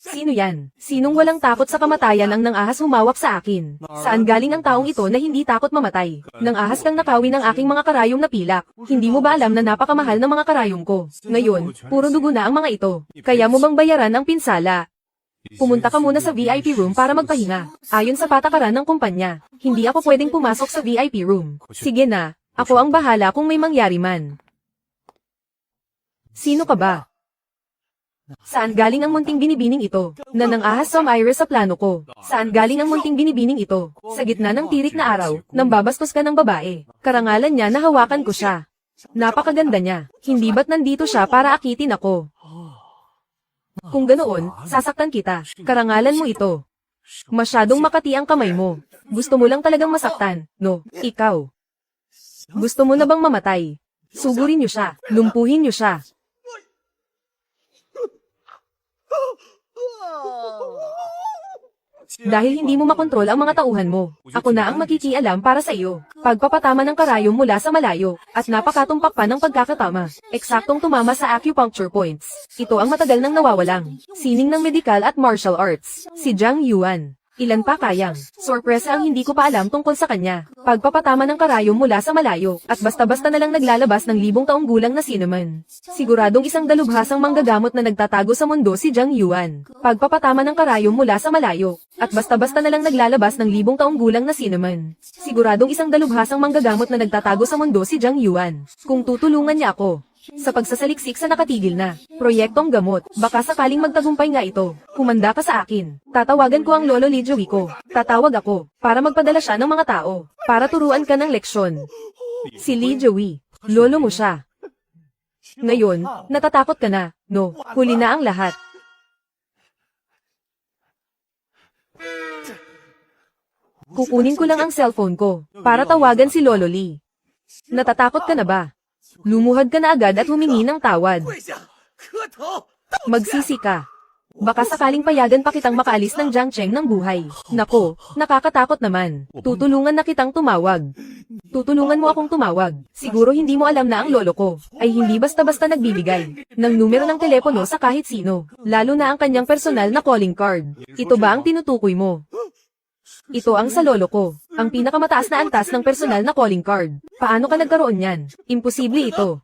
Speaker 1: Sino yan? Sinong walang takot sa kamatayan ang nang ahas humawak sa akin? Saan galing ang taong ito na hindi takot mamatay? Nang ahas kang nakawin ng aking mga karayom na pilak. Hindi mo ba alam na napakamahal ng mga karayom ko? Ngayon, puro dugo na ang mga ito. Kaya mo bang bayaran ang pinsala? Pumunta ka muna sa VIP room para magpahinga. Ayon sa patakaran ng kumpanya, hindi ako pwedeng pumasok sa VIP room. Sige na, Ako ang bahala kung may mangyari man. Sino ka ba? Saan galing ang munting binibining ito? Na nang ahas sa Iris sa plano ko. Saan galing ang munting binibining ito? Sa gitna ng tirik na araw, nang babastos ka ng babae. Karangalan niya na hawakan ko siya. Napakaganda niya. Hindi ba't nandito siya para akitin ako? Kung ganoon, sasaktan kita. Karangalan mo ito. Masyadong makati ang kamay mo. Gusto mo lang talagang masaktan, no? Ikaw. Gusto mo na bang mamatay? Sugurin niyo siya. Lumpuhin niyo siya. Dahil hindi mo makontrol ang mga tauhan mo, ako na ang makikialam para sa iyo. Pagpapatama ng karayom mula sa malayo, at napakatumpak pa ng pagkakatama. Eksaktong tumama sa acupuncture points. Ito ang matagal nang nawawalang sining ng medical at martial arts. Si Zhang Yuan. Ilan pa kayang sorpresa ang hindi ko pa alam tungkol sa kanya. Pagpapatama ng karayom mula sa malayo, at basta-basta na lang naglalabas ng 1,000 taong gulang na sinuman. Siguradong isang dalubhasang manggagamot na nagtatago sa mundo si Zhang Yuan. Pagpapatama ng karayom mula sa malayo, at basta-basta na lang naglalabas ng 1,000 taong gulang na sinuman. Siguradong isang dalubhasang manggagamot na nagtatago sa mundo si Zhang Yuan. Kung tutulungan niya ako sa pagsasaliksik sa nakatigil na proyektong gamot, baka sakaling magtagumpay nga ito. Humanda ka sa akin. Tatawagan ko ang lolo Li Joey ko. Tatawag ako, para magpadala siya ng mga tao, para turuan ka ng leksyon. Si Li Joey, lolo mo siya. Ngayon, natatakot ka na, no? Huli na ang lahat. Kukunin ko lang ang cellphone ko, para tawagan si Lolo Li. Natatakot ka na ba? Lumuhad ka na agad at humingi ng tawad. Magsisi ka. Baka sakaling payagan pa kitang makaalis ng Jiangcheng ng buhay. Nako, nakakatakot naman. Tutulungan na kitang tumawag. Tutulungan mo akong tumawag. Siguro hindi mo alam na ang lolo ko ay hindi basta-basta nagbibigay ng numero ng telepono sa kahit sino, lalo na ang kanyang personal na calling card. Ito ba ang tinutukoy mo? Ito ang sa lolo ko, ang pinakamataas na antas ng personal na calling card. Paano ka nagkaroon niyan? Imposible ito.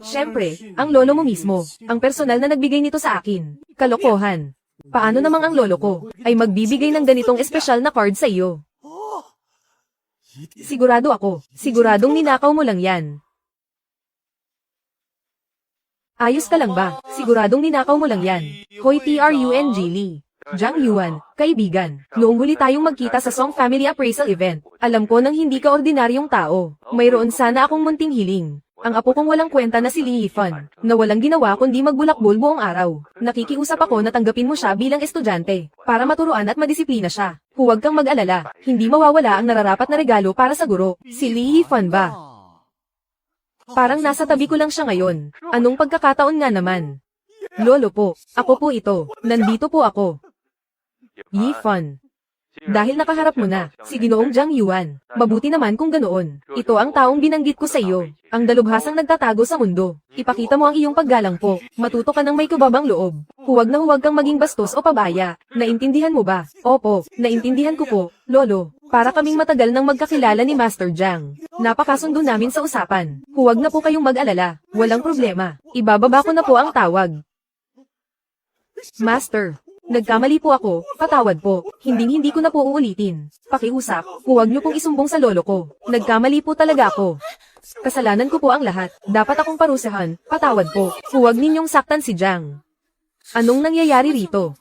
Speaker 1: Siyempre, ang lolo mo mismo, ang personal na nagbigay nito sa akin. Kalokohan. Paano namang ang lolo ko ay magbibigay ng ganitong espesyal na card sa iyo? Siguradong ninakaw mo lang yan. Ayos ka lang ba? Siguradong ninakaw mo lang yan. Hoy Trung Lee. Zhang Yuan, kaibigan, noong huli tayong magkita sa Song Family Appraisal Event, alam ko nang hindi ka ordinaryong tao. Mayroon sana akong munting hiling. Ang apo kong walang kwenta na si Li Yifan, na walang ginawa kundi magbulakbol buong araw. Nakikiusap ako na tanggapin mo siya bilang estudyante, para maturuan at madisiplina siya. Huwag kang mag-alala, hindi mawawala ang nararapat na regalo para sa guro. Si Li Yifan ba? Parang nasa tabi ko lang siya ngayon. Anong pagkakataon nga naman? Lolo po, ako po ito, nandito po ako. Yifan. Dahil nakaharap mo na, si Ginoong Zhang Yuan, mabuti naman kung ganoon. Ito ang taong binanggit ko sa iyo, ang dalubhasang nagtatago sa mundo. Ipakita mo ang iyong paggalang po, matuto ka ng may kababang loob. Huwag na huwag kang maging bastos o pabaya. Naintindihan mo ba? Opo, naintindihan ko po, Lolo. Para kaming matagal nang magkakilala ni Master Zhang. Napakasundo namin sa usapan. Huwag na po kayong mag-alala, walang problema. Ibababa ko na po ang tawag. Master. Nagkamali po ako, patawad po, hindi ko na po uulitin. Pakiusap, huwag niyo pong isumbong sa lolo ko. Nagkamali po talaga ako. Kasalanan ko po ang lahat, dapat akong parusahan, patawad po. Huwag ninyong saktan si Zhang. Anong nangyayari rito?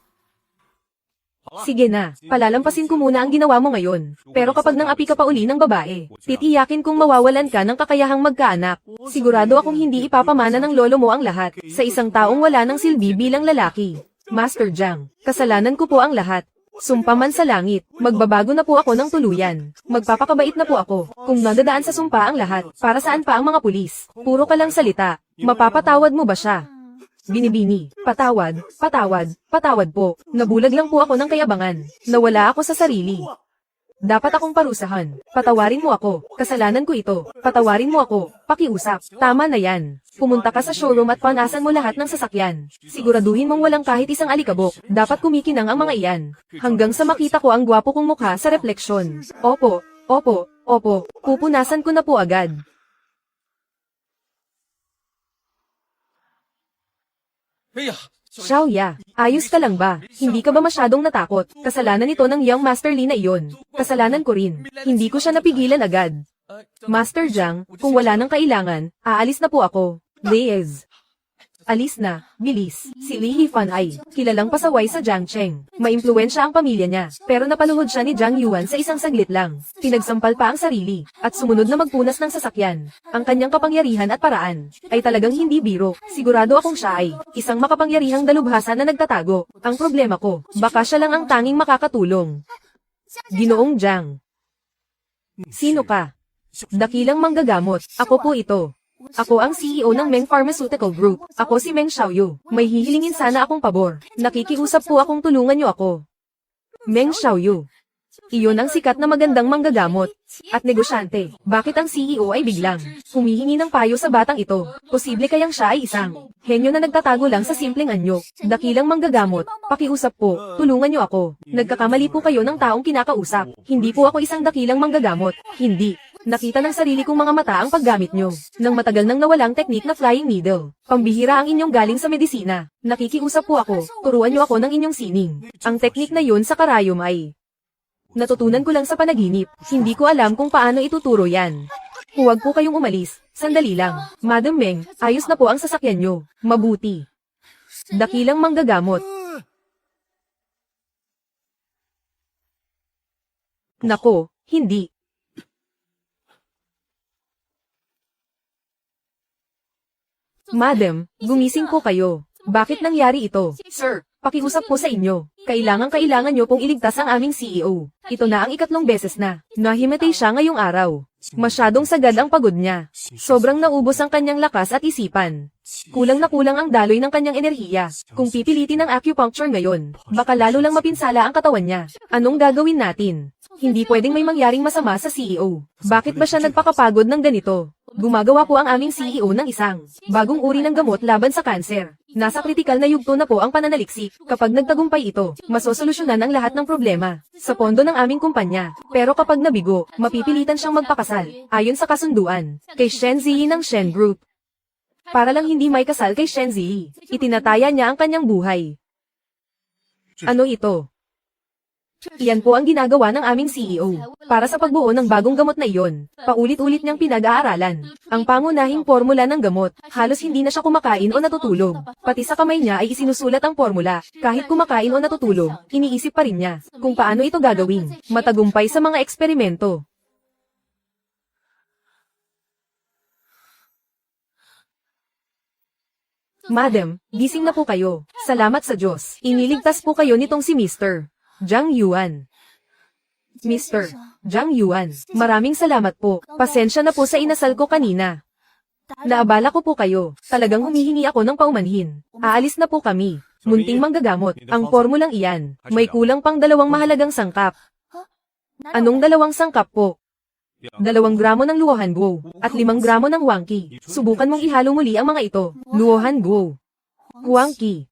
Speaker 1: Sige na, palalampasin ko muna ang ginawa mo ngayon. Pero kapag nang-api ka pa uli ng babae, titiyakin kong mawawalan ka ng kakayahang magkaanak. Sigurado akong hindi ipapamana ng lolo mo ang lahat, sa isang taong wala ng silbi bilang lalaki. Master Zhang, kasalanan ko po ang lahat. Sumpa man sa langit, magbabago na po ako ng tuluyan. Magpapakabait na po ako. Kung nadadaan sa sumpa ang lahat, para saan pa ang mga pulis? Puro ka lang salita. Mapapatawad mo ba siya? Binibini, patawad, patawad po. Nabulag lang po ako ng kayabangan. Nawala ako sa sarili. Dapat akong parusahan. Patawarin mo ako. Kasalanan ko ito. Patawarin mo ako. Pakiusap. Tama na yan. Pumunta ka sa showroom at panasan mo lahat ng sasakyan. Siguraduhin mong walang kahit isang alikabok. Dapat kumikinang ang mga iyan. Hanggang sa makita ko ang gwapo kong mukha sa refleksyon. Opo. Pupunasan ko na po agad. Xiaoya, ayos ka lang ba? Hindi ka ba masyadong natakot? Kasalanan ito ng young Master Li na iyon. Kasalanan ko rin. Hindi ko siya napigilan agad. Master Jiang, kung wala nang kailangan, aalis na po ako. Liz. Alis na, bilis. Si Li Hifan ay kilalang pasaway sa Jiang Cheng. Maimpluwensya ang pamilya niya, pero napaluhod siya ni Jiang Yuan sa isang saglit lang. Pinagsampal pa ang sarili, at sumunod na magpunas ng sasakyan. Ang kanyang kapangyarihan at paraan ay talagang hindi biro. Sigurado akong siya ay isang makapangyarihang dalubhasa na nagtatago. Ang problema ko, baka siya lang ang tanging makakatulong. Ginoong Jiang. Sino ka? Dakilang manggagamot. Ako po ito. Ako ang CEO ng Meng Pharmaceutical Group. Ako si Meng Xiaoyu. May hihilingin sana akong pabor. Nakikiusap po akong tulungan niyo ako. Meng Xiaoyu. Iyon ang sikat na magandang manggagamot at negosyante. Bakit ang CEO ay biglang humihingi ng payo sa batang ito? Posible kayang siya ay isang henyo na nagtatago lang sa simpleng anyo. Dakilang manggagamot, pakiusap po, tulungan niyo ako. Nagkakamali po kayo ng taong kinakausap. Hindi po ako isang dakilang manggagamot. Hindi. Nakita ng sarili kong mga mata ang paggamit nyo ng matagal nang nawalang teknik na flying needle. Pambihira ang inyong galing sa medisina. Nakikiusap po ako, turuan nyo ako ng inyong sining. Ang teknik na yun sa karayom ay natutunan ko lang sa panaginip. Hindi ko alam kung paano ituturo yan. Huwag po kayong umalis. Sandali lang. Madam Meng, ayos na po ang sasakyan nyo. Mabuti. Dakilang manggagamot. Nako, hindi. Madam, gumising po kayo. Bakit nangyari ito? Sir, pakiusap po sa inyo. Kailangan nyo pong iligtas ang aming CEO. Ito na ang ikatlong beses na. Nahimatay siya ngayong araw. Masyadong sagad ang pagod niya. Sobrang naubos ang kanyang lakas at isipan. Kulang na kulang ang daloy ng kanyang enerhiya. Kung pipilitin ang acupuncture ngayon, baka lalo lang mapinsala ang katawan niya. Anong gagawin natin? Hindi pwedeng may mangyaring masama sa CEO. Bakit ba siya nagpakapagod ng ganito? Gumagawa po ang aming CEO ng isang bagong uri ng gamot laban sa kanser. Nasa kritikal na yugto na po ang pananaliksik. Kapag nagtagumpay ito, masosolusyonan ang lahat ng problema sa pondo ng aming kumpanya. Pero kapag nabigo, mapipilitan siyang magpakasal, ayon sa kasunduan, kay Shen Ziyi ng Shen Group. Para lang hindi may kasal kay Shen Ziyi, itinataya niya ang kanyang buhay. Ano ito? Iyan po ang ginagawa ng aming CEO. Para sa pagbuo ng bagong gamot na iyon, paulit-ulit niyang pinag-aaralan. Ang pangunahing formula ng gamot, halos hindi na siya kumakain o natutulog. Pati sa kamay niya ay isinusulat ang formula. Kahit kumakain o natutulog, iniisip pa rin niya kung paano ito gagawin. Matagumpay sa mga eksperimento. Madam, gising na po kayo. Salamat sa Diyos. Iniligtas po kayo nitong si Mr. Jiang Yuan. Mr. Jiang Yuan, maraming salamat po. Pasensya na po sa inasal ko kanina. Naabala ko po kayo. Talagang humihingi ako ng paumanhin. Aalis na po kami. Munting manggagamot. Ang formulang iyan, may kulang pang 2 mahalagang sangkap. Anong 2 sangkap po? 2 gramo ng luohan guo at 5 gramo ng huangqi. Subukan mong ihalo muli ang mga ito. Luohan guo. Huangqi.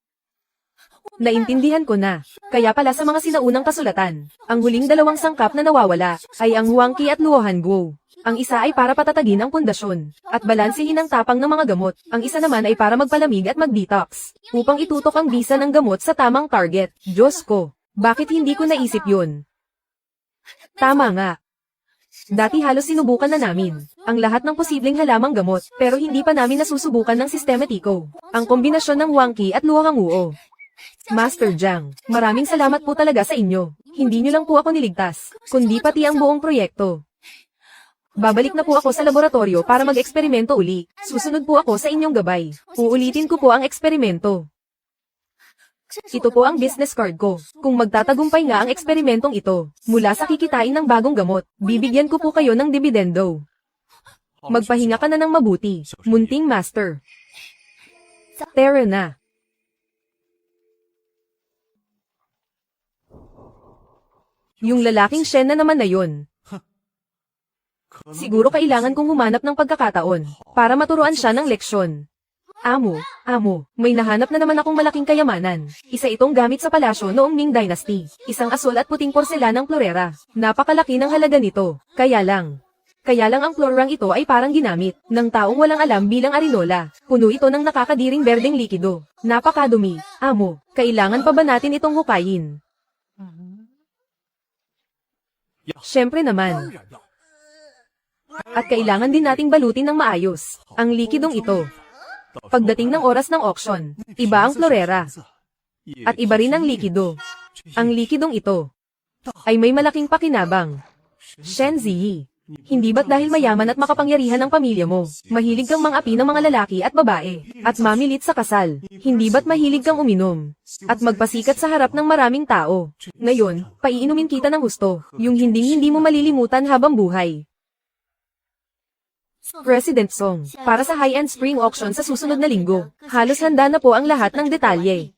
Speaker 1: Naintindihan ko na. Kaya pala sa mga sinaunang kasulatan, ang huling 2 sangkap na nawawala ay ang huangqi at luohan guo. Ang isa ay para patatagin ang pundasyon at balansehin ang tapang ng mga gamot. Ang isa naman ay para magpalamig at mag-detox upang itutok ang bisa ng gamot sa tamang target. Diyos ko, bakit hindi ko naisip yun? Tama nga. Dati halos sinubukan na namin ang lahat ng posibleng halamang gamot, pero hindi pa namin nasusubukan ng sistematiko ang kombinasyon ng huangqi at luohang guo. Master Jiang, maraming salamat po talaga sa inyo. Hindi niyo lang po ako niligtas, kundi pati ang buong proyekto. Babalik na po ako sa laboratorio para mag-eksperimento uli. Susunod po ako sa inyong gabay. Uulitin ko po ang eksperimento. Ito po ang business card ko. Kung magtatagumpay nga ang eksperimentong ito, mula sa kikitain ng bagong gamot, bibigyan ko po kayo ng dividendo. Magpahinga ka na ng mabuti, munting master. Tara na. Yung lalaking Shen na naman na yun. Siguro kailangan kong humanap ng pagkakataon para maturuan siya ng leksyon. Amo, may nahanap na naman akong malaking kayamanan. Isa itong gamit sa palasyo noong Ming Dynasty. Isang asul at puting porselanang florera. Napakalaki ng halaga nito. Kaya lang ang florang ito ay parang ginamit ng taong walang alam bilang arinola. Puno ito ng nakakadiring berdeng likido. Napakadumi. Amo, kailangan pa ba natin itong hukayin? Siyempre naman. At kailangan din nating balutin ng maayos ang likidong ito. Pagdating ng oras ng auction, iba ang florera. At iba rin ang likido. Ang likidong ito ay may malaking pakinabang. Shen Ziyi, hindi ba't dahil mayaman at makapangyarihan ang pamilya mo, mahilig kang mangapi ng mga lalaki at babae, at mamilit sa kasal? Hindi ba't mahilig kang uminom, at magpasikat sa harap ng maraming tao? Ngayon, paiinumin kita ng gusto, yung hindi mo malilimutan habang buhay. President Song, para sa high-end spring auction sa susunod na linggo, halos handa na po ang lahat ng detalye.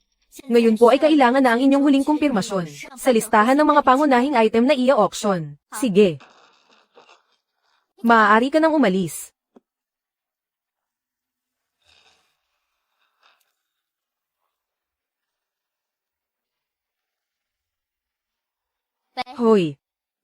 Speaker 1: Ngayon po ay kailangan na ang inyong huling kumpirmasyon sa listahan ng mga pangunahing item na i-auction. Sige. Maaari ka nang umalis. Hoy,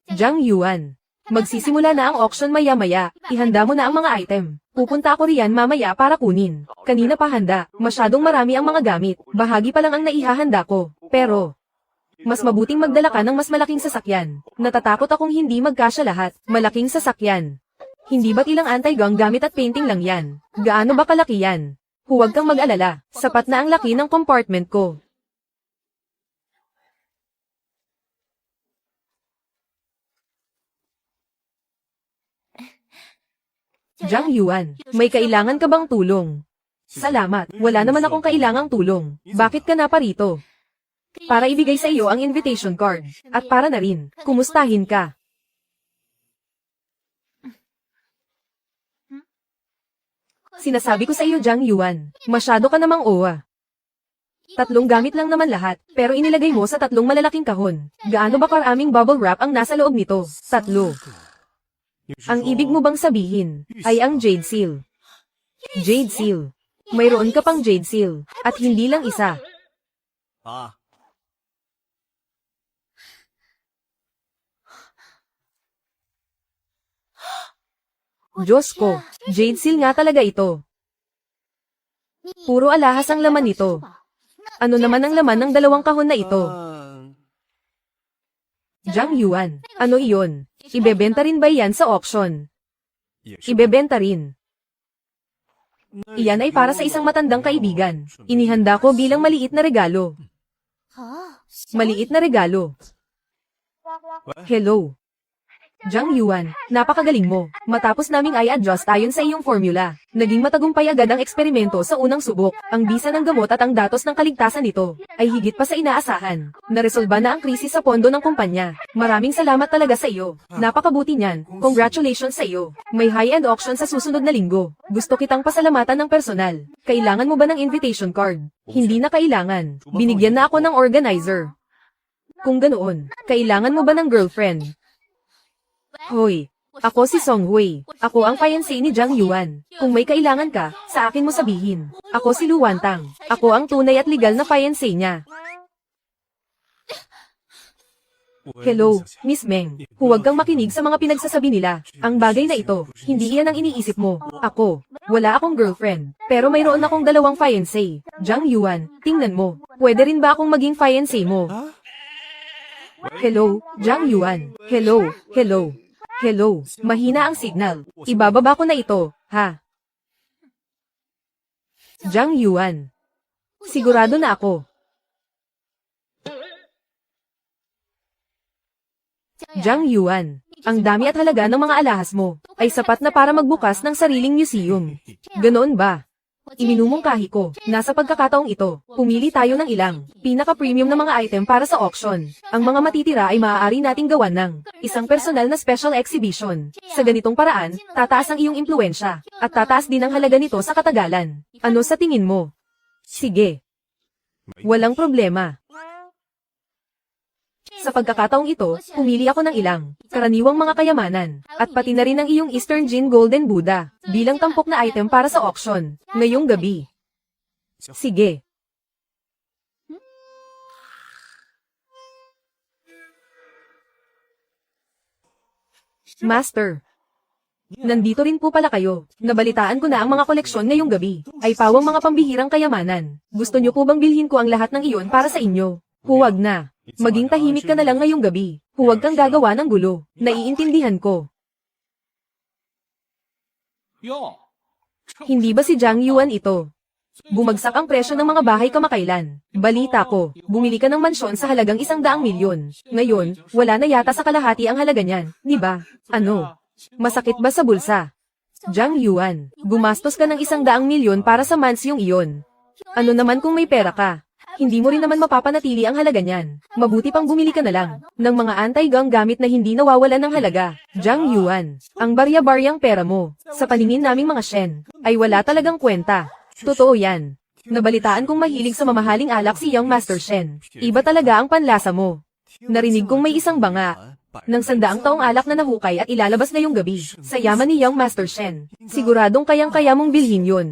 Speaker 1: Zhang Yuan. Magsisimula na ang auction maya-maya, ihanda mo na ang mga item. Pupunta ako riyan mamaya para kunin. Kanina pa handa, masyadong marami ang mga gamit, bahagi pa lang ang naihahanda ko. Pero, mas mabuting magdala ka ng mas malaking sasakyan. Natatakot akong hindi magkasya lahat. Malaking sasakyan. Hindi ba't ilang anti-gang gamit at painting lang yan? Gaano ba kalaki yan? Huwag kang mag-alala, sapat na ang laki ng compartment ko. Zhang Yuan, may kailangan ka bang tulong? Salamat, wala naman akong kailangang tulong. Bakit ka na parito? Para ibigay sa iyo ang invitation card. At para na rin, kumustahin ka. Sinasabi ko sa iyo Zhang Yuan, masyado ka namang owa. 3 gamit lang naman lahat, pero inilagay mo sa 3 malalaking kahon. Gaano ba karaming bubble wrap ang nasa loob nito? 3. Ang ibig mo bang sabihin, ay ang Jade Seal? Jade Seal. Mayroon ka pang Jade Seal, at hindi lang isa. Diyos ko, Jade Seal nga talaga ito. Puro alahas ang laman nito. Ano naman ang laman ng 2 kahon na ito? Zhang Yuan, ano iyon? Ibebenta rin ba yan sa auction? Ibebenta rin. Iyan ay para sa isang matandang kaibigan. Inihanda ko bilang maliit na regalo. Maliit na regalo. Hello. Zhang Yuan, napakagaling mo. Matapos naming i-adjust ayon sa iyong formula, naging matagumpay agad ang eksperimento sa unang subok. Ang bisa ng gamot at ang datos ng kaligtasan nito ay higit pa sa inaasahan. Naresolba na ang krisis sa pondo ng kumpanya. Maraming salamat talaga sa iyo. Napakabuti niyan. Congratulations sa iyo. May high-end auction sa susunod na linggo. Gusto kitang pasalamatan ng personal. Kailangan mo ba ng invitation card? Hindi na kailangan. Binigyan na ako ng organizer. Kung ganoon, kailangan mo ba ng girlfriend? Hoy, ako si Song Hui. Ako ang fiancé ni Zhang Yuan. Kung may kailangan ka, sa akin mo sabihin. Ako si Lu Wantang. Ako ang tunay at legal na fiancé niya. Hello, Miss Meng. Huwag kang makinig sa mga pinagsasabi nila. Ang bagay na ito, hindi iyan ang iniisip mo. Ako, wala akong girlfriend. Pero mayroon akong 2 fiancé. Zhang Yuan, tingnan mo. Pwede rin ba akong maging fiancé mo? Hello, Zhang Yuan. Hello, hello. Hello, mahina ang signal. Ibababa ko na ito, ha? Zhang Yuan. Sigurado na ako. Zhang Yuan, ang dami at halaga ng mga alahas mo ay sapat na para magbukas ng sariling museum. Ganoon ba? Iminumungkahi ko, nasa pagkakataong ito, pumili tayo ng ilang pinaka-premium na mga item para sa auction. Ang mga matitira ay maaari nating gawan ng isang personal na special exhibition. Sa ganitong paraan, tataas ang iyong impluensya, at tataas din ang halaga nito sa katagalan. Ano sa tingin mo? Sige. Walang problema. Sa pagkakataong ito, pumili ako ng ilang karaniwang mga kayamanan, at pati na rin ang iyong Eastern Jin Golden Buddha, bilang tampok na item para sa auction, ngayong gabi. Sige. Master. Nandito rin po pala kayo. Nabalitaan ko na ang mga koleksyon ngayong gabi, ay pawang mga pambihirang kayamanan. Gusto niyo po bang bilhin ko ang lahat ng iyon para sa inyo? Huwag na. Maging tahimik ka na lang ngayong gabi. Huwag kang gagawa ng gulo. Naiintindihan ko.
Speaker 2: 哟，
Speaker 1: Hindi ba si Zhang Yuan ito? Bumagsak ang presyo ng mga bahay kamakailan. Balita ko, bumili ka ng mansyon sa halagang 100 milyon. Ngayon, wala na yata sa kalahati ang halaga niyan, di ba? Ano? Masakit ba sa bulsa? Zhang Yuan, gumastos ka ng 100 milyon para sa mansyong iyon. Ano naman kung may pera ka? Hindi mo rin naman mapapanatili ang halaga niyan. Mabuti pang bumili ka na lang ng mga anti-gang gamit na hindi nawawalan ng halaga. Zhang Yuan, ang barya-baryang pera mo, sa paningin naming mga Shen, ay wala talagang kwenta. Totoo yan. Nabalitaan kong mahilig sa mamahaling alak si Young Master Shen. Iba talaga ang panlasa mo. Narinig kong may isang banga ng 100 taong alak na nahukay at ilalabas ngayong gabi sa yaman ni Young Master Shen. Siguradong kayang-kaya mong bilhin yun.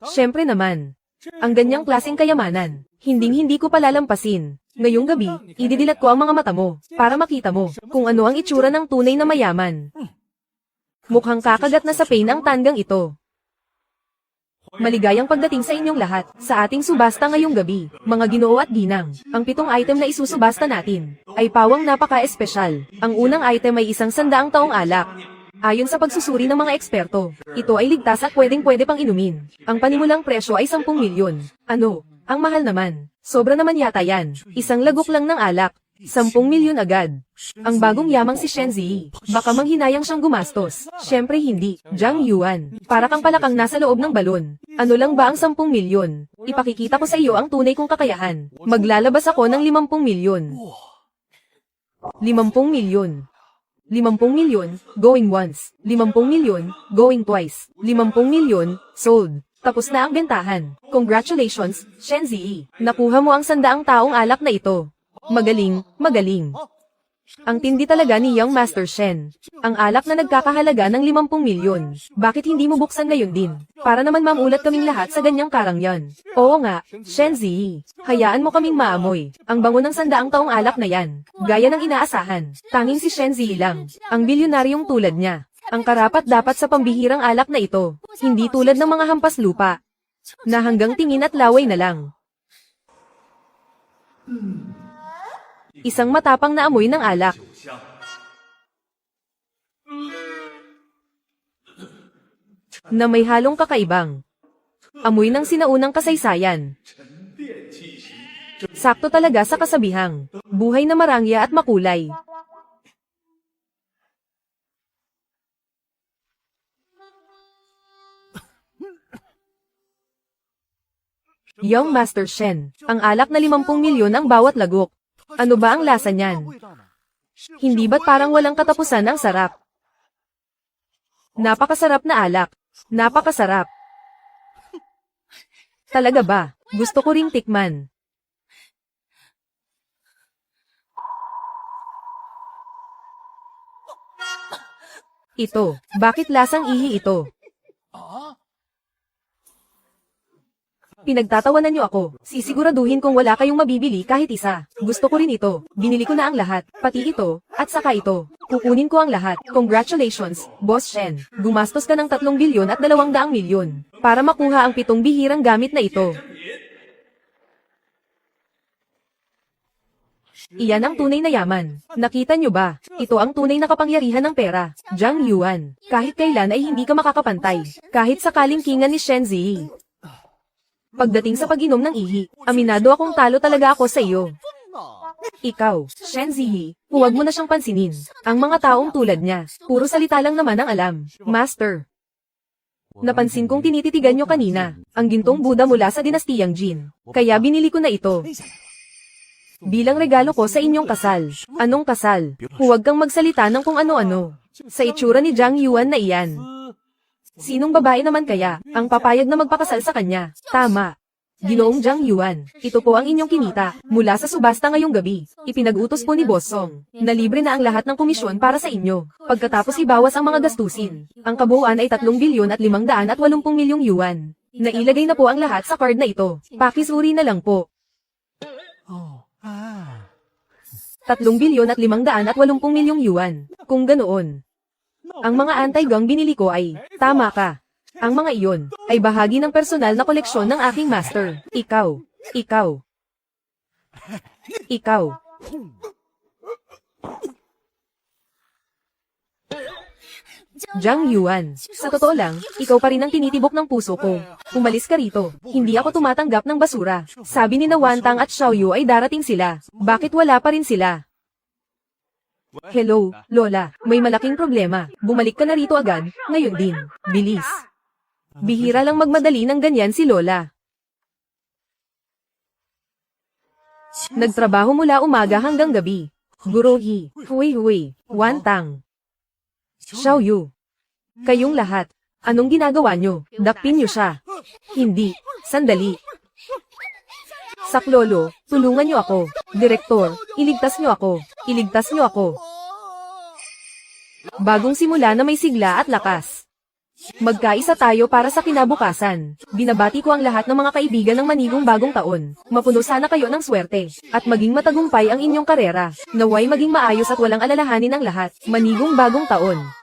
Speaker 1: Siyempre naman. Ang ganyang klaseng kayamanan, hinding-hindi ko palalampasin. Ngayong gabi, ididilat ko ang mga mata mo para makita mo kung ano ang itsura ng tunay na mayaman. Mukhang kakagat na sa pain ang tanggang ito. Maligayang pagdating sa inyong lahat, sa ating subasta ngayong gabi, mga ginoo at ginang. Ang 7 item na isusubasta natin, ay pawang napaka-espesyal. Ang unang item ay isang 100 taong alak. Ayon sa pagsusuri ng mga eksperto, ito ay ligtas at pwedeng-pwede pang inumin. Ang panimulang presyo ay 10 milyon. Ano? Ang mahal naman. Sobra naman yata yan. Isang lagok lang ng alak. 10 milyon agad. Ang bagong yamang si Shen Zi, baka manghinayang siyang gumastos. Siyempre hindi. Zhang Yuan, para kang palakang nasa loob ng balon. Ano lang ba ang 10 milyon? Ipakikita ko sa iyo ang tunay kong kakayahan. Maglalabas ako ng 50 milyon. 50 milyon. 50 milyon, going once. 50 milyon, going twice. 50 milyon, sold. Tapos na ang bentahan. Congratulations, Shen Zi. Nakuha mo ang 100 taong alak na ito. Magaling, magaling. Ang tindi talaga ni Young Master Shen. Ang alak na nagkakahalaga ng 50 milyon. Bakit hindi mo buksan ngayon din? Para naman mamulat kaming lahat sa ganyang karangyan. Oo nga, Shen Zi. Hayaan mo kaming maamoy. Ang bango ng 100 taong alak na yan. Gaya ng inaasahan. Tanging si Shen Zi lang. Ang bilyonaryong tulad niya. Ang karapat dapat sa pambihirang alak na ito. Hindi tulad ng mga hampas lupa. Na hanggang tingin at laway na lang. Isang matapang na amoy ng alak. Na may halong kakaibang amoy ng sinaunang kasaysayan. Sakto talaga sa kasabihang buhay na marangya at makulay. Young Master Shen, ang alak na 50 milyon ang bawat lagok. Ano ba ang lasa niyan? Hindi ba't parang walang katapusan ang sarap? Napakasarap na alak. Napakasarap. Talaga ba? Gusto ko ring tikman. Ito, bakit lasang ihi ito? Pinagtatawanan niyo ako. Sisiguraduhin kong wala kayong mabibili kahit isa. Gusto ko rin ito. Binili ko na ang lahat. Pati ito. At saka ito. Kukunin ko ang lahat. Congratulations, Boss Shen. Gumastos ka ng 3 bilyon at 200 milyon. Para makuha ang 7 bihirang gamit na ito. Iyan ang tunay na yaman. Nakita niyo ba? Ito ang tunay na kapangyarihan ng pera. Zhang Yuan. Kahit kailan ay hindi ka makakapantay. Kahit sa kalingkingan ni Shen Zi. Pagdating sa pag-inom ng ihi, aminado akong talo talaga ako sa iyo. Ikaw, Shen Zi, huwag mo na siyang pansinin. Ang mga taong tulad niya, puro salita lang naman ang alam. Master. Napansin kong tinititigan niyo kanina, ang gintong Buddha mula sa dinastiyang Jin. Kaya binili ko na ito. Bilang regalo ko sa inyong kasal. Anong kasal? Huwag kang magsalita ng kung ano-ano. Sa itsura ni Zhang Yuan na iyan. Sinong babae naman kaya ang papayag na magpakasal sa kanya? Tama. Ginoong Zhang Yuan, ito po ang inyong kinita mula sa subasta ngayong gabi. Ipinag-utos po ni Boss Song na libre na ang lahat ng komisyon para sa inyo. Pagkatapos ibawas ang mga gastusin, ang kabuuan ay 3 bilyon at 580 milyong yuan. Nailagay na po ang lahat sa card na ito. Pakisuri na lang po. 3 bilyon at 580 milyong yuan. Kung ganoon. Ang mga anti-gang binili ko ay, tama ka. Ang mga iyon, ay bahagi ng personal na koleksyon ng aking master. Ikaw. Ikaw. Zhang Yuan, sa totoo lang, ikaw pa rin ang tinitibok ng puso ko. Umalis ka rito. Hindi ako tumatanggap ng basura. Sabi ni Wantang at Xiaoyu ay darating sila. Bakit wala pa rin sila? Hello, Lola. May malaking problema. Bumalik ka na rito agad, ngayon din. Bilis. Bihira lang magmadali ng ganyan si Lola. Nagtrabaho mula umaga hanggang gabi. Gurohi, Hui, Wantang, Xiaoyu. Kayong lahat, anong ginagawa nyo? Dakpin nyo siya. Hindi, sandali. Saklolo, tulungan nyo ako. Direktor, iligtas nyo ako. Iligtas nyo ako. Bagong simula na may sigla at lakas. Magkaisa tayo para sa kinabukasan. Binabati ko ang lahat ng mga kaibigan ng Manigong Bagong Taon. Mapuno sana kayo ng swerte. At maging matagumpay ang inyong karera. Naway maging maayos at walang alalahanin ang lahat. Manigong Bagong Taon.